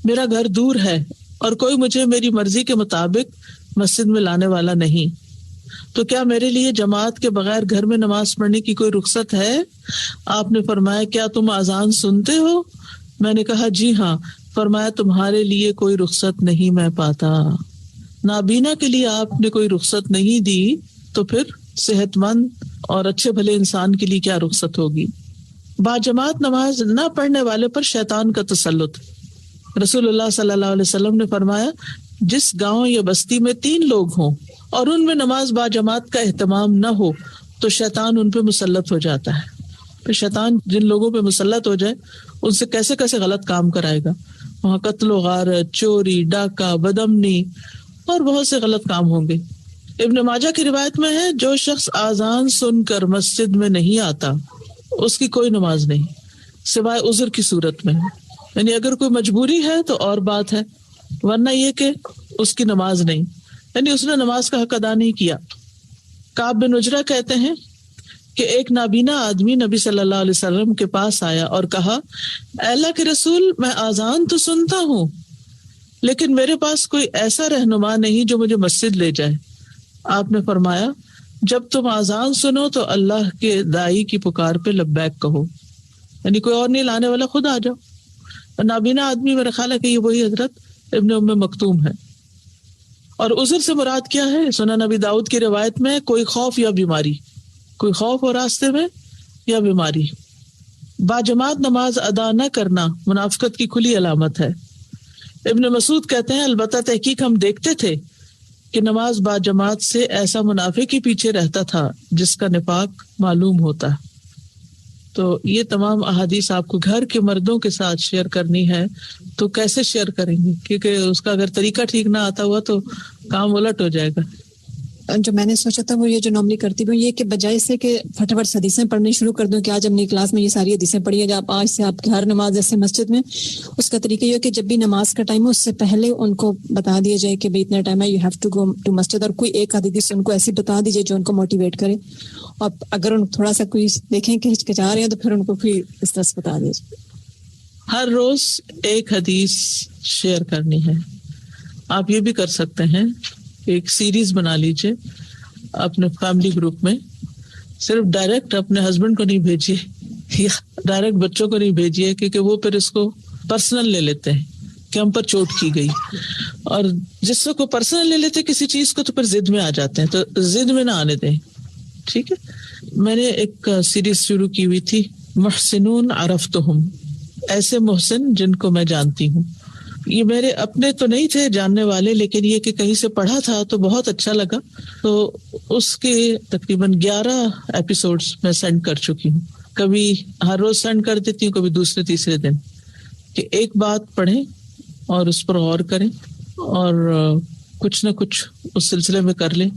میرا گھر دور ہے اور کوئی مجھے میری مرضی کے مطابق مسجد میں لانے والا نہیں، تو کیا میرے لیے جماعت کے بغیر گھر میں نماز پڑھنے کی کوئی رخصت ہے؟ آپ نے فرمایا کیا تم اذان سنتے ہو؟ میں نے کہا جی ہاں۔ فرمایا تمہارے لیے کوئی رخصت نہیں میں پاتا۔ نابینا کے لیے آپ نے کوئی رخصت نہیں دی تو پھر صحت مند اور اچھے بھلے انسان کے لیے کیا رخصت ہوگی؟ باجماعت نماز نہ پڑھنے والے پر شیطان کا تسلط۔ رسول اللہ صلی اللہ علیہ وسلم نے فرمایا جس گاؤں یا بستی میں 3 لوگ ہوں اور ان میں نماز باجماعت کا اہتمام نہ ہو تو شیطان ان پہ مسلط ہو جاتا ہے۔ پھر شیطان جن لوگوں پہ مسلط ہو جائے ان سے کیسے کیسے غلط کام کرائے گا، وہاں قتل و غارت، چوری، ڈاکہ، بدامنی اور بہت سے غلط کام ہوں گے۔ ابن ماجہ کی روایت میں ہے جو شخص آذان سن کر مسجد میں نہیں آتا اس کی کوئی نماز نہیں سوائے عذر کی صورت میں، یعنی اگر کوئی مجبوری ہے تو اور بات ہے، ورنہ یہ کہ اس کی نماز نہیں، یعنی اس نے نماز کا حق ادا نہیں کیا۔ کعب بن عجرہ کہتے ہیں کہ ایک نابینا آدمی نبی صلی اللہ علیہ وسلم کے پاس آیا اور کہا اے اللہ کے رسول میں آذان تو سنتا ہوں لیکن میرے پاس کوئی ایسا رہنما نہیں جو مجھے مسجد لے جائے۔ آپ نے فرمایا جب تم آذان سنو تو اللہ کے دائی کی پکار پہ لبیک کہو، یعنی کوئی اور نہیں لانے والا، خود آ جاؤ۔ نابینا آدمی میرا خیال ہے کہ یہ وہی حضرت ابن ام مکتوم ہے۔ اور عذر سے مراد کیا ہے؟ سنن نبی داؤد کی روایت میں کوئی خوف یا بیماری، کوئی خوف ہو راستے میں یا بیماری۔ باجماعت نماز ادا نہ کرنا منافقت کی کھلی علامت ہے۔ ابن مسعود کہتے ہیں البتہ تحقیق ہم دیکھتے تھے کہ نماز باجماعت سے ایسا منافق ہی پیچھے رہتا تھا جس کا نفاق معلوم ہوتا۔ تو یہ تمام احادیث آپ کو گھر کے مردوں کے ساتھ شیئر کرنی ہے تو کیسے شیئر کریں گے؟ کیونکہ اس کا اگر طریقہ ٹھیک نہ آتا ہوا تو کام الٹ ہو جائے گا۔ جو میں نے سوچا تھا وہ یہ جو نارملی کرتی ہوں یہ کہ بجائے سے کہ فٹافٹ حدیثیں پڑھنی شروع کر دوں کہ آج ہم نے کلاس میں یہ ساری حدیثیں پڑھی ہیں، جب آج سے آپ کی ہر نماز جیسے مسجد میں اس کا طریقہ یہ ہے کہ جب بھی نماز کا ٹائم ہو اس سے پہلے ان کو بتا دیا جائے کہ بھائی اتنا ٹائم ہے، you have to go to مسجد، اور کوئی ایک حدیث ان کو ایسی بتا دیجیے جو ان کو موٹیویٹ کرے، اور اگر ان تھوڑا سا کوئی دیکھیں کہ ہچکچا رہے ہیں تو پھر ان کو کوئی اس طرح سے بتا دیجیے۔ ہر روز ایک حدیث شیئر کرنی ہے۔ آپ یہ بھی کر سکتے ہیں، ایک سیریز بنا لیجئے اپنے فیملی گروپ میں، صرف ڈائریکٹ اپنے ہسبینڈ کو نہیں بھیجیے یا ڈائریکٹ بچوں کو نہیں بھیجیے، کیونکہ وہ پھر اس کو پرسنل لے لیتے ہیں کہ ہم پر چوٹ کی گئی، اور جس کو پرسنل لے لیتے کسی چیز کو تو پھر ضد میں آ جاتے ہیں، تو ضد میں نہ آنے دیں، ٹھیک ہے۔ میں نے ایک سیریز شروع کی ہوئی تھی، محسنون عرفتہم، ایسے محسن جن کو میں جانتی ہوں۔ یہ میرے اپنے تو نہیں تھے جاننے والے، لیکن یہ کہ کہیں سے پڑھا تھا تو بہت اچھا لگا، تو اس کے تقریباً 11 ایپیسوڈز میں سینڈ کر چکی ہوں۔ کبھی ہر روز سینڈ کر دیتی ہوں، کبھی دوسرے تیسرے دن، کہ ایک بات پڑھیں اور اس پر غور کریں اور کچھ نہ کچھ اس سلسلے میں کر لیں،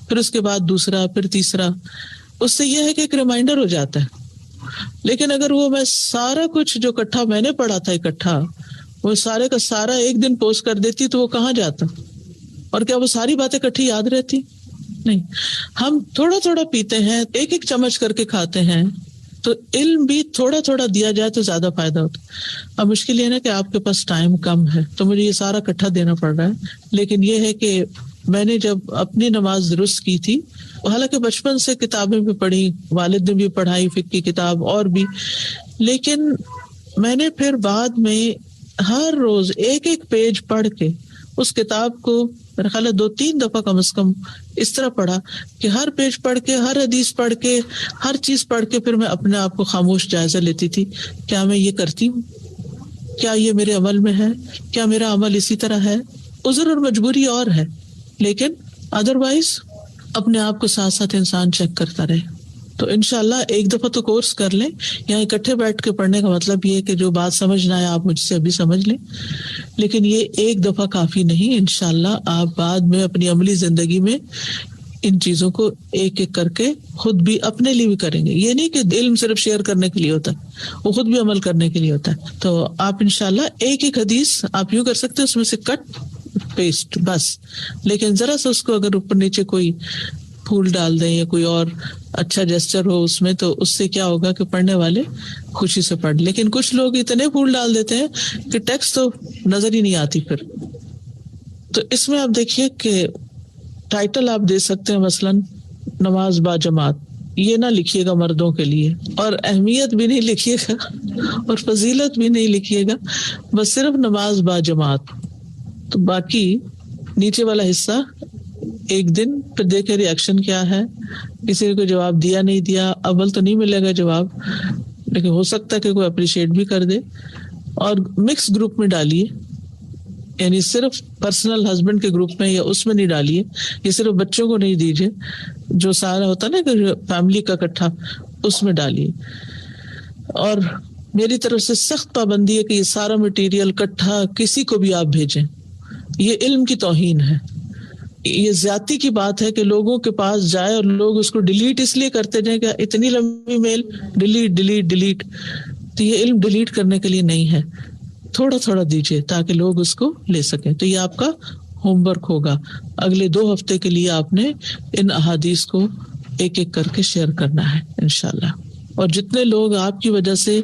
پھر اس کے بعد دوسرا، پھر تیسرا۔ اس سے یہ ہے کہ ایک ریمائنڈر ہو جاتا ہے۔ لیکن اگر وہ میں سارا کچھ جو اکٹھا میں نے پڑھا تھا اکٹھا، وہ سارے کا سارا ایک دن پوسٹ کر دیتی تو وہ کہاں جاتا، اور کیا وہ ساری باتیں اکٹھی یاد رہتی؟ نہیں۔ ہم تھوڑا تھوڑا پیتے ہیں، ایک ایک چمچ کر کے کھاتے ہیں، تو علم بھی تھوڑا تھوڑا دیا جائے تو زیادہ فائدہ ہوتا ہے۔ اب مشکل یہ نا کہ آپ کے پاس ٹائم کم ہے تو مجھے یہ سارا اکٹھا دینا پڑ رہا ہے، لیکن یہ ہے کہ میں نے جب اپنی نماز درست کی تھی، حالانکہ بچپن سے کتابیں بھی پڑھی، والد نے بھی پڑھائی فقہ کی کتاب اور بھی، لیکن میں نے پھر بعد میں ہر روز ایک ایک پیج پڑھ کے اس کتاب کو میرا خیال ہے 2-3 دفعہ کم از کم اس طرح پڑھا کہ ہر پیج پڑھ کے، ہر حدیث پڑھ کے، ہر چیز پڑھ کے پھر میں اپنے آپ کو خاموش جائزہ لیتی تھی، کیا میں یہ کرتی ہوں، کیا یہ میرے عمل میں ہے، کیا میرا عمل اسی طرح ہے۔ عذر اور مجبوری اور ہے، لیکن ادروائز اپنے آپ کو ساتھ ساتھ انسان چیک کرتا رہے۔ تو انشاءاللہ ایک دفعہ تو کورس کر لیں، یہاں اکٹھے بیٹھ کے پڑھنے کا مطلب یہ ہے کہ جو بات سمجھ نہ آئے آپ مجھ سے ابھی سمجھ لیں، لیکن یہ ایک دفعہ کافی نہیں، انشاءاللہ آپ بعد میں اپنی عملی زندگی میں ان چیزوں کو ایک ایک کر کے خود بھی اپنے لیے بھی کریں گے۔ یہ نہیں کہ علم صرف شیئر کرنے کے لیے ہوتا ہے، وہ خود بھی عمل کرنے کے لیے ہوتا ہے۔ تو آپ انشاءاللہ ایک ایک حدیث آپ یوں کر سکتے ہیں، اس میں سے کٹ پیسٹ بس، لیکن ذرا سا اس کو اگر اوپر نیچے کوئی پھول ڈال دیں یا کوئی اور اچھا جیسچر ہو اس میں، تو اس سے کیا ہوگا کہ پڑھنے والے خوشی سے پڑھ۔ لیکن کچھ لوگ اتنے پھول ڈال دیتے ہیں کہ ٹیکسٹ تو نظر ہی نہیں آتی پھر۔ تو اس میں آپ دیکھیے کہ ٹائٹل آپ دے سکتے ہیں، مثلاً نماز با جماعت، یہ نہ لکھیے گا مردوں کے لیے، اور اہمیت بھی نہیں لکھیے گا اور فضیلت بھی نہیں لکھیے گا، بس صرف نماز با جماعت۔ تو باقی نیچے والا حصہ ایک دن پھر دیکھے ریئیکشن کیا ہے، کسی نے کوئی جواب دیا نہیں دیا، اول تو نہیں ملے گا جواب، لیکن ہو سکتا ہے کہ کوئی اپریشیٹ بھی کر دے۔ اور مکس گروپ میں ڈالیے، یعنی صرف پرسنل ہسبینڈ کے گروپ میں یا اس میں نہیں ڈالیے، یہ صرف بچوں کو نہیں دیجیے، جو سارا ہوتا نا کہ فیملی کا اکٹھا، اس میں ڈالیے۔ اور میری طرف سے سخت پابندی ہے کہ یہ سارا مٹیریل اکٹھا کسی کو بھی آپ بھیجیں، یہ علم کی توہین ہے۔ یہ زیادتی کی بات ہے کہ لوگوں کے پاس جائے اور لوگ اس کو ڈیلیٹ اس لیے کرتے جائیں کہ اتنی لمبی میل ڈیلیٹ ڈیلیٹ ڈیلیٹ، تو یہ علم ڈیلیٹ کرنے کے لیے نہیں ہے، تھوڑا تھوڑا دیجیے تاکہ لوگ اس کو لے سکیں۔ تو یہ آپ کا ہوم ورک ہوگا، اگلے 2 ہفتے کے لیے آپ نے ان احادیث کو ایک ایک کر کے شیئر کرنا ہے انشاءاللہ۔ اور جتنے لوگ آپ کی وجہ سے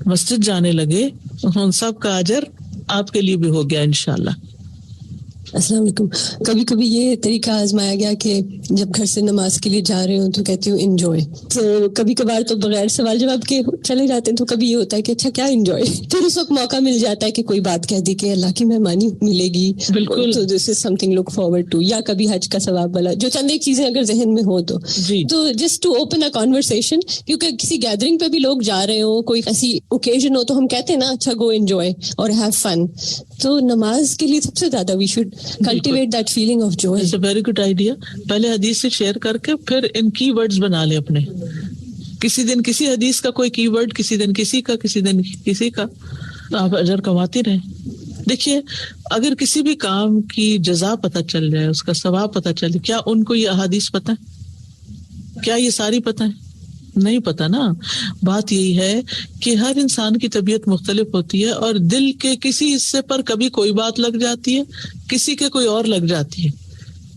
مسجد جانے لگے ان سب کا اجر آپ کے لیے بھی ہو گیا انشاءاللہ۔ السلام علیکم۔ کبھی کبھی یہ طریقہ آزمایا گیا کہ جب گھر سے نماز کے لیے جا رہے ہوں تو کہتی ہوں انجوائے، تو کبھی کبھار تو بغیر سوال جواب کے چلے جاتے ہیں، تو کبھی یہ ہوتا ہے کہ اچھا کیا انجوائے، پھر اس وقت موقع مل جاتا ہے کہ کوئی بات کہہ دی کہ اللہ کی مہمانی ملے گی، بالکل، تو this is something look forward to, یا کبھی حج کا ثواب والا جو چند ایک چیزیں اگر ذہن میں ہو تو just to open a conversation, کیونکہ کسی گیدرنگ پہ بھی لوگ جا رہے ہوں، کوئی ایسی اوکیزن ہو تو ہم کہتے ہیں نا اچھا گو انجوائے اور ہیو فن، تو نماز کے لیے سب سے زیادہ we should cultivate that feeling of joy. It's a very good idea. پہلے حدیث سے شیئر کر کے پھر ان کی ورڈز بنا لیں اپنے، کسی دن کسی حدیث کا کوئی کی ورڈ، کسی دن کسی کا، کسی دن کسی کا، تو آپ اجر کماتے رہیں۔ دیکھیے اگر کسی بھی کام کی جزا پتہ چل جائے, اس کا ثواب پتہ چل جائے, کیا ان کو یہ احادیث پتہ ہے؟ کیا یہ ساری پتہ ہے؟ نہیں پتہ نا. بات یہی ہے کہ ہر انسان کی طبیعت مختلف ہوتی ہے اور دل کے کسی حصے پر کبھی کوئی بات لگ جاتی ہے, کسی کے کوئی اور لگ جاتی ہے,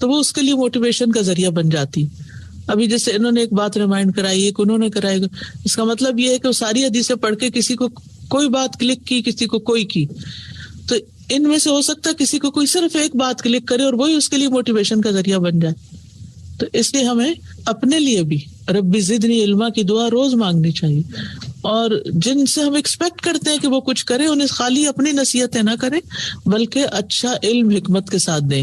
تو وہ اس کے لیے موٹیویشن کا ذریعہ بن جاتی. ابھی جیسے انہوں نے ایک بات ریمائنڈ کرائی, ایک انہوں نے کرائی, اس کا مطلب یہ ہے کہ وہ ساری حدیثیں پڑھ کے کسی کو کوئی بات کلک کی, کسی کو کوئی کی, تو ان میں سے ہو سکتا ہے کسی کو کوئی صرف ایک بات کلک کرے اور وہی اس کے لیے موٹیویشن کا ذریعہ بن جائے. تو اس لیے ہمیں اپنے لیے بھی رب زدنی علما کی دعا روز مانگنی چاہیے, اور جن سے ہم ایکسپیکٹ کرتے ہیں کہ وہ کچھ کریں انہیں خالی اپنی نصیحتیں نہ کریں بلکہ اچھا علم حکمت کے ساتھ دیں.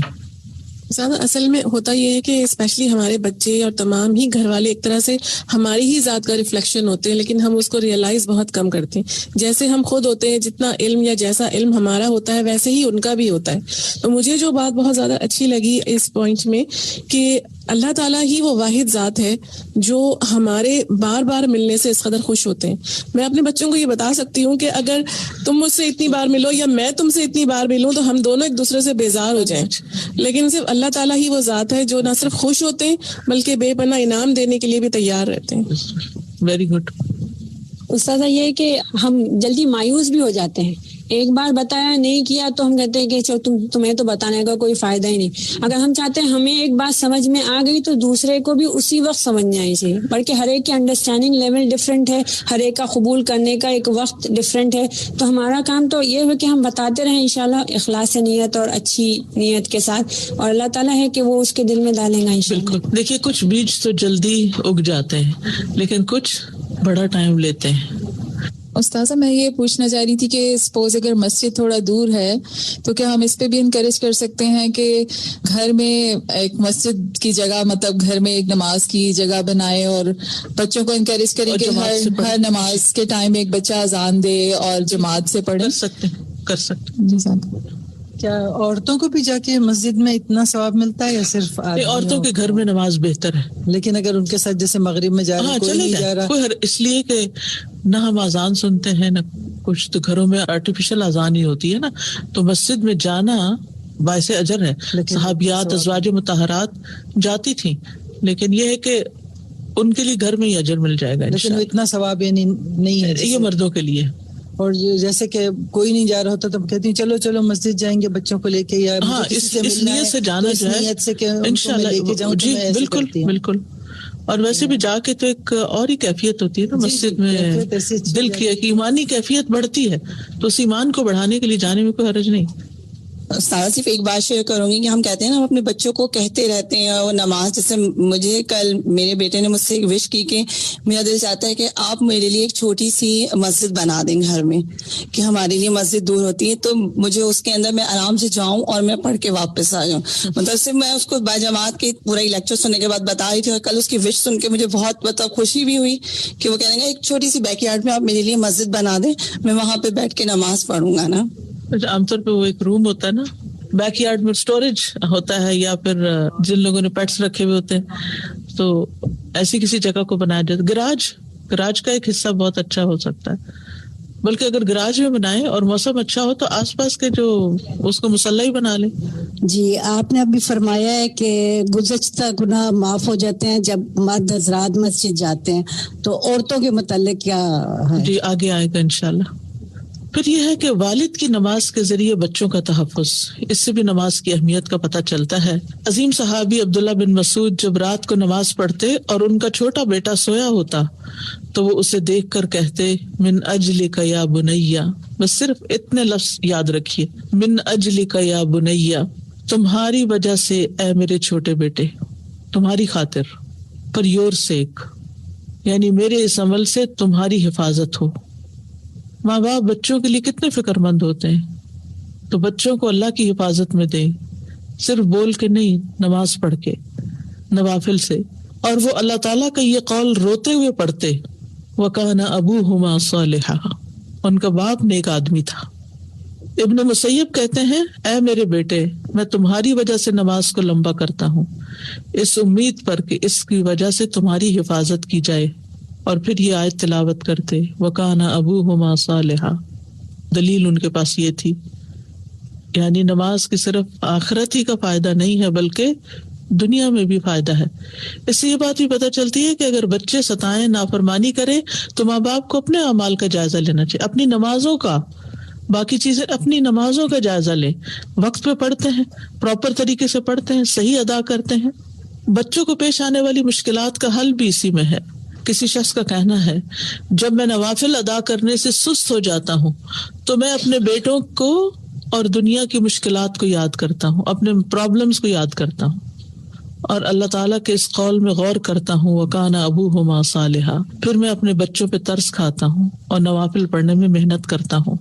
زیادہ اصل میں ہوتا یہ ہے کہ اسپیشلی ہمارے بچے اور تمام ہی گھر والے ایک طرح سے ہماری ہی ذات کا ریفلیکشن ہوتے ہیں, لیکن ہم اس کو ریئلائز بہت کم کرتے ہیں. جیسے ہم خود ہوتے ہیں, جتنا علم یا جیسا علم ہمارا ہوتا ہے ویسے ہی ان کا بھی ہوتا ہے. تو مجھے جو بات بہت زیادہ اچھی لگی اس پوائنٹ میں کہ اللہ تعالیٰ ہی وہ واحد ذات ہے جو ہمارے بار بار ملنے سے اس قدر خوش ہوتے ہیں. میں اپنے بچوں کو یہ بتا سکتی ہوں کہ اگر تم مجھ سے اتنی بار ملو یا میں تم سے اتنی بار ملوں تو ہم دونوں ایک دوسرے سے بیزار ہو جائیں, لیکن صرف اللہ تعالیٰ ہی وہ ذات ہے جو نہ صرف خوش ہوتے ہیں بلکہ بے پناہ انعام دینے کے لیے بھی تیار رہتے ہیں. Very good. استاذہ یہ ہے کہ ہم جلدی مایوس بھی ہو جاتے ہیں, ایک بار بتایا نہیں کیا تو ہم کہتے ہیں کہ تمہیں تو بتانے کا کوئی فائدہ ہی نہیں. اگر ہم چاہتے ہیں ہمیں ایک بات سمجھ میں آ گئی تو دوسرے کو بھی اسی وقت سمجھنا ہی چاہیے, بلکہ ہر ایک کی انڈرسٹینڈنگ لیول ڈفرینٹ ہے, ہر ایک کا قبول کرنے کا ایک وقت ڈفرینٹ ہے. تو ہمارا کام تو یہ ہے کہ ہم بتاتے رہیں انشاءاللہ اخلاص نیت اور اچھی نیت کے ساتھ, اور اللہ تعالیٰ ہے کہ وہ اس کے دل میں ڈالیں گا انشاءاللہ. بالکل. دیکھیے کچھ بیج تو جلدی اگ جاتے ہیں لیکن کچھ بڑا ٹائم لیتے ہیں. استاذہ میں یہ پوچھنا چاہ رہی تھی کہ سپوز اگر مسجد تھوڑا دور ہے تو کیا ہم اس پہ بھی انکریج کر سکتے ہیں کہ گھر میں ایک مسجد کی جگہ, مطلب گھر میں ایک نماز کی جگہ بنائے اور بچوں کو انکریج کریں کہ ہر نماز کے ٹائم ایک بچہ اذان دے اور جماعت سے پڑھے؟ کر سکتے. کیا عورتوں کو بھی جا کے مسجد میں اتنا ثواب ملتا ہے یا صرف عورتوں کے گھر میں نماز بہتر ہے, لیکن اگر ان کے ساتھ جیسے مغرب میں جا رہے ہیں کوئی نہیں جا رہا, اس لیے کہ نہ ہم اذان سنتے ہیں نہ کچھ, تو گھروں میں آرٹیفیشل اذان ہی ہوتی ہے نا, تو مسجد میں جانا باعث اجر ہے. صحابیات ازواج مطہرات جاتی تھیں, لیکن یہ ہے کہ ان کے لیے گھر میں ہی اجر مل جائے گا, لیکن وہ اتنا ثواب نہیں ہے. یہ مردوں کے لیے. اور جیسے کہ کوئی نہیں جا رہا ہوتا تو کہتی ہیں چلو مسجد جائیں گے بچوں کو لے کے, یا اس نیت سے جانا جو ہے انشاءاللہ. جی بالکل بالکل. اور ویسے بھی جا کے تو ایک اور ہی کیفیت ہوتی ہے نا مسجد میں, دل کی ایک ایمانی کیفیت بڑھتی ہے, تو اس ایمان کو بڑھانے کے لیے جانے میں کوئی حرج نہیں. استاد صرف ایک بات شیئر کروں گی کہ ہم کہتے ہیں نا ہم اپنے بچوں کو کہتے رہتے ہیں وہ نماز, جیسے مجھے کل میرے بیٹے نے مجھ سے ایک وش کی کہ میرا دل چاہتا ہے کہ آپ میرے لیے ایک چھوٹی سی مسجد بنا دیں گھر میں, کہ ہمارے لیے مسجد دور ہوتی ہے تو مجھے اس کے اندر میں آرام سے جاؤں اور میں پڑھ کے واپس آ جاؤں. مطلب صرف میں اس کو باجماعت کے پورا لیکچر سننے کے بعد بتا رہی تھی, اور کل اس کی وش سن کے مجھے بہت مطلب خوشی بھی ہوئی کہ وہ کہہ رہے ہیں ایک چھوٹی سی بیک یارڈ میں آپ میرے لیے مسجد بنا دیں, میں وہاں پہ بیٹھ کے نماز پڑھوں گا نا. عام طور پہ وہ ایک روم ہوتا ہے نا بیک یارڈ میں, اسٹوریج ہوتا ہے, یا پھر جن لوگوں نے پیٹس رکھے ہوئے ہوتے ہیں تو ایسی کسی جگہ کو بنایا جاتا. گراج کا ایک حصہ بہت اچھا ہو سکتا ہے, بلکہ اگر گراج میں بنائے اور موسم اچھا ہو تو آس پاس کے جو اس کو مصلی ہی بنا لیں. جی آپ نے ابھی فرمایا ہے کہ گزشتہ گناہ معاف ہو جاتے ہیں جب مرد حضرات مسجد جاتے ہیں, تو عورتوں کے متعلق کیا ہے؟ جی آگے آئے گا انشاءاللہ. پھر یہ ہے کہ والد کی نماز کے ذریعے بچوں کا تحفظ, اس سے بھی نماز کی اہمیت کا پتہ چلتا ہے. عظیم صحابی عبداللہ بن مسعود جب رات کو نماز پڑھتے اور ان کا چھوٹا بیٹا سویا ہوتا تو وہ اسے دیکھ کر کہتے من اجلک یا بنیا, بس صرف اتنے لفظ یاد رکھیے, من اجلک یا بنیا, تمہاری وجہ سے اے میرے چھوٹے بیٹے, تمہاری خاطر, پر یور سیک, یعنی میرے اس عمل سے تمہاری حفاظت ہو. ماں باپ بچوں کے لیے کتنے فکر مند ہوتے ہیں, تو بچوں کو اللہ کی حفاظت میں دیں, صرف بول کے نہیں, نماز پڑھ کے, نوافل سے. اور وہ اللہ تعالیٰ کا یہ قول روتے ہوئے پڑھتے, وَكَانَ أَبُوهُمَا صَالِحًا, ان کا باپ نیک آدمی تھا. ابن مسیب کہتے ہیں اے میرے بیٹے, میں تمہاری وجہ سے نماز کو لمبا کرتا ہوں, اس امید پر کہ اس کی وجہ سے تمہاری حفاظت کی جائے. اور پھر یہ آیت تلاوت کرتے وَكَانَ أَبُوهُمَا صَالِحًا. دلیل ان کے پاس یہ تھی یعنی نماز کی صرف آخرت ہی کا فائدہ نہیں ہے بلکہ دنیا میں بھی فائدہ ہے. اس سے یہ بات بھی پتہ چلتی ہے کہ اگر بچے ستائیں نافرمانی کریں تو ماں باپ کو اپنے اعمال کا جائزہ لینا چاہیے, اپنی نمازوں کا, باقی چیزیں اپنی نمازوں کا جائزہ لیں, وقت پہ پڑھتے ہیں, پراپر طریقے سے پڑھتے ہیں, صحیح ادا کرتے ہیں. بچوں کو پیش آنے والی مشکلات کا حل بھی اسی میں ہے. کسی شخص کا کہنا ہے جب میں نوافل ادا کرنے سے سست ہو جاتا ہوں تو میں اپنے بیٹوں کو اور دنیا کی مشکلات کو یاد کرتا ہوں, اپنے پرابلمز کو یاد کرتا ہوں اور اللہ تعالیٰ کے اس قول میں غور کرتا ہوں وَكَانَ أَبُوهُمَا صَالِحًا. پھر میں اپنے بچوں پہ ترس کھاتا ہوں اور نوافل پڑھنے میں محنت کرتا ہوں.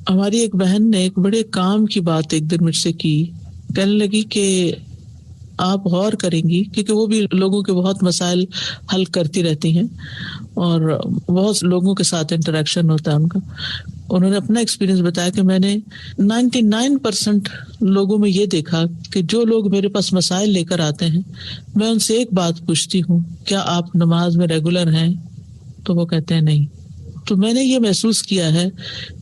ہماری ایک بہن نے ایک بڑے کام کی بات ایک دن مجھ سے کی, کہنے لگی کہ آپ غور کریں گی, کیونکہ وہ بھی لوگوں کے بہت مسائل حل کرتی رہتی ہیں اور بہت لوگوں کے ساتھ انٹریکشن ہوتا ہے ان کا. انہوں نے اپنا ایکسپیرینس بتایا کہ میں نے 99% لوگوں میں یہ دیکھا کہ جو لوگ میرے پاس مسائل لے کر آتے ہیں میں ان سے ایک بات پوچھتی ہوں, کیا آپ نماز میں ریگولر ہیں؟ تو وہ کہتے ہیں نہیں. تو میں نے یہ محسوس کیا ہے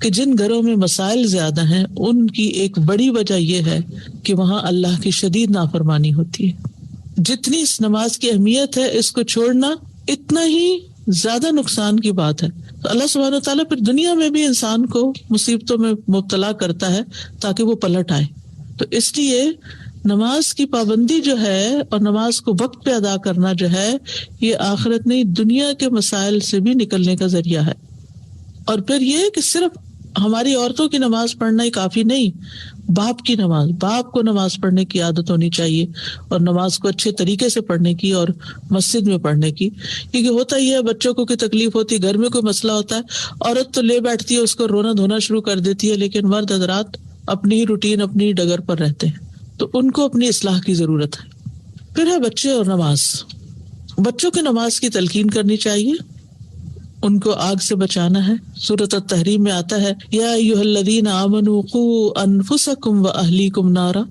کہ جن گھروں میں مسائل زیادہ ہیں ان کی ایک بڑی وجہ یہ ہے کہ وہاں اللہ کی شدید نافرمانی ہوتی ہے. جتنی اس نماز کی اہمیت ہے اس کو چھوڑنا اتنا ہی زیادہ نقصان کی بات ہے. تو اللہ سبحانہ وتعالیٰ پھر دنیا میں بھی انسان کو مصیبتوں میں مبتلا کرتا ہے تاکہ وہ پلٹ آئے. تو اس لیے نماز کی پابندی جو ہے اور نماز کو وقت پہ ادا کرنا جو ہے یہ آخرت نہیں دنیا کے مسائل سے بھی نکلنے کا ذریعہ ہے. اور پھر یہ کہ صرف ہماری عورتوں کی نماز پڑھنا ہی کافی نہیں, باپ کی نماز, باپ کو نماز پڑھنے کی عادت ہونی چاہیے اور نماز کو اچھے طریقے سے پڑھنے کی اور مسجد میں پڑھنے کی. کیونکہ ہوتا ہی ہے بچوں کو کوئی تکلیف ہوتی ہے, گھر میں کوئی مسئلہ ہوتا ہے, عورت تو لے بیٹھتی ہے اس کو رونا دھونا شروع کر دیتی ہے, لیکن مرد حضرات اپنی ہی روٹین اپنی ہی ڈگر پر رہتے ہیں, تو ان کو اپنی اصلاح کی ضرورت ہے. پھر ہے بچے اور نماز. بچوں کی نماز کی تلقین کرنی چاہیے, ان کو آگ سے بچانا ہے. سورۃ التحریم میں آتا ہے یا ایھا الذین آمنوا قوا انفسکم واہلیکم نارا,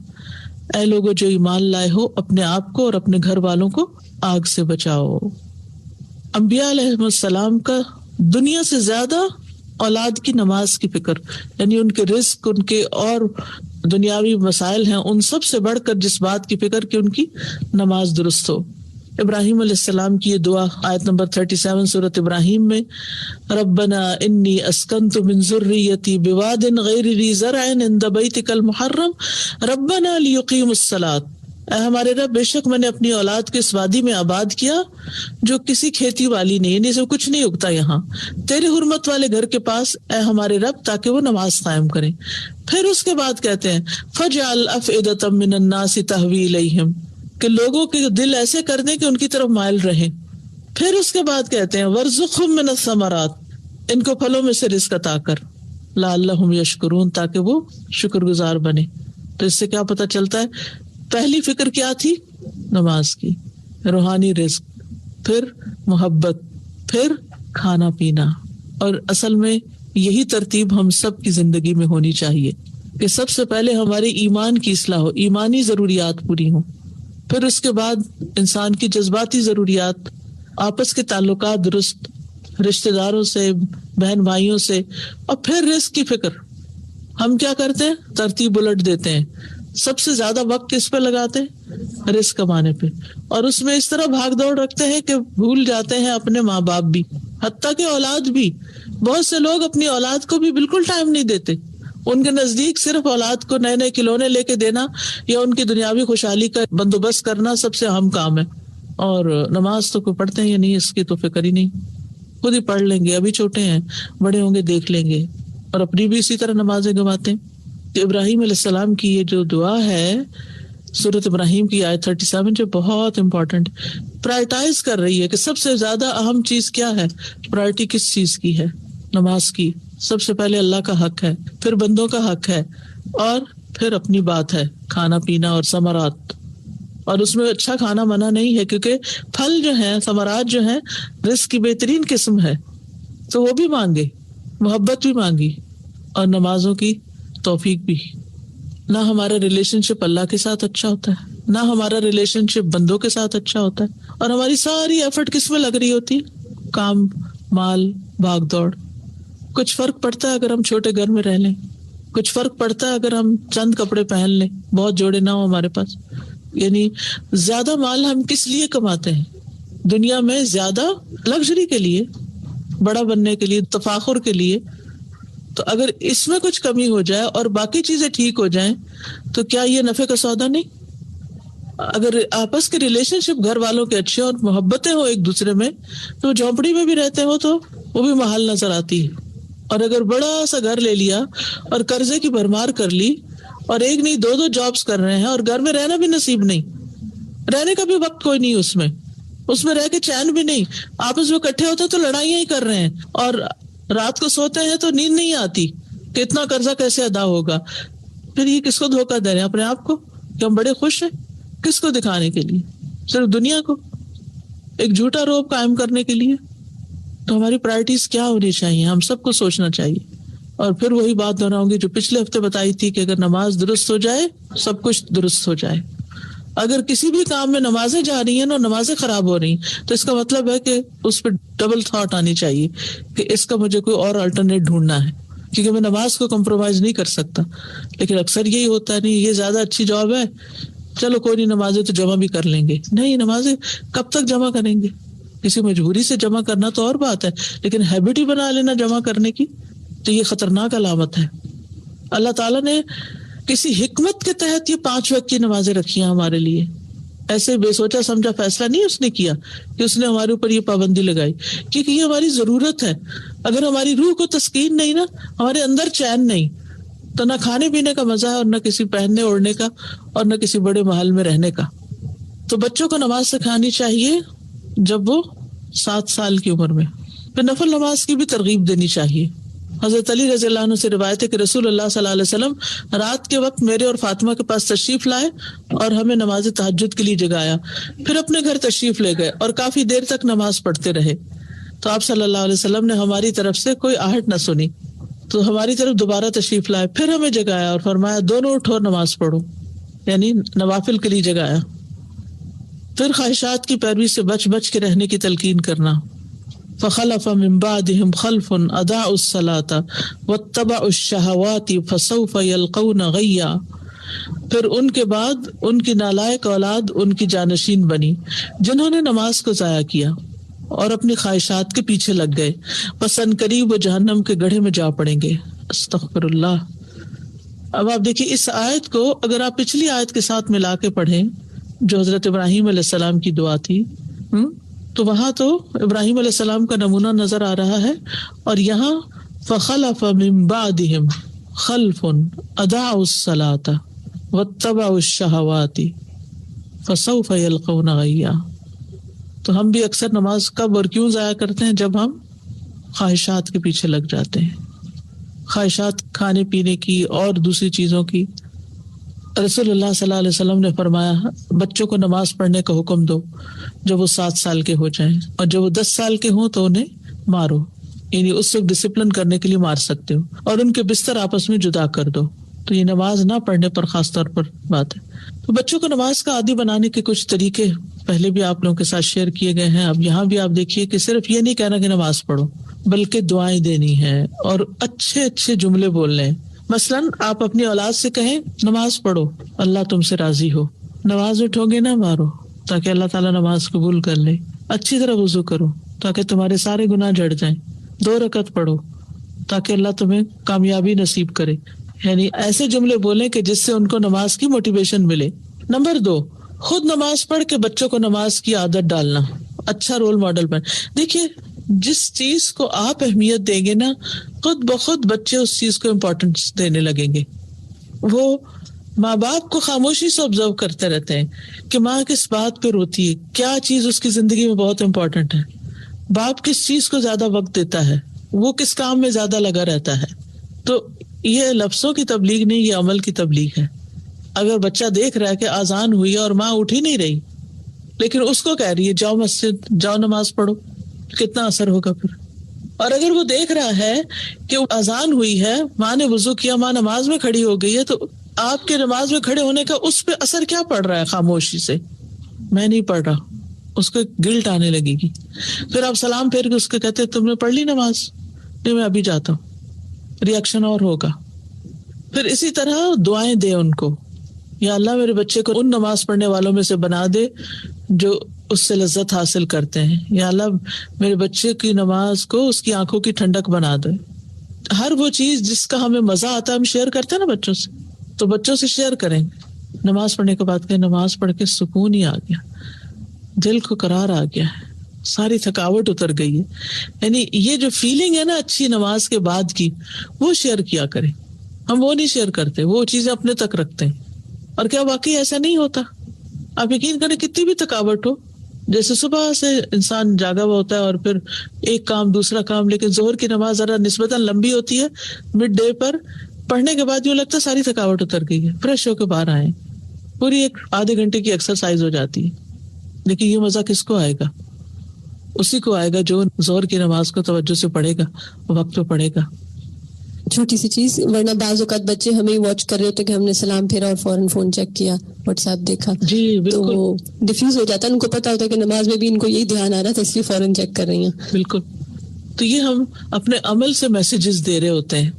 اے لوگو جو ایمان لائے ہو اپنے آپ کو اور اپنے گھر والوں کو آگ سے بچاؤ. انبیاء علیہ السلام کا دنیا سے زیادہ اولاد کی نماز کی فکر, یعنی ان کے رزق, ان کے اور دنیاوی مسائل ہیں, ان سب سے بڑھ کر جس بات کی فکر کہ ان کی نماز درست ہو. ابراہیم علیہ السلام کی یہ دعا آیت نمبر 37 سورۃ ابراہیم میں, ربنا انی اسکنت من ذریتی بواد غیر ذی زرع عند بیتک المحرم ربنا لیقیموا الصلاۃ, اے ہمارے رب بے شک میں نے اپنی اولاد کو اس وادی میں آباد کیا جو کسی کھیتی والی نہیں, یعنی سے کچھ نہیں اگتا یہاں, تیرے حرمت والے گھر کے پاس اے ہمارے رب تاکہ وہ نماز قائم کریں. پھر اس کے بعد کہتے ہیں فجعل افئدۃ من الناس تہوی الیہم, کہ لوگوں کے دل ایسے کر دیں کہ ان کی طرف مائل رہیں. پھر اس کے بعد کہتے ہیں وارزقہم من الثمرات, ان کو پھلوں میں سے رزق عطا کر, لعلہم یشکرون, تاکہ وہ شکر گزار بنے. تو اس سے کیا پتہ چلتا ہے, پہلی فکر کیا تھی, نماز کی, روحانی رزق, پھر محبت, پھر کھانا پینا. اور اصل میں یہی ترتیب ہم سب کی زندگی میں ہونی چاہیے کہ سب سے پہلے ہمارے ایمان کی اصلاح ہو, ایمانی ضروریات پوری ہوں, پھر اس کے بعد انسان کی جذباتی ضروریات, آپس کے تعلقات درست, رشتہ داروں سے, بہن بھائیوں سے, اور پھر رزق کی فکر. ہم کیا کرتے ہیں, ترتیب الٹ دیتے ہیں, سب سے زیادہ وقت کس پہ لگاتے ہیں, رزق کمانے پہ, اور اس میں اس طرح بھاگ دوڑ رکھتے ہیں کہ بھول جاتے ہیں اپنے ماں باپ بھی, حتیٰ کہ اولاد بھی. بہت سے لوگ اپنی اولاد کو بھی بالکل ٹائم نہیں دیتے, ان کے نزدیک صرف اولاد کو نئے نئے کھلونے لے کے دینا یا ان کی دنیاوی خوشحالی کا بندوبست کرنا سب سے اہم کام ہے, اور نماز تو کوئی پڑھتے ہیں یا نہیں اس کی تو فکر ہی نہیں. خود ہی پڑھ لیں گے, ابھی چھوٹے ہیں, بڑے ہوں گے دیکھ لیں گے, اور اپنی بھی اسی طرح نمازیں گواتے ہیں. تو ابراہیم علیہ السلام کی یہ جو دعا ہے سورۃ ابراہیم کی آیت 37 جو بہت امپورٹنٹ, پرائرٹائز کر رہی ہے کہ سب سے زیادہ اہم چیز کیا ہے, پرائرٹی کس چیز کی ہے, نماز کی. سب سے پہلے اللہ کا حق ہے, پھر بندوں کا حق ہے, اور پھر اپنی بات ہے, کھانا پینا اور ثمرات. اور اس میں اچھا کھانا منع نہیں ہے, کیونکہ پھل جو ہیں, ثمرات جو ہیں, رزق کی بہترین قسم ہے, تو وہ بھی مانگے, محبت بھی مانگی, اور نمازوں کی توفیق بھی. نہ ہمارا ریلیشن شپ اللہ کے ساتھ اچھا ہوتا ہے, نہ ہمارا ریلیشن شپ بندوں کے ساتھ اچھا ہوتا ہے, اور ہماری ساری ایفرٹ کس میں لگ رہی ہوتی ہے, کام, مال, بھاگ دوڑ. کچھ فرق پڑتا ہے اگر ہم چھوٹے گھر میں رہ لیں, کچھ فرق پڑتا ہے اگر ہم چند کپڑے پہن لیں, بہت جوڑے نہ ہو ہمارے پاس. یعنی زیادہ مال ہم کس لیے کماتے ہیں؟ دنیا میں زیادہ لگژری کے لیے, بڑا بننے کے لیے, تفاخر کے لیے. تو اگر اس میں کچھ کمی ہو جائے اور باقی چیزیں ٹھیک ہو جائیں تو کیا یہ نفع کا سودا نہیں؟ اگر آپس کے ریلیشن شپ گھر والوں کے اچھے اور محبتیں ہو ایک دوسرے میں, تو جھونپڑی میں بھی رہتے ہو تو وہ بھی محال نظر آتی ہے. اور اگر بڑا سا گھر لے لیا اور قرضے کی بھرمار کر لی اور ایک نہیں دو دو جابس کر رہے ہیں اور گھر میں رہنا بھی نصیب نہیں, رہنے کا بھی وقت کوئی نہیں, اس میں رہ کے چین بھی نہیں, آپس میں اکٹھے ہوتے تو لڑائیاں ہی کر رہے ہیں, اور رات کو سوتے ہیں تو نیند نہیں آتی کہ اتنا قرضہ کیسے ادا ہوگا. پھر یہ کس کو دھوکہ دے رہے ہیں؟ اپنے آپ کو کہ ہم بڑے خوش ہیں. کس کو دکھانے کے لیے؟ صرف دنیا کو, ایک جھوٹا روب قائم کرنے کے لیے. تو ہماری پرائرٹیز کیا ہونی چاہیے, ہم سب کو سوچنا چاہیے. اور پھر وہی بات دہراؤں گی جو پچھلے ہفتے بتائی تھی کہ اگر نماز درست ہو جائے سب کچھ درست ہو جائے. اگر کسی بھی کام میں نمازیں جا رہی ہیں اور نمازیں خراب ہو رہی ہیں تو اس کا مطلب ہے کہ اس پہ ڈبل تھاٹ آنی چاہیے کہ اس کا مجھے کوئی اور الٹرنیٹ ڈھونڈنا ہے, کیونکہ میں نماز کو کمپرومائز نہیں کر سکتا. لیکن اکثر یہی ہوتا ہے, نہیں یہ زیادہ اچھی جاب ہے, چلو کوئی نہیں نمازیں تو جمع بھی کر لیں گے. نہیں, نمازیں کب تک جمع کریں گے؟ کسی مجبوری سے جمع کرنا تو اور بات ہے, لیکن ہیبٹ ہی بنا لینا جمع کرنے کی تو یہ خطرناک علامت ہے. اللہ تعالیٰ نے کسی حکمت کے تحت یہ 5 وقت کی نمازیں رکھی ہیں ہمارے لیے. ایسے بے سوچا سمجھا فیصلہ نہیں اس نے کیا کہ اس نے ہمارے اوپر یہ پابندی لگائی, کیونکہ یہ ہماری ضرورت ہے. اگر ہماری روح کو تسکین نہیں نا, ہمارے اندر چین نہیں, تو نہ کھانے پینے کا مزہ ہے اور نہ کسی پہننے اوڑھنے کا اور نہ کسی بڑے محل میں رہنے کا. تو بچوں کو نماز سکھانی چاہیے جب وہ 7 سال کی عمر میں. پھر نفل نماز کی بھی ترغیب دینی چاہیے. حضرت علی رضی اللہ عنہ سے روایت ہے کہ رسول اللہ صلی اللہ علیہ وسلم رات کے وقت میرے اور فاطمہ کے پاس تشریف لائے اور ہمیں نماز تہجد کے لیے جگایا, پھر اپنے گھر تشریف لے گئے اور کافی دیر تک نماز پڑھتے رہے. تو آپ صلی اللہ علیہ وسلم نے ہماری طرف سے کوئی آہٹ نہ سنی, تو ہماری طرف دوبارہ تشریف لائے, پھر ہمیں جگایا اور فرمایا دونوں اٹھو نماز پڑھو, یعنی نوافل کے لیے جگایا. پھر خواہشات کی پیروی سے بچ بچ کے رہنے کی تلقین کرنا. فخلف من بعدهم خلف اضاعوا الصلاة واتبعوا الشهوات فسوف يلقون غيا. پھر ان کے بعد ان کی نالائق اولاد ان کی جانشین بنی جنہوں نے نماز کو ضائع کیا اور اپنی خواہشات کے پیچھے لگ گئے, پس ان قریب وہ جہنم کے گڑھے میں جا پڑیں گے. استغفر اللہ. اب آپ دیکھیے اس آیت کو اگر آپ پچھلی آیت کے ساتھ ملا کے پڑھیں جو حضرت ابراہیم علیہ السلام کی دعا تھی, تو وہاں تو ابراہیم علیہ السلام کا نمونہ نظر آ رہا ہے, اور یہاں فخلف من بعدهم خلف اضاعوا الصلاة واتبعوا الشهوات فسوف يلقون غيا. تو ہم بھی اکثر نماز کب اور کیوں ضائع کرتے ہیں؟ جب ہم خواہشات کے پیچھے لگ جاتے ہیں, خواہشات کھانے پینے کی اور دوسری چیزوں کی. رسول اللہ صلی اللہ علیہ وسلم نے فرمایا بچوں کو نماز پڑھنے کا حکم دو جب وہ 7 سال کے ہو جائیں, اور جب وہ 10 سال کے ہوں تو انہیں مارو, یعنی اس وقت ڈسپلن کرنے کے لیے مار سکتے ہو, اور ان کے بستر آپس میں جدا کر دو. تو یہ نماز نہ پڑھنے پر خاص طور پر بات ہے. تو بچوں کو نماز کا عادی بنانے کے کچھ طریقے پہلے بھی آپ لوگوں کے ساتھ شیئر کیے گئے ہیں. اب یہاں بھی آپ دیکھیے کہ صرف یہ نہیں کہنا کہ نماز پڑھو, بلکہ دعائیں دینی ہیں اور اچھے اچھے جملے بولنے ہیں. مثلاً آپ اپنی اولاد سے کہیں نماز پڑھو, اللہ تم سے راضی ہو, نماز اٹھو گے نہ مارو تاکہ اللہ تعالیٰ نماز قبول کر لے, اچھی طرح وضو کرو تاکہ تمہارے سارے گناہ جھڑ جائیں, 2 رکعت پڑھو تاکہ اللہ تمہیں کامیابی نصیب کرے. یعنی ایسے جملے بولیں کہ جس سے ان کو نماز کی موٹیویشن ملے. نمبر 2, خود نماز پڑھ کے بچوں کو نماز کی عادت ڈالنا, اچھا رول ماڈل بن. دیکھیے جس چیز کو آپ اہمیت دیں گے نا, خود بخود بچے اس چیز کو امپورٹنس دینے لگیں گے. وہ ماں باپ کو خاموشی سے آبزرو کرتے رہتے ہیں کہ ماں کس بات پہ روتی ہے, کیا چیز اس کی زندگی میں بہت امپورٹنٹ ہے, باپ کس چیز کو زیادہ وقت دیتا ہے, وہ کس کام میں زیادہ لگا رہتا ہے. تو یہ لفظوں کی تبلیغ نہیں, یہ عمل کی تبلیغ ہے. اگر بچہ دیکھ رہا ہے کہ اذان ہوئی ہے اور ماں اٹھ ہی نہیں رہی, لیکن اس کو کہہ رہی ہے جاؤ مسجد, جاؤ نماز پڑھو, کتنا اثر ہوگا پھر. اور اگر وہ دیکھ رہا ہے کہ اذان ہوئی ہے, ماں نے وضو کیا, ماں نماز میں کھڑی ہو گئی ہے, تو آپ کے نماز میں کھڑے ہونے کا اس پہ اثر کیا پڑ رہا ہے؟ خاموشی سے میں نہیں پڑھ رہا, اس کو گلٹ آنے لگے گی. پھر آپ سلام پھیر کے اس کو کہتے تم نے پڑھ لی نماز؟ نہیں میں ابھی جاتا ہوں, ریئیکشن اور ہوگا. پھر اسی طرح دعائیں دے ان کو، یا اللہ میرے بچے کو ان نماز پڑھنے والوں میں سے بنا دے جو اس سے لذت حاصل کرتے ہیں، یا اللہ میرے بچے کی نماز کو اس کی آنکھوں کی ٹھنڈک بنا دے. ہر وہ چیز جس کا ہمیں مزہ آتا ہے ہم شیئر کرتے ہیں نا بچوں سے، تو بچوں سے شیئر کریں. نماز پڑھنے کے بعد کہ نماز پڑھ کے سکون ہی آ گیا، دل کو قرار آ گیا ہے، ساری تھکاوٹ اتر گئی ہے. یعنی یہ جو فیلنگ ہے نا اچھی نماز کے بعد کی، وہ شیئر کیا کریں. ہم وہ نہیں شیئر کرتے، وہ چیزیں اپنے تک رکھتے ہیں. اور کیا واقعی ایسا نہیں ہوتا؟ آپ یقین کریں کتنی بھی تھکاوٹ ہو، جیسے صبح سے انسان جاگا ہوا ہوتا ہے اور پھر ایک کام دوسرا کام، لیکن ظہر کی نماز ذرا نسبتاً لمبی ہوتی ہے، مڈ ڈے پر پڑھنے کے بعد یوں لگتا ہے ساری تھکاوٹ اتر گئی ہے، فریش ہو کے باہر آئے، پوری ایک آدھے گھنٹے کی ایکسرسائز ہو جاتی ہے. لیکن یہ مزہ کس کو آئے گا؟ اسی کو آئے گا جو ظہر کی نماز کو توجہ سے پڑھے گا، وقت پہ پڑھے گا. چھوٹی سی چیز، ورنہ بعض اوقات بچے ہمیں واچ کر رہے ہوتے کہ ہم نے سلام پھیرا اور فوراً فون چیک کیا، واٹس ایپ دیکھا، جی بالکل، تو وہ ڈیفیوز ہو جاتا ہے. ان کو پتا ہوتا ہے کہ نماز میں بھی ان کو یہی دھیان آ رہا تھا، اس لیے فوراً چیک کر رہی ہیں. بالکل. تو یہ ہم اپنے عمل سے میسیجز دے رہے ہوتے ہیں.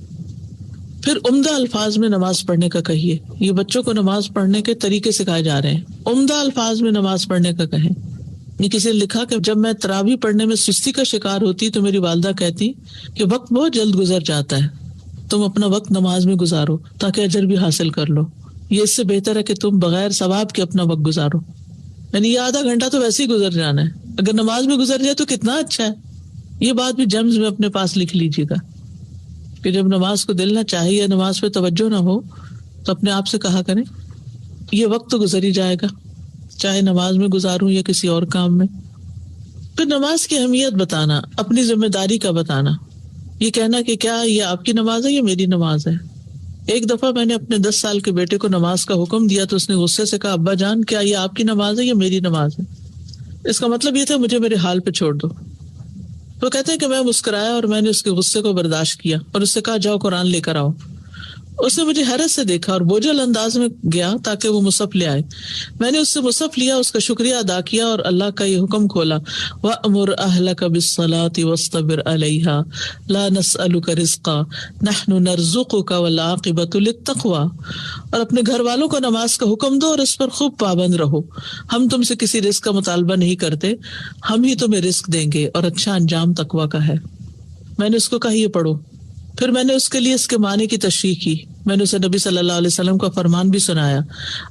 پھر عمدہ الفاظ میں نماز پڑھنے کا کہیے. یہ بچوں کو نماز پڑھنے کے طریقے سکھائے جا رہے ہیں. عمدہ الفاظ میں نماز پڑھنے کا کہیں. یہ کسی نے لکھا کہ جب میں تراویح پڑھنے میں سستی کا شکار ہوتی تو میری والدہ کہتی کہ وقت بہت جلد گزر جاتا ہے، تم اپنا وقت نماز میں گزارو تاکہ اجر بھی حاصل کر لو. یہ اس سے بہتر ہے کہ تم بغیر ثواب کے اپنا وقت گزارو. یعنی یہ آدھا گھنٹہ تو ویسے ہی گزر جانا ہے، اگر نماز میں گزر جائے تو کتنا اچھا ہے. یہ بات بھی جمز میں اپنے پاس لکھ لیجیے گا کہ جب نماز کو دل نہ چاہے یا نماز پہ توجہ نہ ہو تو اپنے آپ سے کہا کریں یہ وقت تو گزر ہی جائے گا، چاہے نماز میں گزاروں یا کسی اور کام میں. پھر نماز کی اہمیت بتانا، اپنی ذمہ داری کا بتانا. یہ کہنا کہ کیا یہ آپ کی نماز ہے یا میری نماز ہے. ایک دفعہ میں نے اپنے 10 سال کے بیٹے کو نماز کا حکم دیا تو اس نے غصے سے کہا ابا جان کیا یہ آپ کی نماز ہے یا میری نماز ہے. اس کا مطلب یہ تھا مجھے میرے حال پہ چھوڑ دو. تو کہتے ہیں کہ میں مسکرایا اور میں نے اس کے غصے کو برداشت کیا اور اس سے کہا جاؤ قرآن لے کر آؤ. اس نے مجھے حیرت سے دیکھا اور بوجھل انداز میں گیا تاکہ وہ مصحف لے آئے. میں نے اس سے مصحف لیا، اس کا شکریہ ادا کیا اور اللہ کا یہ حکم کھولا وَأْمُرْ أَهْلَكَ بِالصَّلَاةِ وَاصْطَبِرْ عَلَيْهَا لَا نَسْأَلُكَ رِزْقًا نَحْنُ نَرْزُقُكَ وَالْعَاقِبَةُ لِلتَّقْوَىٰ. اور اپنے گھر والوں کو نماز کا حکم دو اور اس پر خوب پابند رہو. ہم تم سے کسی رزق کا مطالبہ نہیں کرتے، ہم ہی تمہیں رزق دیں گے اور اچھا انجام تقویٰ کا ہے. میں نے اس کو کہا یہ پڑھو. پھر میں نے اس کے لیے اس کے معنی کی تشریح کی. میں نے اسے نبی صلی اللہ علیہ وسلم کا فرمان بھی سنایا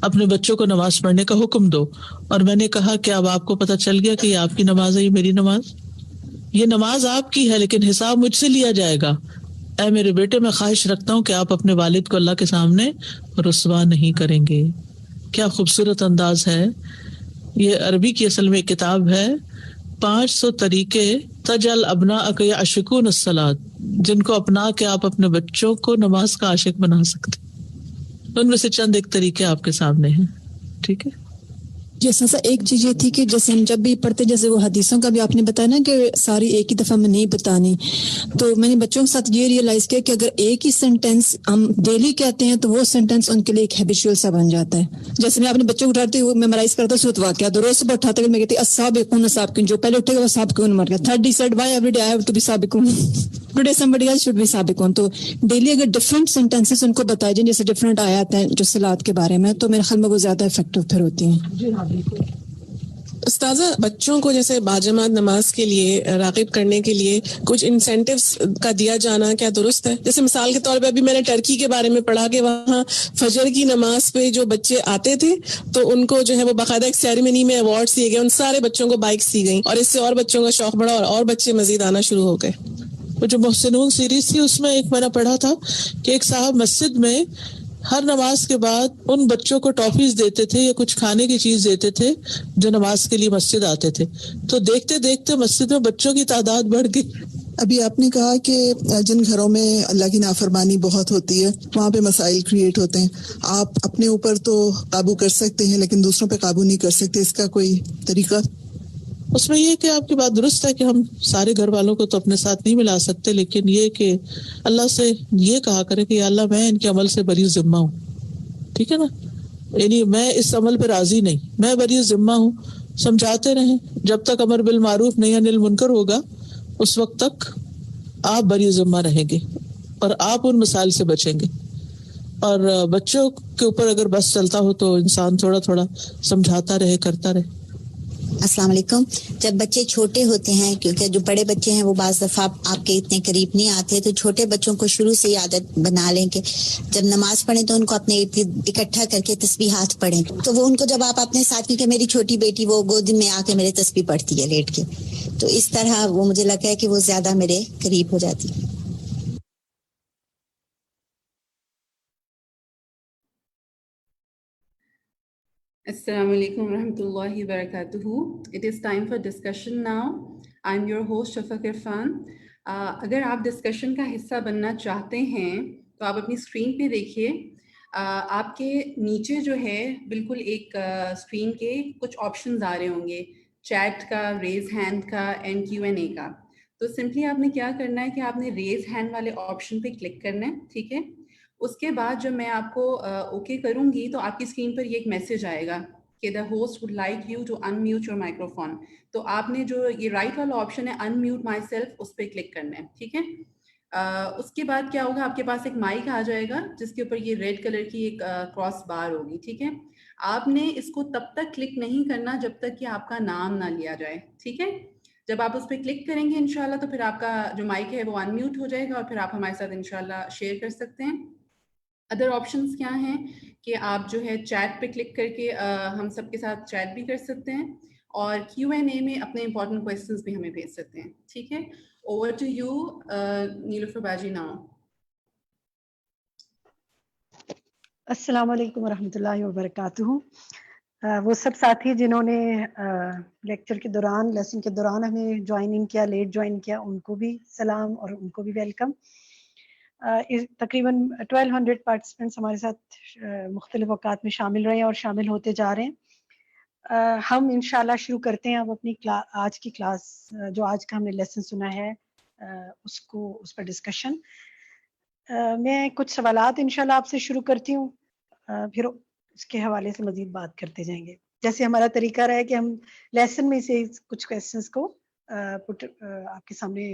اپنے بچوں کو نماز پڑھنے کا حکم دو. اور میں نے کہا کہ اب آپ کو پتہ چل گیا کہ یہ آپ کی نماز ہے، یہ میری نماز. یہ نماز آپ کی ہے لیکن حساب مجھ سے لیا جائے گا. اے میرے بیٹے میں خواہش رکھتا ہوں کہ آپ اپنے والد کو اللہ کے سامنے رسوا نہیں کریں گے. کیا خوبصورت انداز ہے. یہ عربی کی اصل میں ایک کتاب ہے 500 طریقے تجل ابناءک یعشقون الصلاۃ، جن کو اپنا کے آپ اپنے بچوں کو نماز کا عاشق بنا سکتے. ان میں سے چند ایک طریقے آپ کے سامنے ہیں. ٹھیک ہے. جیسا سا ایک چیز یہ تھی کہ جیسے ہم جب بھی پڑھتے، جیسے وہ حدیثوں کا بھی آپ نے بتایا نا کہ ساری ایک ہی دفعہ میں نہیں بتانی، تو میں نے بچوں کے ساتھ یہ ریئلائز کیا کہ اگر ایک ہی سینٹینس ہم ڈیلی کہتے ہیں تو وہ سینٹینس ان کے لیے ایک ہیبیچول سا بن جاتا ہے. جیسے میں اپنے بچوں کو اٹھاتی ہوں میمورائز کرتا ہوں صورت واقعہ، تو روز صبح اٹھاتے میں کہتی السابقون السابقون، جو پہلے اٹھے گا وہ سابقون مر گیا. Third he said why every day I have to be سابقون، today somebody else should be سابقون. تو ڈیلی اگر ڈفرینٹ سینٹینسز ان کو بتائے جائیں، جیسے ڈفرینٹ آیات ہیں جو صلاۃ کے بارے میں، تو میرے خیال میں وہ زیادہ افیکٹو پھر ہوتی ہیں. جی ہاں بالکل. استاذہ بچوں کو جیسے باجماعت نماز کے لیے راغب کرنے کے لیے کچھ انسینٹیوز کا دیا جانا کیا درست ہے؟ جیسے مثال کے طور پہ ابھی میں نے ٹرکی کے بارے میں پڑھا کہ وہاں فجر کی نماز پہ جو بچے آتے تھے تو ان کو جو ہے وہ باقاعدہ ایک سیریمنی میں ایوارڈز دیے گئے، ان سارے بچوں کو بائکس دی گئیں اور اس سے اور بچوں کا شوق بڑھا اور بچے مزید آنا شروع ہو گئے. وہ جو محسنون سیریز تھی اس میں ایک میں نے پڑھا تھا کہ ایک صاحب مسجد میں ہر نماز کے بعد ان بچوں کو ٹافیز دیتے تھے یا کچھ کھانے کی چیز دیتے تھے جو نماز کے لیے مسجد آتے تھے. تو دیکھتے دیکھتے مسجد میں بچوں کی تعداد بڑھ گئی. ابھی آپ نے کہا کہ جن گھروں میں اللہ کی نافرمانی بہت ہوتی ہے وہاں پہ مسائل کریٹ ہوتے ہیں. آپ اپنے اوپر تو قابو کر سکتے ہیں لیکن دوسروں پہ قابو نہیں کر سکتے، اس کا کوئی طریقہ؟ اس میں یہ کہ آپ کی بات درست ہے کہ ہم سارے گھر والوں کو تو اپنے ساتھ نہیں ملا سکتے، لیکن یہ کہ اللہ سے یہ کہا کرے کہ یا اللہ میں ان کے عمل سے بری ذمہ ہوں. ٹھیک ہے نا، یعنی میں اس عمل پہ راضی نہیں، میں بری ذمہ ہوں. سمجھاتے رہیں جب تک امر بالمعروف نہی عن المنکر ہوگا اس وقت تک آپ بری ذمہ رہیں گے اور آپ ان مسائل سے بچیں گے. اور بچوں کے اوپر اگر بس چلتا ہو تو انسان تھوڑا تھوڑا سمجھاتا رہے، کرتا رہے. السلام علیکم. جب بچے چھوٹے ہوتے ہیں، کیونکہ جو بڑے بچے ہیں وہ بعض دفعہ آپ کے اتنے قریب نہیں آتے، تو چھوٹے بچوں کو شروع سے عادت بنا لیں کہ جب نماز پڑھیں تو ان کو اپنے اکٹھا کر کے تسبیحات پڑھیں. تو وہ ان کو جب آپ اپنے ساتھ، کیونکہ میری چھوٹی بیٹی وہ گود میں آ کے میرے تسبیح پڑھتی ہے لیٹ کے، تو اس طرح وہ مجھے لگتا ہے کہ وہ زیادہ میرے قریب ہو جاتی ہے. Assalamu alaikum warahmatullahi wabarakatuh. It is time for discussion now. I'm your host Shafaq Irfan. اگر آپ ڈسکشن کا حصہ بننا چاہتے ہیں تو آپ اپنی اسکرین پہ دیکھیے. آپ کے نیچے جو ہے بالکل ایک اسکرین کے کچھ آپشنز آ رہے ہوں گے، چیٹ کا، ریز ہینڈ کا اینڈ Q&A کا. تو سمپلی آپ نے کیا کرنا ہے کہ آپ نے ریز ہینڈ والے آپشن پہ کلک کرنا ہے، ٹھیک ہے. اس کے بعد جب میں آپ کو اوکے کروں گی تو آپ کی اسکرین پر یہ ایک میسج آئے گا کہ the host would like you to unmute your microphone. تو آپ نے جو یہ رائٹ والا آپشن ہے ان میوٹ مائی سیلف، اس پہ کلک کرنا ہے، ٹھیک ہے. اس کے بعد کیا ہوگا، آپ کے پاس ایک مائک آ جائے گا جس کے اوپر یہ ریڈ کلر کی ایک کراس بار ہوگی، ٹھیک ہے. آپ نے اس کو تب تک کلک نہیں کرنا جب تک کہ آپ کا نام نہ لیا جائے، ٹھیک ہے. جب آپ اس پہ کلک کریں گے انشاءاللہ تو پھر آپ کا جو مائک ہے وہ ان میوٹ ہو جائے گا اور پھر آپ ہمارے ساتھ انشاءاللہ شیئر کر سکتے ہیں. ادر آپشنس کیا ہیں کہ آپ جو ہے چیٹ پہ کلک کر کے ہم سب کے ساتھ چیٹ بھی کر سکتے ہیں اور Q&A میں اپنے امپورٹنٹ کویسچنس بھی ہمیں بھیج سکتے ہیں، ٹھیک ہے. اوور ٹو یو نیلوفر باجی ناؤ. السلام علیکم ورحمۃ اللہ وبرکاتہ. وہ سب ساتھی جنہوں نے لیکچر کے دوران، لیسن کے دوران ہمیں جوائن ان کیا، لیٹ جوائن کیا، ان کو بھی سلام اور ان کو بھی ویلکم. تقریباً 1200 پارٹیسپینٹس ہمارے ساتھ مختلف اوقات میں شامل رہے ہیں اور شامل ہوتے جا رہے ہیں. ہم انشاءاللہ شروع کرتے ہیں اب اپنی آج کی کلاس، جو آج کا ہم نے لیسن سنا ہے اس پر ڈسکشن. میں کچھ سوالات انشاءاللہ آپ سے شروع کرتی ہوں، پھر اس کے حوالے سے مزید بات کرتے جائیں گے. جیسے ہمارا طریقہ رہا ہے کہ ہم لیسن میں سے کچھ کویسچنس کو آپ کے سامنے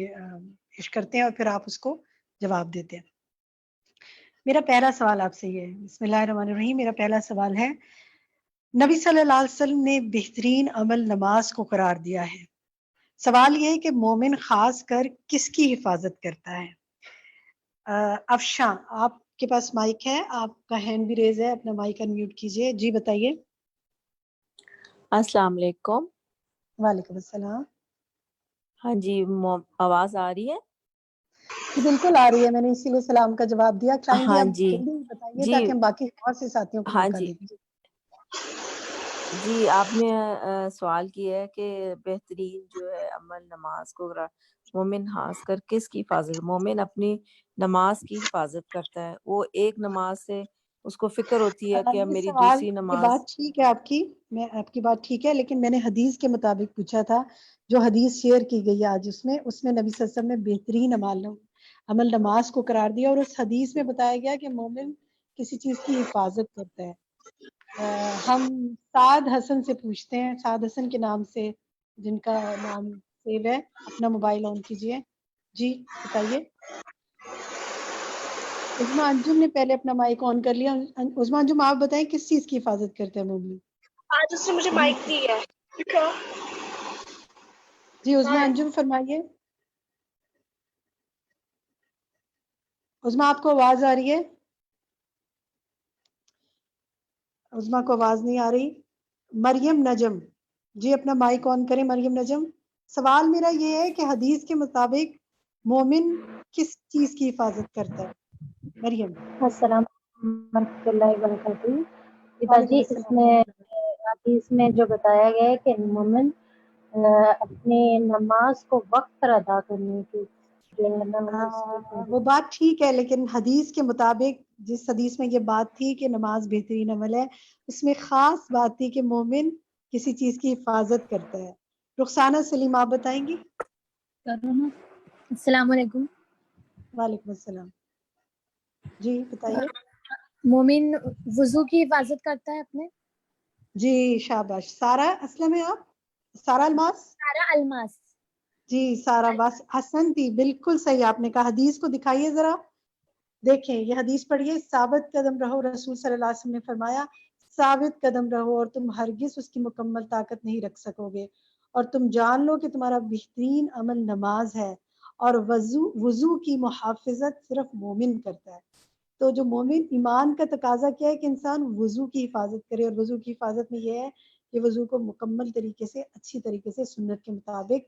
پیش کرتے ہیں اور پھر آپ اس کو جواب دیتے ہیں. میرا پہلا سوال آپ سے یہ ہے، بسم اللہ الرحمن الرحیم. میرا پہلا سوال ہے، نبی صلی اللہ علیہ وسلم نے بہترین عمل نماز کو قرار دیا ہے. سوال یہ ہے کہ مومن خاص کر کس کی حفاظت کرتا ہے؟ افشاں، آپ کے پاس مائک ہے، آپ کا ہینڈ بھی ریز ہے، اپنا مائک انمیوٹ کیجئے. جی بتائیے. السلام علیکم. وعلیکم السلام. ہاں جی، آواز آ رہی ہے؟ جی بالکل آ رہی ہے، میں نے اسی لیے سلام کا جواب دیا. کائنڈلی ہاں آپ جی جلدی بتائیے جی تاکہ ہم باقی اور سے ساتھیوں کو ہاں موقع جی دیں. جی آپ نے سوال کیا ہے کہ بہترین جو ہے عمل نماز کو مومن خاص کر کس کی حفاظت؟ مومن اپنی نماز کی حفاظت کرتا ہے. وہ ایک نماز سے اس کو فکر ہوتی ہے کہ اب یہ میری سوال، دوسری یہ نماز. بات ٹھیک ہے آپ کی بات ٹھیک ہے، لیکن میں نے حدیث کے مطابق پوچھا تھا. جو حدیث شیئر کی گئی آج اس میں نبی صلی اللہ علیہ وسلم نے بہترین عمل نماز کو قرار دیا، اور اس حدیث میں بتایا گیا کہ مومن کسی چیز کی حفاظت کرتا ہے. ہم سعد حسن سے پوچھتے ہیں، سعد حسن کے نام سے جن کا نام سیو ہے، اپنا موبائل آن کیجئے. جی بتائیے. عظمیٰ انجم نے پہلے اپنا مائک آن کر لیا. عظمیٰ انجم آپ بتائیں کس چیز کی حفاظت کرتے ہیں مومن؟ آج اس نے مجھے مائک دی ہے. جی عظمیٰ انجم فرمائیے. عظمیٰ آپ کو آواز آ رہی ہے؟ عظمیٰ کو آواز نہیں آ رہی. مریم نجم، جی اپنا مائک آن کریں. مریم نجم، سوال میرا یہ ہے کہ حدیث کے مطابق مومن کس چیز کی حفاظت کرتا ہے؟ مریم. السلام علیکم ورحمۃ اللہ وبرکاتہ. وعلیکم جی اس السلام میں ورحمۃ اللہ. حدیث میں جو بتایا گیا ہے کہ مومن اپنی نماز کو وقت پر ادا کرنے کی جو ہے نا وہ بات ٹھیک ہے، لیکن حدیث کے مطابق جس حدیث میں یہ بات تھی کہ نماز بہترین عمل ہے، اس میں خاص بات تھی کہ مومن کسی چیز کی حفاظت کرتا ہے. رخسانہ سلیم آپ بتائیں گی. السلام علیکم. وعلیکم السلام. جی بتائیے. مومن وضو کی حفاظت کرتا ہے اپنے. جی شاباش. سارا اسلم ہے آپ؟ سارا الماس. سارا الماس. جی سارا بس حسن تھی، بالکل صحیح آپ نے کہا. حدیث کو دکھائیے ذرا. دیکھیں یہ حدیث پڑھیے، ثابت قدم رہو، رسول صلی اللہ علیہ وسلم نے فرمایا ثابت قدم رہو اور تم ہرگز اس کی مکمل طاقت نہیں رکھ سکو گے، اور تم جان لو کہ تمہارا بہترین عمل نماز ہے، اور وضو کی محافظت صرف مومن کرتا ہے۔ تو جو مومن، ایمان کا تقاضا کیا ہے کہ انسان وضو کی حفاظت کرے، اور وضو کی حفاظت میں یہ ہے کہ وضو کو مکمل طریقے سے، اچھی طریقے سے سنت کے مطابق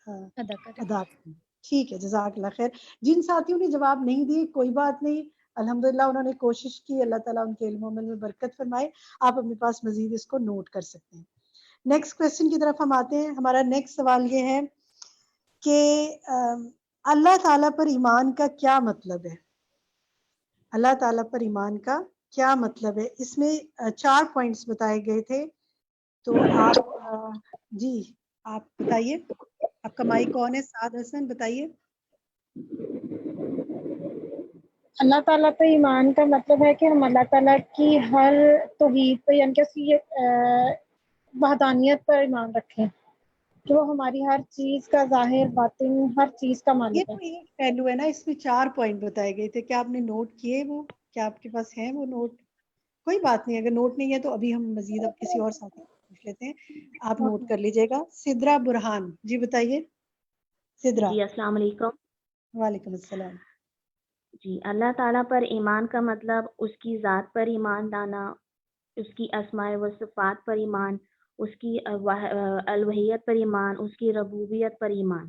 ادا کریں۔ ٹھیک ہے، جزاک اللہ خیر۔ جن ساتھیوں نے جواب نہیں دیے کوئی بات نہیں، الحمدللہ انہوں نے کوشش کی، اللہ تعالیٰ ان کے علم و عمل میں برکت فرمائے۔ آپ اپنے پاس مزید اس کو نوٹ کر سکتے ہیں۔ نیکسٹ کویسچن کی طرف ہم آتے ہیں۔ ہمارا نیکسٹ سوال یہ ہے کہ اللہ تعالیٰ پر ایمان کا کیا مطلب ہے؟ اللہ تعالیٰ پر ایمان کا کیا مطلب ہے؟ اس میں 4 پوائنٹس بتائے گئے تھے، تو آپ جی آپ بتائیے، آپ کا مائک کون ہے؟ سعد حسن بتائیے۔ اللہ تعالیٰ پہ ایمان کا مطلب ہے کہ ہم اللہ تعالیٰ کی ہر توحید پہ، یعنی کہ اس کی وحدانیت پر ایمان رکھیں، کہ وہ ہماری ہر چیز کا ظاہر باطن ہر چیز کا یہ مالک تو ہے۔ ایک پہلو ہے نا، اس میں 4 پوائنٹ بتائے گئے تھے، کیا آپ نے نوٹ کیے؟ وہ کیا آپ کے پاس ہیں وہ نوٹ؟ کوئی بات نہیں، اگر نوٹ نہیں ہے تو ابھی ہم مزید اب کسی اور ساتھی پوچھ لیتے ہیں، آپ نوٹ کر لیجئے گا۔ سدرا برہان جی بتائیے۔ سدرا۔ جی السلام علیکم۔ وعلیکم السلام۔ جی اللہ تعالیٰ پر ایمان کا مطلب اس کی ذات پر ایمان لانا، اس کی اسماء و صفات پر ایمان، اس کی الوہیت پر ایمان، اس کی ربوبیت پر ایمان۔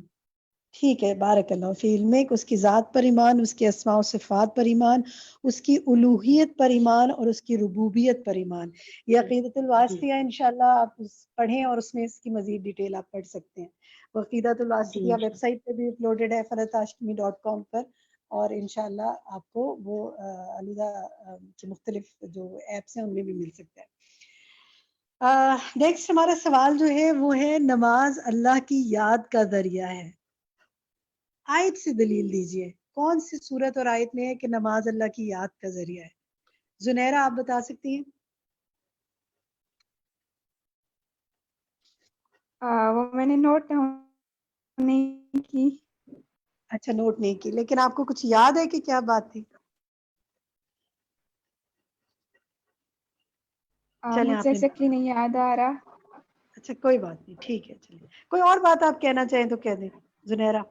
ٹھیک ہے، بارک اللہ فی علمک۔ اس کی ذات پر ایمان، اس کے اسماء و صفات پر ایمان، اس کی الوہیت پر ایمان، اور اس کی ربوبیت پر ایمان۔ یہ عقیدۃ الواسطیہ انشاءاللہ آپ پڑھیں اور اس میں اس کی مزید ڈیٹیل آپ پڑھ سکتے ہیں۔ عقیدۃ الواسطیہ ویب سائٹ پہ بھی اپلوڈڈ ہے farhatashmi.com پر، اور انشاءاللہ آپ کو وہ علیحدہ کی مختلف جو ایپس ہیں ان میں بھی مل سکتا ہے۔ نیکسٹ ہمارا سوال جو ہے وہ ہے نماز اللہ کی یاد کا ذریعہ ہے۔ آیت سے دلیل دیجئے، کون سی صورت اور آیت میں ہے کہ نماز اللہ کی یاد کا ذریعہ ہے؟ زنیرہ آپ بتا سکتی ہیں؟ وہ میں نے نوٹ نہیں کی۔ اچھا نوٹ نہیں کی، لیکن آپ کو کچھ یاد ہے کہ کیا بات تھی؟ مجھے ایگزیکٹلی نہیں یاد آ رہا۔ اچھا کوئی بات نہیں، ٹھیک ہے، چلیے کوئی اور بات آپ کہنا چاہیں تو کہہ دیں زنیرہ۔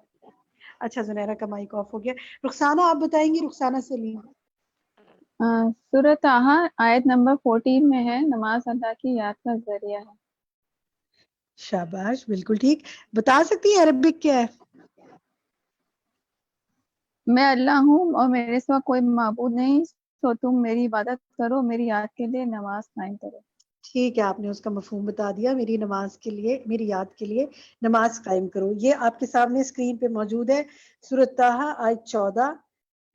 اچھا زنیرہ کا مائک آف ہو گیا۔ رخسانہ آپ بتائیں گی؟ رخسانہ سلیم۔ سورۃ طٰہٰ آیت نمبر 14 میں ہے نماز اللہ کی یاد کا ذریعہ ہے۔ شاباش، بالکل ٹھیک۔ بتا سکتی ہیں عربک کیا ہے؟ میں اللہ ہوں اور میرے سوا کوئی معبود نہیں، تو تم میری عبادت کرو، میری یاد کے لیے نماز قائم کرو۔ ٹھیک ہے، آپ نے اس کا مفہوم بتا دیا، میری نماز کے لیے، میری یاد کے لیے نماز قائم کرو۔ یہ آپ کے سامنے اسکرین پہ موجود ہے، سورۃ طٰہٰ آیت 14۔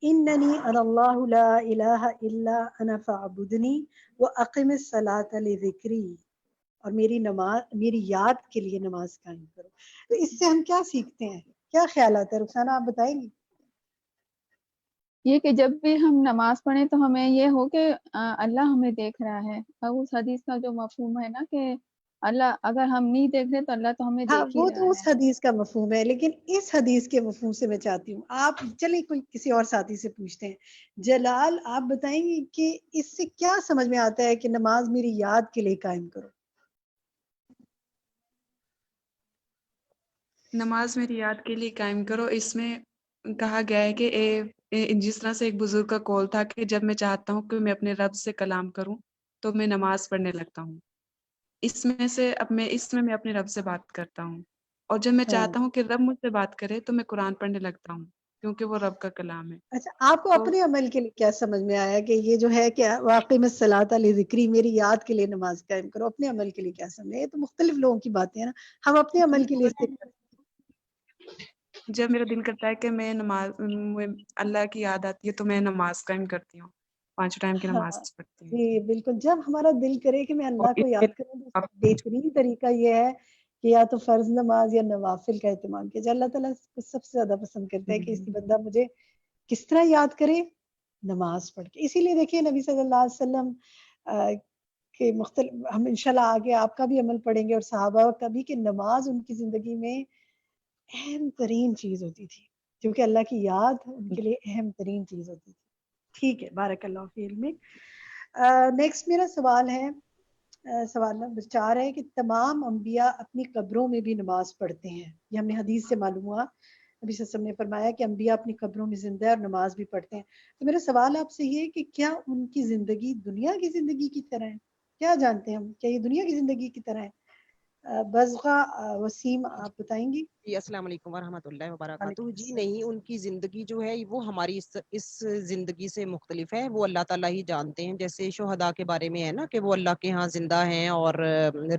اننی انا اللہ لا الہ الا انا فاعبدنی واقم الصلاۃ لذکری، اور میری نماز، میری یاد کے لیے نماز قائم کرو۔ تو اس سے ہم کیا سیکھتے ہیں؟ کیا خیالات ہے رخسانہ، آپ بتائیں گی؟ یہ کہ جب بھی ہم نماز پڑھیں تو ہمیں یہ ہو کہ اللہ ہمیں دیکھ رہا ہے، اور اس حدیث کا جو مفہوم ہے نا کہ اللہ اگر ہم نہیں دیکھ رہے تو اللہ تو ہمیں ہاں دیکھ ہی وہ رہا تو اس ہے۔ حدیث کا مفہوم ہے، لیکن اس حدیث کے مفہوم سے میں چاہتی ہوں آپ چلیں کوئی کسی اور ساتھی سے پوچھتے ہیں۔ جلال آپ بتائیں گے کہ اس سے کیا سمجھ میں آتا ہے کہ نماز میری یاد کے لیے قائم کرو؟ نماز میری یاد کے لیے قائم کرو، اس میں کہا گیا ہے کہ جس طرح سے ایک بزرگ کا قول تھا کہ جب میں چاہتا ہوں کہ میں اپنے رب سے کلام کروں تو میں نماز پڑھنے لگتا ہوں، اس میں اپنے رب سے بات کرتا ہوں، اور جب میں چاہتا ہوں کہ رب مجھ سے بات کرے تو میں قرآن پڑھنے لگتا ہوں، کیونکہ وہ رب کا کلام ہے۔ اچھا آپ کو اپنے عمل کے لیے کیا سمجھ میں آیا کہ یہ جو ہے کہ واقعی میں صلاۃ لذکری، میری یاد کے لیے نماز قائم کرو، اپنے عمل کے لیے کیا سمجھ؟ یہ تو مختلف لوگوں کی باتیں ہیں نا، ہم اپنے عمل کے لیے جب میرا دل کرتا ہے کہ میں اللہ کی یاد آتی ہے تو میں نماز قائم کرتی ہوں، 5 ٹائم کی نماز پڑھتی ہوں۔ جی بالکل، جب ہمارا دل کرے کہ میں اللہ کو یاد کروں تو اس کا بہترین طریقہ یہ ہے کہ یا تو فرض نماز یا نوافل کا اہتمام کیا جائے۔ اللہ تعالیٰ سب سے زیادہ پسند کرتا ہے کہ اس کی بندہ مجھے کس طرح یاد کرے؟ نماز پڑھ کے۔ اسی لیے دیکھیے نبی صلی اللہ علیہ وسلم کے مختلف، ہم انشاءاللہ آگے آپ کا بھی عمل پڑھیں گے اور صحابہ کا بھی، کہ نماز ان کی زندگی میں اہم ترین چیز ہوتی تھی، کیونکہ اللہ کی یاد ان کے لیے اہم ترین چیز ہوتی تھی۔ ٹھیک ہے, بارک اللہ فی علمک. نیکسٹ میرا سوال ہے, سوال نمبر 4 ہے کہ تمام انبیاء اپنی قبروں میں بھی نماز پڑھتے ہیں. یہ ہم نے حدیث سے معلوم ہوا, نبی صلی اللہ علیہ وسلم نے فرمایا کہ انبیاء اپنی قبروں میں زندہ ہے اور نماز بھی پڑھتے ہیں. تو میرا سوال آپ سے یہ ہے کہ کیا ان کی زندگی دنیا کی زندگی کی طرح ہے؟ کیا جانتے ہیں ہم, کیا یہ دنیا کی زندگی کی طرح ہے؟ بزغہ وسیم آپ بتائیں گی؟ جی السلام علیکم ورحمۃ اللہ وبرکاتہ. جی نہیں, ان کی زندگی جو ہے وہ ہماری اس زندگی سے مختلف ہے. وہ اللہ تعالیٰ ہی جانتے ہیں. جیسے شہداء کے بارے میں ہے نا کہ وہ اللہ کے ہاں زندہ ہیں اور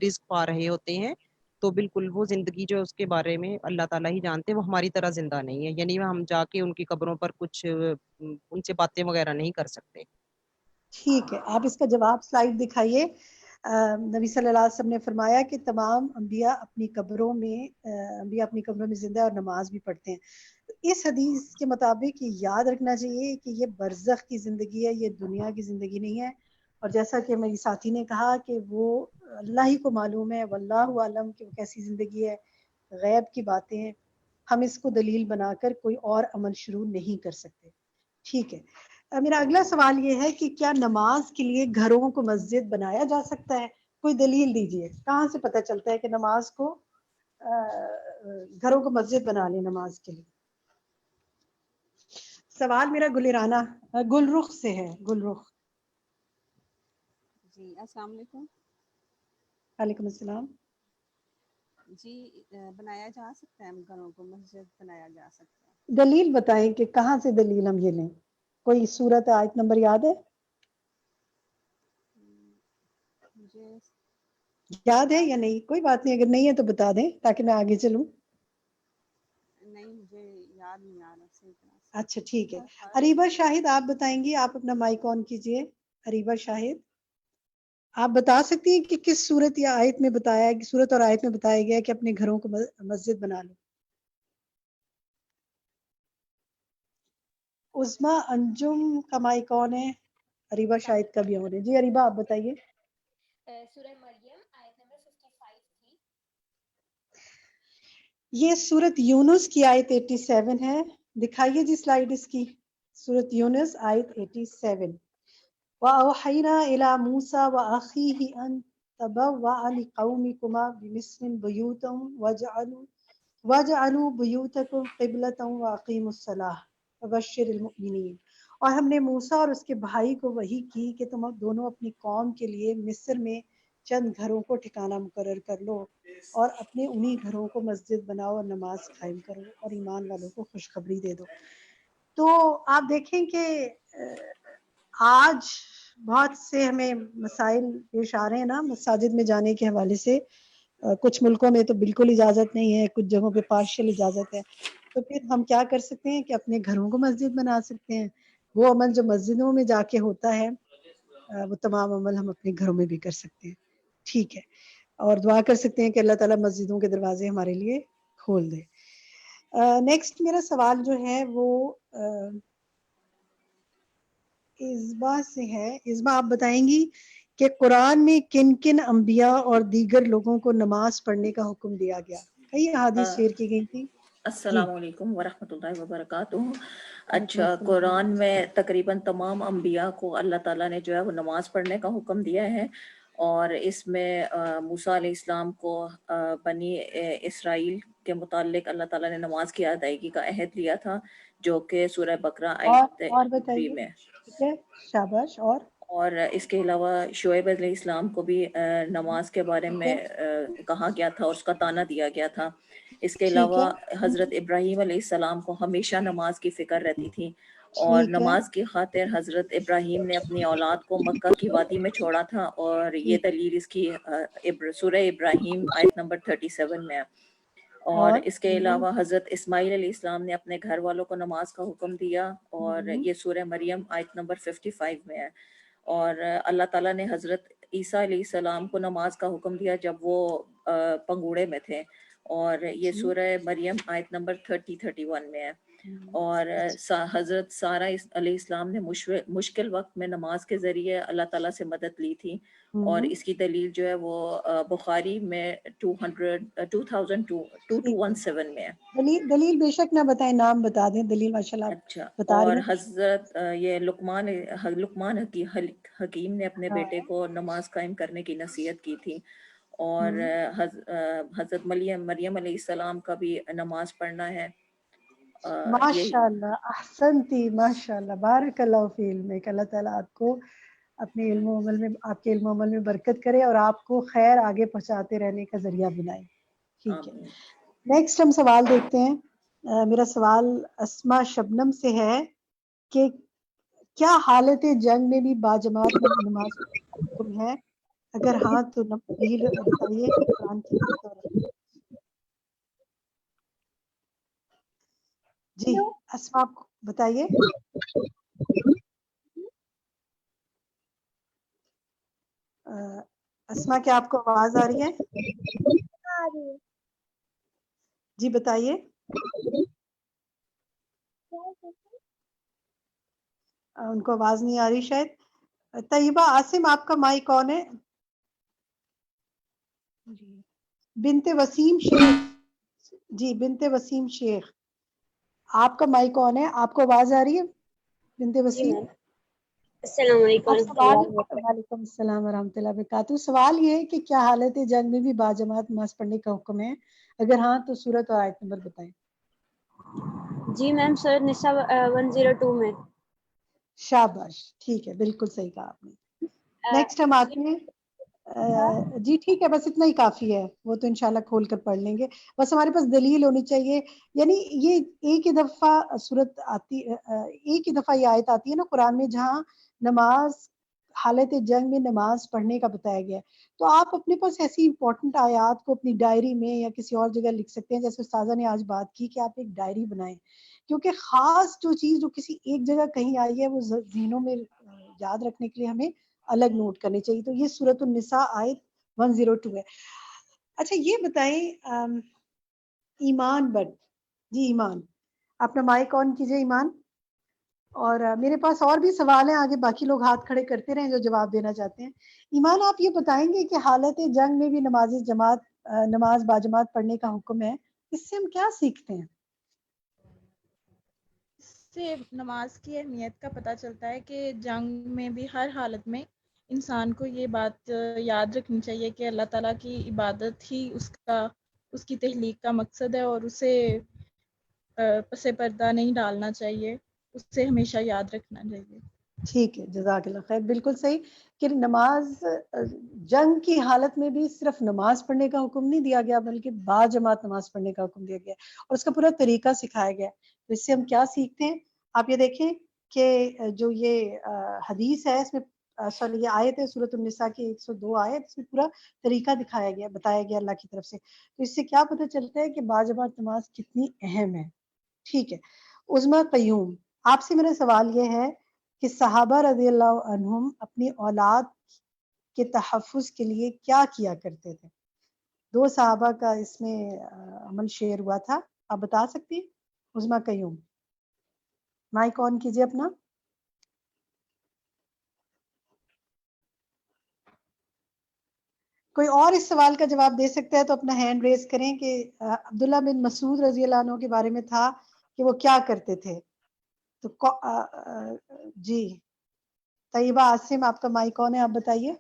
رزق پا رہے ہوتے ہیں, تو بالکل وہ زندگی جو اس کے بارے میں اللہ تعالیٰ ہی جانتے ہیں. وہ ہماری طرح زندہ نہیں ہے, یعنی ہم جا کے ان کی قبروں پر کچھ ان سے باتیں وغیرہ نہیں کر سکتے. ٹھیک ہے, آپ اس کا جواب سلائیڈ دکھائیے. نبی صلی اللہ علیہ وسلم نے فرمایا کہ تمام انبیاء اپنی قبروں میں زندہ اور نماز بھی پڑھتے ہیں. اس حدیث کے مطابق یہ یاد رکھنا چاہیے کہ یہ برزخ کی زندگی ہے, یہ دنیا کی زندگی نہیں ہے. اور جیسا کہ میری ساتھی نے کہا کہ وہ اللہ ہی کو معلوم ہے, واللہ عالم کہ وہ کیسی زندگی ہے, غیب کی باتیں ہیں. ہم اس کو دلیل بنا کر کوئی اور عمل شروع نہیں کر سکتے. ٹھیک ہے, میرا اگلا سوال یہ ہے کہ کیا نماز کے لیے گھروں کو مسجد بنایا جا سکتا ہے؟ کوئی دلیل دیجئے, کہاں سے پتہ چلتا ہے کہ نماز کو گھروں کو مسجد بنا لیں نماز کے لیے؟ سوال میرا گلرخ سے ہے. گلرخ. جی السلام علیکم. وعلیکم السلام. جی بنایا جا سکتا ہے, گھروں کو مسجد بنایا جا سکتا ہے. دلیل بتائیں کہ کہاں سے دلیل ہم یہ لیں. کوئی سورت آیت نمبر یاد ہے؟ مجھے یاد ہے یا نہیں؟ کوئی بات نہیں, اگر نہیں ہے تو بتا دیں تاکہ میں آگے چلوں. نہیں, مجھے یاد نہیں آ رہا صحیح طرح سے. اچھا ٹھیک ہے, اریبہ شاہد آپ بتائیں گی. آپ اپنا مائک آن کیجئے. اریبہ شاہد, آپ بتا سکتی ہیں کہ کس سورت یا آیت میں بتایا, سورت اور آیت میں بتایا گیا کہ اپنے گھروں کو مسجد بنا لو. عظما انجم کا مائک آن ہے, اریبہ شاہد کا بھی آن ہے. جی اریبہ آپ بتائیے. سورہ مریم آیت نمبر 55 تھی. یہ سورت یونس کی آیت 87 ہے. دکھائیے جی سلائیڈ اس کی. سورت یونس آیت 87. وَأَوْحَيْنَا إِلَى مُوسَى وَأَخِيهِ أَن تَبَوَّأَ لِقَوْمِكُمَا بِمِصْرَ بُيُوتًا وَاجْعَلُوا بُيُوتَكُمْ قِبْلَةً وَأَقِيمُوا الصَّلَاةَ وَبَشِّرِ الْمُؤْمِنِينَ. اور ہم نے موسیٰ اور اس کے بھائی کو وحی کی کہ تم دونوں اپنی قوم کے لیے مصر میں چند گھروں کو ٹھکانہ مقرر کر لو اور اپنے انہی گھروں کو مسجد بناؤ اور نماز قائم کرو اور ایمان والوں کو خوشخبری دے دو. تو آپ دیکھیں کہ آج بہت سے ہمیں مسائل پیش آ رہے ہیں نا مساجد میں جانے کے حوالے سے. کچھ ملکوں میں تو بالکل اجازت نہیں ہے, کچھ جگہوں پہ پارشل اجازت ہے. تو پھر ہم کیا کر سکتے ہیں کہ اپنے گھروں کو مسجد بنا سکتے ہیں. وہ عمل جو مسجدوں میں جا کے ہوتا ہے وہ تمام عمل ہم اپنے گھروں میں بھی کر سکتے ہیں. ٹھیک ہے, اور دعا کر سکتے ہیں کہ اللہ تعالیٰ مسجدوں کے دروازے ہمارے لیے کھول دے. نیکسٹ میرا سوال جو ہے وہ ازبا سے ہے. ازبا آپ بتائیں گی کہ قرآن میں کن کن انبیاء اور دیگر لوگوں کو نماز پڑھنے کا حکم دیا گیا؟ کئی احادیث شیئر کی گئی تھی. السلام علیکم ورحمۃ اللہ وبرکاتہ. اچھا, قرآن میں تقریباً تمام انبیاء کو اللہ تعالیٰ نے جو ہے وہ نماز پڑھنے کا حکم دیا ہے, اور اس میں موسیٰ علیہ السلام کو بنی اسرائیل کے متعلق اللہ تعالیٰ نے نماز کی ادائیگی کا عہد لیا تھا, جو کہ سورہ بقرہ آیت 3 میں. ٹھیک ہے, شاباش. اور اس کے علاوہ شعیب علیہ السلام کو بھی نماز کے بارے میں کہا گیا تھا اور اس کا طعنہ دیا گیا تھا. اس کے علاوہ حضرت ابراہیم علیہ السلام کو ہمیشہ نماز کی فکر رہتی تھی, اور نماز کی خاطر حضرت ابراہیم نے اپنی اولاد کو مکہ کی وادی میں چھوڑا تھا, اور یہ دلیل اس کی سورہ ابراہیم آیت نمبر 37 میں ہے. اور اس کے علاوہ حضرت اسماعیل علیہ السلام نے اپنے گھر والوں کو نماز کا حکم دیا, اور یہ سورہ مریم آیت نمبر 55 میں ہے. اور اللہ تعالیٰ نے حضرت عیسیٰ علیہ السلام کو نماز کا حکم دیا جب وہ پنگوڑے میں تھے, اور یہ سورہ مریم آیت نمبر 31 میں ہے. اور حضرت سارہ علیہ السلام نے مشکل وقت میں نماز کے ذریعے اللہ تعالیٰ سے مدد لی تھی، اور اس کی دلیل جو ہے وہ بخاری میں 2217 میں ہے۔ دلیل بے شک نہ بتائیں، نام بتا دیں دلیل ماشاءاللہ اچھا، بتا رہی اور ہیں۔ حضرت یہ لقمان حکیم نے اپنے بیٹے کو نماز قائم کرنے کی نصیحت کی تھی، اور حضرت مریم علیہ السلام کا بھی نماز پڑھنا ہے۔ ماشاءاللہ احسنتی، ماشاءاللہ بارک اللہ فی علمک، اللہ تعالیٰ آپ کو اپنے علم و عمل میں، آپ کے علم و عمل میں برکت کرے اور آپ کو خیر آگے پہنچاتے رہنے کا ذریعہ بنائے۔ ٹھیک ہے، نیکسٹ ہم سوال دیکھتے ہیں۔ میرا سوال اسما شبنم سے ہے کہ کیا حالت جنگ میں بھی باجماعت نماز حکم ہے؟ اگر ہاں تو دلیل بتائیے قرآن کی آیت اور جی اسما آپ بتائیے۔ اسما کیا آپ کو آواز آ رہی ہے؟ جی بتائیے۔ ان کو آواز نہیں آ رہی شاید۔ طیبہ عاصم آپ کا مائک کون ہے؟ بنت وسیم شیخ، جی بنت وسیم شیخ آپ کا مائک کون ہے؟ آپ کو آواز آ رہی ہے بنت وسیم؟ السلام علیکم وعلیکم السلام ورحمۃ اللہ وبرکاتہ۔ سوال یہ ہے کہ کیا حالت جنگ میں بھی باجماعت نماز پڑھنے کا حکم ہے؟ اگر ہاں تو سورت اور آیت نمبر بتائیں۔ جی میم، سورۃ نساء 102 میں۔ شاباش، ٹھیک ہے، بالکل صحیح کہا آپ نے۔ نیکسٹ ہم آتے ہیں۔ جی ٹھیک ہے، بس اتنا ہی کافی ہے، وہ تو انشاءاللہ کھول کر پڑھ لیں گے، بس ہمارے پاس دلیل ہونی چاہیے۔ یعنی یہ ایک ہی دفعہ صورت آتی، ایک ہی دفعہ یہ آیت آتی ہے نا قرآن میں جہاں نماز، حالت جنگ میں نماز پڑھنے کا بتایا گیا ہے، تو آپ اپنے پاس ایسی امپورٹنٹ آیات کو اپنی ڈائری میں یا کسی اور جگہ لکھ سکتے ہیں، جیسے استاذہ نے آج بات کی کہ آپ ایک ڈائری بنائیں، کیونکہ خاص جو چیز جو کسی ایک جگہ کہیں آئی ہے وہ ذہنوں میں یاد رکھنے کے لیے ہمیں الگ نوٹ کرنی چاہیے۔ تو یہ سورۃ النساء آیت 102 ہے۔ اچھا یہ بتائیں ایمان بٹ، جی ایمان اپنا مائک آن کیجئے ایمان۔ اور میرے پاس اور بھی سوال ہیں، آگے باقی لوگ ہاتھ کھڑے کرتے رہیں جو جواب دینا چاہتے ہیں۔ ایمان آپ یہ بتائیں گے کہ حالت جنگ میں بھی نماز باجماعت پڑھنے کا حکم ہے، اس سے ہم کیا سیکھتے ہیں؟ اس سے نماز کی اہمیت کا پتہ چلتا ہے کہ جنگ میں بھی ہر حالت میں انسان کو یہ بات یاد رکھنی چاہیے کہ اللہ تعالیٰ کی عبادت ہی اس کی تخلیق کا مقصد ہے، اور اسے پس پردہ نہیں ڈالنا چاہیے، اس سے ہمیشہ یاد رکھنا چاہیے۔ ٹھیک ہے، جزاک اللہ خیر، بالکل صحیح کہ نماز جنگ کی حالت میں بھی صرف نماز پڑھنے کا حکم نہیں دیا گیا بلکہ باجماعت نماز پڑھنے کا حکم دیا گیا اور اس کا پورا طریقہ سکھایا گیا۔ تو اس سے ہم کیا سیکھتے ہیں؟ آپ یہ دیکھیں کہ جو یہ حدیث ہے اس میں سوری یہ آیت ہے سورۃ النساء کی 102 آیت، اس میں پورا طریقہ دکھایا گیا، بتایا گیا اللہ کی طرف سے۔ تو اس سے کیا پتہ چلتا ہے کہ باجماعت نماز کتنی اہم ہے۔ ٹھیک ہے، عظمیٰ قیوم آپ سے میرا سوال یہ ہے کہ صحابہ رضی اللہ عنہم اپنی اولاد کے تحفظ کے لیے کیا کیا کرتے تھے؟ 2 صحابہ کا اس میں عمل شیئر ہوا تھا، آپ بتا سکتی ہیں؟ عظمیٰ قیوم مائک آن کیجئے اپنا۔ کوئی اور اس سوال کا جواب دے سکتا ہے تو اپنا ہینڈ ریز کریں کہ عبداللہ بن مسعود رضی اللہ عنہ کے بارے میں تھا کہ وہ کیا کرتے تھے۔ تو جی طیبہ عاصم آپ کا مائک آن ہے، آپ بتائیے۔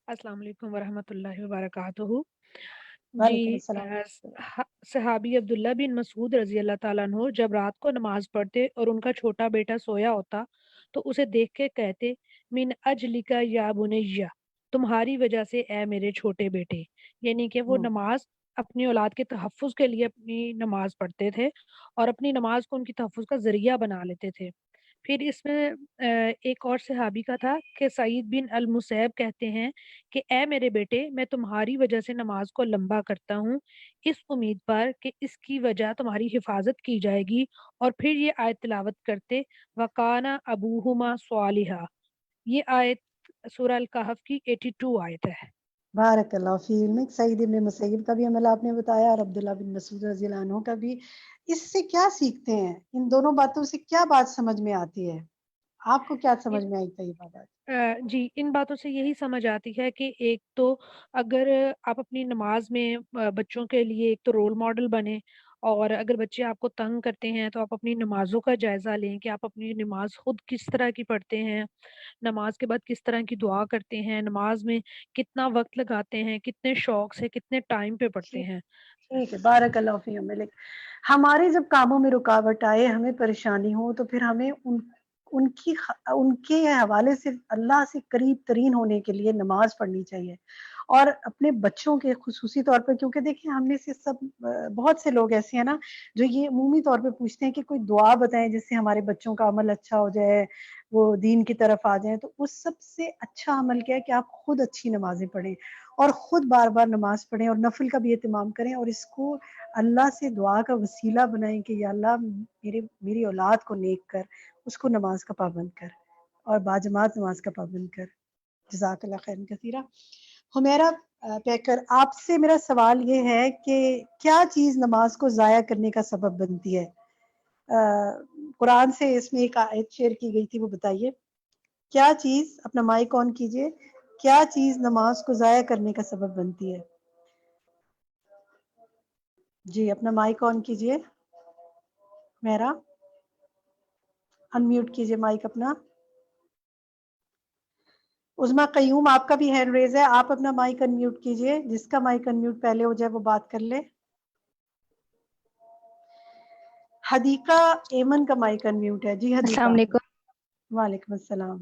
السلام علیکم ورحمۃ اللہ وبرکاتہ۔ وعلیکم جی السلام۔ صحابی عبداللہ بن مسعود رضی اللہ تعالیٰ عنہ جب رات کو نماز پڑھتے اور ان کا چھوٹا بیٹا سویا ہوتا تو اسے دیکھ کے کہتے من اجلک یا بنیہ، تمہاری وجہ سے اے میرے چھوٹے بیٹے، یعنی کہ وہ نماز اپنی اولاد کے تحفظ کے لیے اپنی نماز پڑھتے تھے اور اپنی نماز کو ان کی تحفظ کا ذریعہ بنا لیتے تھے۔ پھر اس میں ایک اور صحابی کا تھا کہ سعید بن المسیب کہتے ہیں کہ اے میرے بیٹے، میں تمہاری وجہ سے نماز کو لمبا کرتا ہوں اس امید پر کہ اس کی وجہ تمہاری حفاظت کی جائے گی، اور پھر یہ آیت تلاوت کرتے وَقَانَ أَبُوهُمَا صَالِحًا۔ یہ آیت سورہ الکہف کی 82 آیت ہے۔ بارک اللہ فیک سعید ابن مسیب کا بھی عمل آپ نے بتایا اور عبداللہ بن مسعود رضی اللہ عنہ کا بھی. اس سے کیا سیکھتے ہیں؟ ان دونوں باتوں سے کیا بات سمجھ میں آتی ہے؟ آپ کو کیا سمجھ میں آئی طیبہ بات؟ جی ان باتوں سے یہی سمجھ آتی ہے کہ ایک تو اگر آپ اپنی نماز میں بچوں کے لیے ایک تو رول ماڈل بنے، اور اگر بچے آپ کو تنگ کرتے ہیں تو آپ اپنی نمازوں کا جائزہ لیں کہ آپ اپنی نماز خود کس طرح کی پڑھتے ہیں، نماز کے بعد کس طرح کی دعا کرتے ہیں، نماز میں کتنا وقت لگاتے ہیں، کتنے شوق سے کتنے ٹائم پہ پڑھتے ہیں. ٹھیک ہے، بارک اللہ فی عملک. ہمارے جب کاموں میں رکاوٹ آئے، ہمیں پریشانی ہو، تو پھر ہمیں ان کے حوالے سے اللہ سے قریب ترین ہونے کے لیے نماز پڑھنی چاہیے. اور اپنے بچوں کے خصوصی طور پر، کیونکہ دیکھیں ہم میں سے سب بہت سے لوگ ایسے ہیں نا جو یہ عمومی طور پہ پوچھتے ہیں کہ کوئی دعا بتائیں جس سے ہمارے بچوں کا عمل اچھا ہو جائے، وہ دین کی طرف آ جائیں. تو اس سب سے اچھا عمل کیا ہے کہ آپ خود اچھی نمازیں پڑھیں اور خود بار بار نماز پڑھیں اور نفل کا بھی اہتمام کریں، اور اس کو اللہ سے دعا کا وسیلہ بنائیں کہ یا اللہ میری اولاد کو نیک کر، اس کو نماز کا پابند کر اور باجماعت نماز کا پابند کر. جزاک اللہ خیر کثیرہ. حمیرہ پیکر، آپ سے میرا سوال یہ ہے کہ کیا چیز نماز کو ضائع کرنے کا سبب بنتی ہے؟ قرآن سے اس میں ایک آیت شیئر کی گئی تھی، وہ بتائیے کیا چیز، اپنا مائک آن کیجئے، کیا چیز نماز کو ضائع کرنے کا سبب بنتی ہے؟ جی اپنا مائک آن کیجئے، میرا انمیوٹ کیجئے مائک اپنا. عظمیٰ قیوم، آپ کا بھی ہینڈ ریز ہے، آپ اپنا مائک انمیوٹ کیجئے، جس کا مائک انمیوٹ پہلے ہو جائے وہ بات کر لے. حدیقہ ایمن کا مائک انمیوٹ ہے. جی حدیقہ. السلام علیکم. وعلیکم السلام.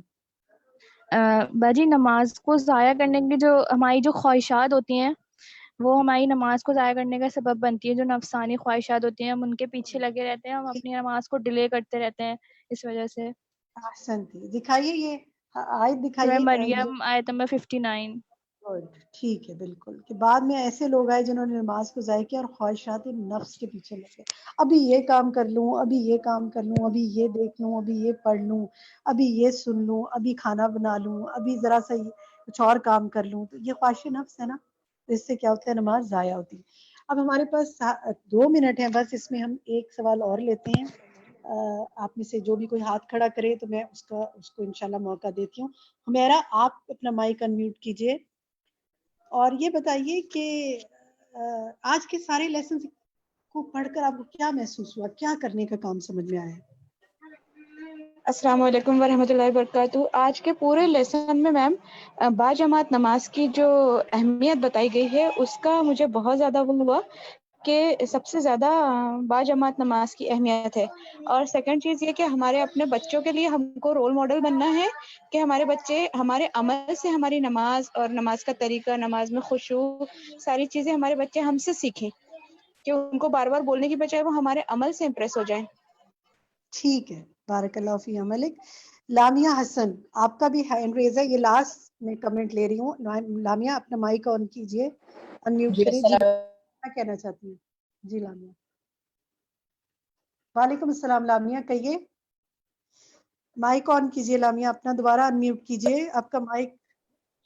باجی نماز کو ضائع کرنے کی جو ہماری جو خواہشات ہوتی ہیں وہ ہماری نماز کو ضائع کرنے کا سبب بنتی ہے. جو نفسانی خواہشات ہوتی ہیں ہم ان کے پیچھے لگے رہتے ہیں، ہم اپنی نماز کو ڈیلے کرتے رہتے ہیں اس وجہ سے. احسنتی. دکھائیے یہ آیت سورہ دکھائیے. مریم آیت نمبر 59. ٹھیک ہے، بالکل. کہ بعد میں ایسے لوگ آئے جنہوں نے نماز کو ضائع کیا اور خواہشات نفس کے پیچھے لگے. ابھی یہ کام کر لوں، ابھی یہ کام کر لوں، ابھی یہ دیکھ لوں، ابھی یہ پڑھ لوں، ابھی یہ سن لوں، ابھی کھانا بنا لوں، ابھی ذرا سا کچھ اور کام کر لوں. تو یہ خواہش نفس ہے نا، اس سے کیا ہوتا ہے؟ نماز ضائع ہوتی ہے. اب ہمارے پاس 2 منٹ ہیں بس، اس میں ہم ایک سوال اور لیتے ہیں. آپ میں سے جو بھی کوئی ہاتھ کھڑا کرے تو میں اس کو انشاءاللہ موقع دیتی ہوں. حمیرہ آپ اپنا مائک انمیوٹ کیجئے اور یہ بتائیے کہ آج کے سارے لیسن کو پڑھ کر آپ کو کیا محسوس ہوا، کیا کرنے کا کام سمجھ میں آیا؟ السلام علیکم ورحمۃ اللہ وبرکاتہ. آج کے پورے لیسن میں میم باجماعت نماز کی جو اہمیت بتائی گئی ہے اس کا مجھے بہت زیادہ وہ ہوا کہ سب سے زیادہ باجماعت نماز کی اہمیت ہے. اور سیکنڈ چیز یہ کہ ہمارے اپنے بچوں کے لیے ہم کو رول ماڈل بننا ہے کہ ہمارے بچے ہمارے عمل سے ہماری نماز اور نماز کا طریقہ، نماز میں خشوع، ساری چیزیں ہمارے بچے ہم سے سیکھیں، کہ ان کو بار بار بولنے کی بجائے وہ ہمارے عمل سے امپریس ہو جائیں. ٹھیک ہے، بارک اللہ فی عملک. لامیا حسن، آپ کا بھی ہینڈ ریز ہے، یہ لاسٹ میں کمنٹ لے رہی ہوں. لامیا اپنا مائک آن کیجئے، انمیوٹ کریں. جی کیا کہنا چاہتی ہیں؟ جی لامیا. وعلیکم السلام لامیا، کہیے. مائک آن کیجئے لامیا اپنا، دوبارہ انمیوٹ کیجئے آپ کا مائک.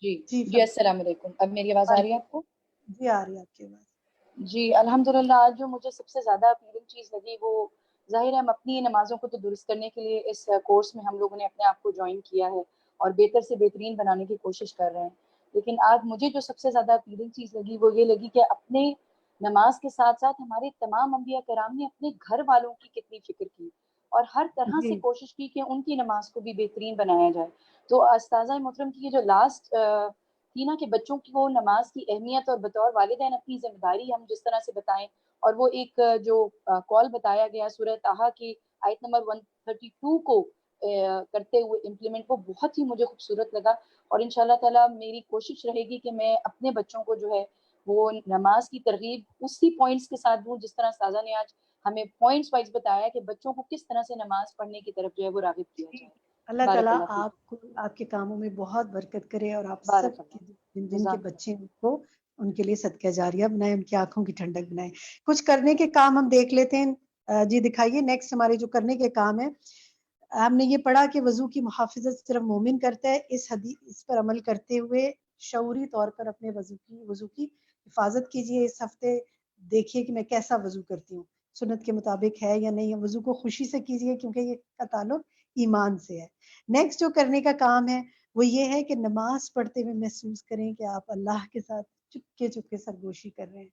جی السلام علیکم. اب میری آواز آ رہی ہے آپ کو؟ جی آ رہی ہے آپ کی آواز. جی الحمدللہ. آج جو مجھے سب سے زیادہ اپیلنگ چیز لگی وہ ظاہر ہے ہم اپنی نمازوں کو تو درست کرنے کے لیے اس کورس میں ہم لوگوں نے اپنے آپ کو جوائن کیا ہے اور بہتر سے بہترین بنانے کی کوشش کر رہے ہیں. لیکن آج مجھے جو سب سے زیادہ اپیلنگ چیز لگی وہ یہ لگی کہ اپنے نماز کے ساتھ ساتھ ہمارے تمام انبیاء کرام نے اپنے گھر والوں کی کتنی فکر کی اور ہر طرح سے کوشش کی کہ ان کی نماز کو بھی بہترین بنایا جائے. تو استاذہ محترم کی یہ جو لاسٹ تھی نا کہ بچوں کو نماز کی اہمیت اور بطور والدین اپنی ذمہ داری ہم جس طرح سے بتائیں، اور وہ ایک جو کال بتایا گیا سورہ طٰہٰ کی آیت نمبر 132 کو کرتے ہوئے امپلیمنٹ، وہ بہت ہی مجھے خوبصورت لگا. اور انشاءاللہ تعالیٰ میری کوشش رہے گی کہ میں اپنے بچوں کو جو ہے وہ نماز کی ترغیب اسی پوائنٹس کے ساتھ دوں جس طرح استاذہ نے آج ہمیں پوائنٹس وائز بتایا کہ بچوں کو کس طرح سے نماز پڑھنے کی طرف جو ہے وہ راغب کیا جائے. اللہ تعالیٰ آپ کو آپ کے کاموں میں بہت برکت کرے اور آپ سب جن کے بچے کو ان کے لیے صدقہ جاریہ بنائے، ان کی آنکھوں کی ٹھنڈک بنائے. کچھ کرنے کے کام ہم دیکھ لیتے ہیں. جی دکھائیے نیکسٹ ہمارے جو کرنے کے کام ہے. ہم نے یہ پڑھا کہ وضو کی محافظت صرف مومن کرتا ہے. اس حدیث پر عمل کرتے ہوئے شعوری طور پر اپنے وضو کی حفاظت کیجیے. اس ہفتے دیکھیے کہ میں کیسا وضو کرتی ہوں، سنت کے مطابق ہے یا نہیں. وضو کو خوشی سے کیجیے کیونکہ یہ کا تعلق ایمان سے ہے. نیکسٹ جو کرنے کا کام ہے وہ یہ ہے کہ نماز پڑھتے ہوئے محسوس کریں کہ آپ اللہ کے ساتھ چپکے چپکے سرگوشی کر رہے ہیں.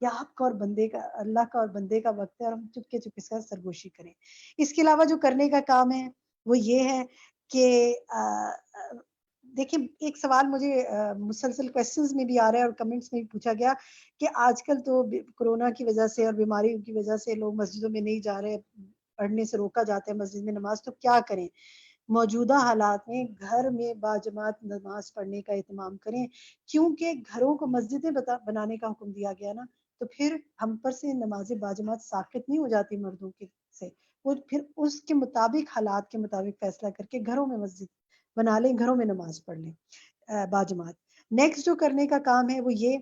یا آپ کا اور بندے کا، اللہ کا اور بندے کا وقت ہے اور ہم چپکے چپکے سے سرگوشی کریں. اس کے علاوہ جو کرنے کا کام ہے وہ یہ ہے کہ دیکھیں ایک سوال مجھے مسلسل کویسچنز میں بھی آ رہا ہے اور کمنٹس میں بھی پوچھا گیا کہ آج کل تو کورونا کی وجہ سے اور بیماری کی وجہ سے لوگ مسجدوں میں نہیں جا رہے، پڑھنے سے روکا جاتا ہے مسجد میں نماز، تو کیا کریں؟ موجودہ حالات میں گھر میں باجماعت نماز پڑھنے کا اہتمام کریں، کیونکہ گھروں کو مسجدیں بنانے کا حکم دیا گیا نا، تو پھر ہم پر سے نماز باجماعت ساقط نہیں ہو جاتی مردوں کے سے، وہ پھر اس کے مطابق حالات کے مطابق فیصلہ کر کے گھروں میں مسجد بنا لیں، گھروں میں نماز پڑھ لیں باجماعت. نیکسٹ جو کرنے کا کام ہے وہ یہ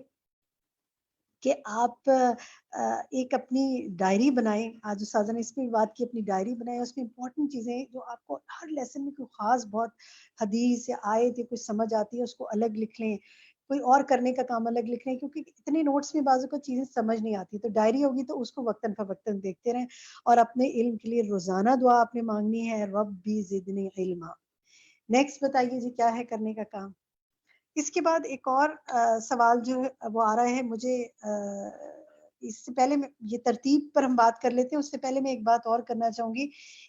کہ آپ ایک اپنی ڈائری بنائیں. آج استاذہ نے اس میں بات کی، اپنی ڈائری بنائیں، اس میں امپورٹنٹ چیزیں جو آپ کو ہر لیسن میں کوئی خاص بہت حدیث یا آیت یا کچھ سمجھ آتی ہے اس کو الگ لکھ لیں، کوئی اور کرنے کا کام الگ لکھ لیں، کیونکہ اتنے نوٹس میں بعضوں کو چیزیں سمجھ نہیں آتی. تو ڈائری ہوگی تو اس کو وقتاً فوقتاً دیکھتے رہیں. اور اپنے علم کے لیے روزانہ دعا آپ نے مانگنی ہے، ربی زدنی علما. نیکسٹ بتائیے جی کیا ہے کرنے کا کام؟ اس کے بعد ایک اور سوال جو ہے وہ آ رہا ہے مجھے، اس سے پہلے یہ ترتیب پر ہم بات کر لیتے ہیں، اس سے پہلے میں ایک بات اور کرنا چاہوں گی.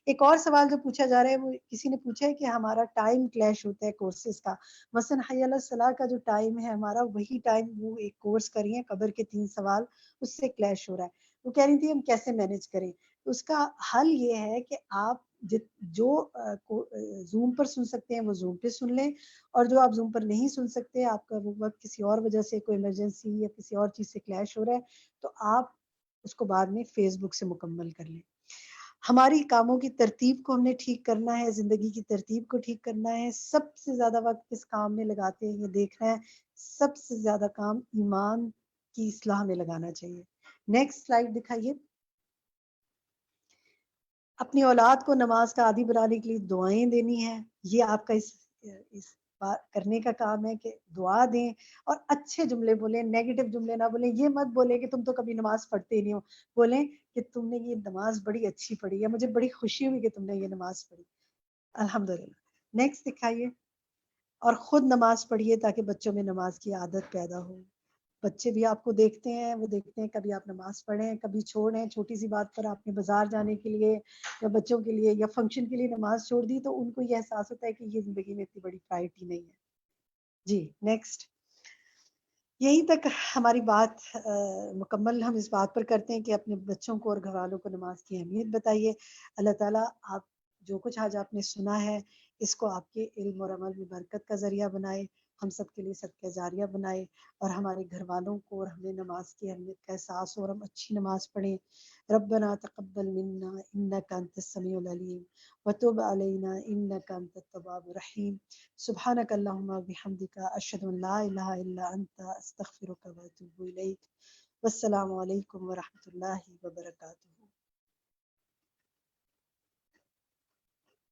ایک اور سوال جو پوچھا جا رہا ہے وہ کسی نے پوچھا ہے کہ ہمارا ٹائم کلیش ہوتا ہے کورسز کا. مثلا حی علی الصلاح کا جو ٹائم ہے ہمارا، وہی ٹائم وہ ایک کورس کریے قبر کے 3 سوال، اس سے کلیش ہو رہا ہے. وہ کہہ رہی تھی ہم کیسے مینیج کریں. اس کا حل یہ ہے کہ آپ جو زوم پر سن سکتے ہیں وہ زوم پہ سن لیں، اور جو آپ زوم پر نہیں سن سکتے، آپ کا وہ وقت کسی اور وجہ سے کوئی ایمرجنسی یا کسی اور چیز سے کلیش ہو رہا ہے، تو آپ اس کو بعد میں فیس بک سے مکمل کر لیں. ہماری کاموں کی ترتیب کو ہم نے ٹھیک کرنا ہے، زندگی کی ترتیب کو ٹھیک کرنا ہے. سب سے زیادہ وقت کس کام میں لگاتے ہیں یہ دیکھنا ہے. سب سے زیادہ کام ایمان کی اصلاح میں لگانا چاہیے. نیکسٹ سلائیڈ دکھائیے. اپنی اولاد کو نماز کا عادی بنانے کے لیے دعائیں دینی ہیں. یہ آپ کا اس کرنے کا کام ہے کہ دعا دیں اور اچھے جملے بولیں، نیگیٹو جملے نہ بولیں. یہ مت بولیں کہ تم تو کبھی نماز پڑھتے نہیں ہو، بولیں کہ تم نے یہ نماز بڑی اچھی پڑھی ہے، مجھے بڑی خوشی ہوئی کہ تم نے یہ نماز پڑھی، الحمدللہ. نیکسٹ دکھائیے. اور خود نماز پڑھیے تاکہ بچوں میں نماز کی عادت پیدا ہو. بچے بھی آپ کو دیکھتے ہیں، وہ دیکھتے ہیں کبھی آپ نماز پڑھیں کبھی چھوڑیں. چھوٹی سی بات پر آپ نے بازار جانے کے لیے یا بچوں کے لیے یا فنکشن کے لیے نماز چھوڑ دی تو ان کو یہ احساس ہوتا ہے کہ یہ زندگی میں اتنی بڑی پرائرٹی نہیں ہے. جی نیکسٹ. یہیں تک ہماری بات مکمل ہم اس بات پر کرتے ہیں کہ اپنے بچوں کو اور گھر والوں کو نماز کی اہمیت بتائیے. اللہ تعالیٰ آپ جو کچھ آج آپ نے سنا ہے اس کو آپ کے علم اور عمل میں برکت کا ذریعہ بنائے، ہم سب کے لیے صدقہ جاریہ بنائے، اور ہمارے گھر والوں کو اور ہمیں نماز کی اہمیت کا احساس ہو اور ہم اچھی نماز پڑھیں. ربنا تقبل منا انک انت السمیع العلیم وتب علینا انک انت التواب الرحیم. سبحانک اللہم وبحمدک اشہد ان لا الہ الا انت استغفرک واتوب الیک. والسلام علیکم ورحمۃ اللہ وبرکاتہ.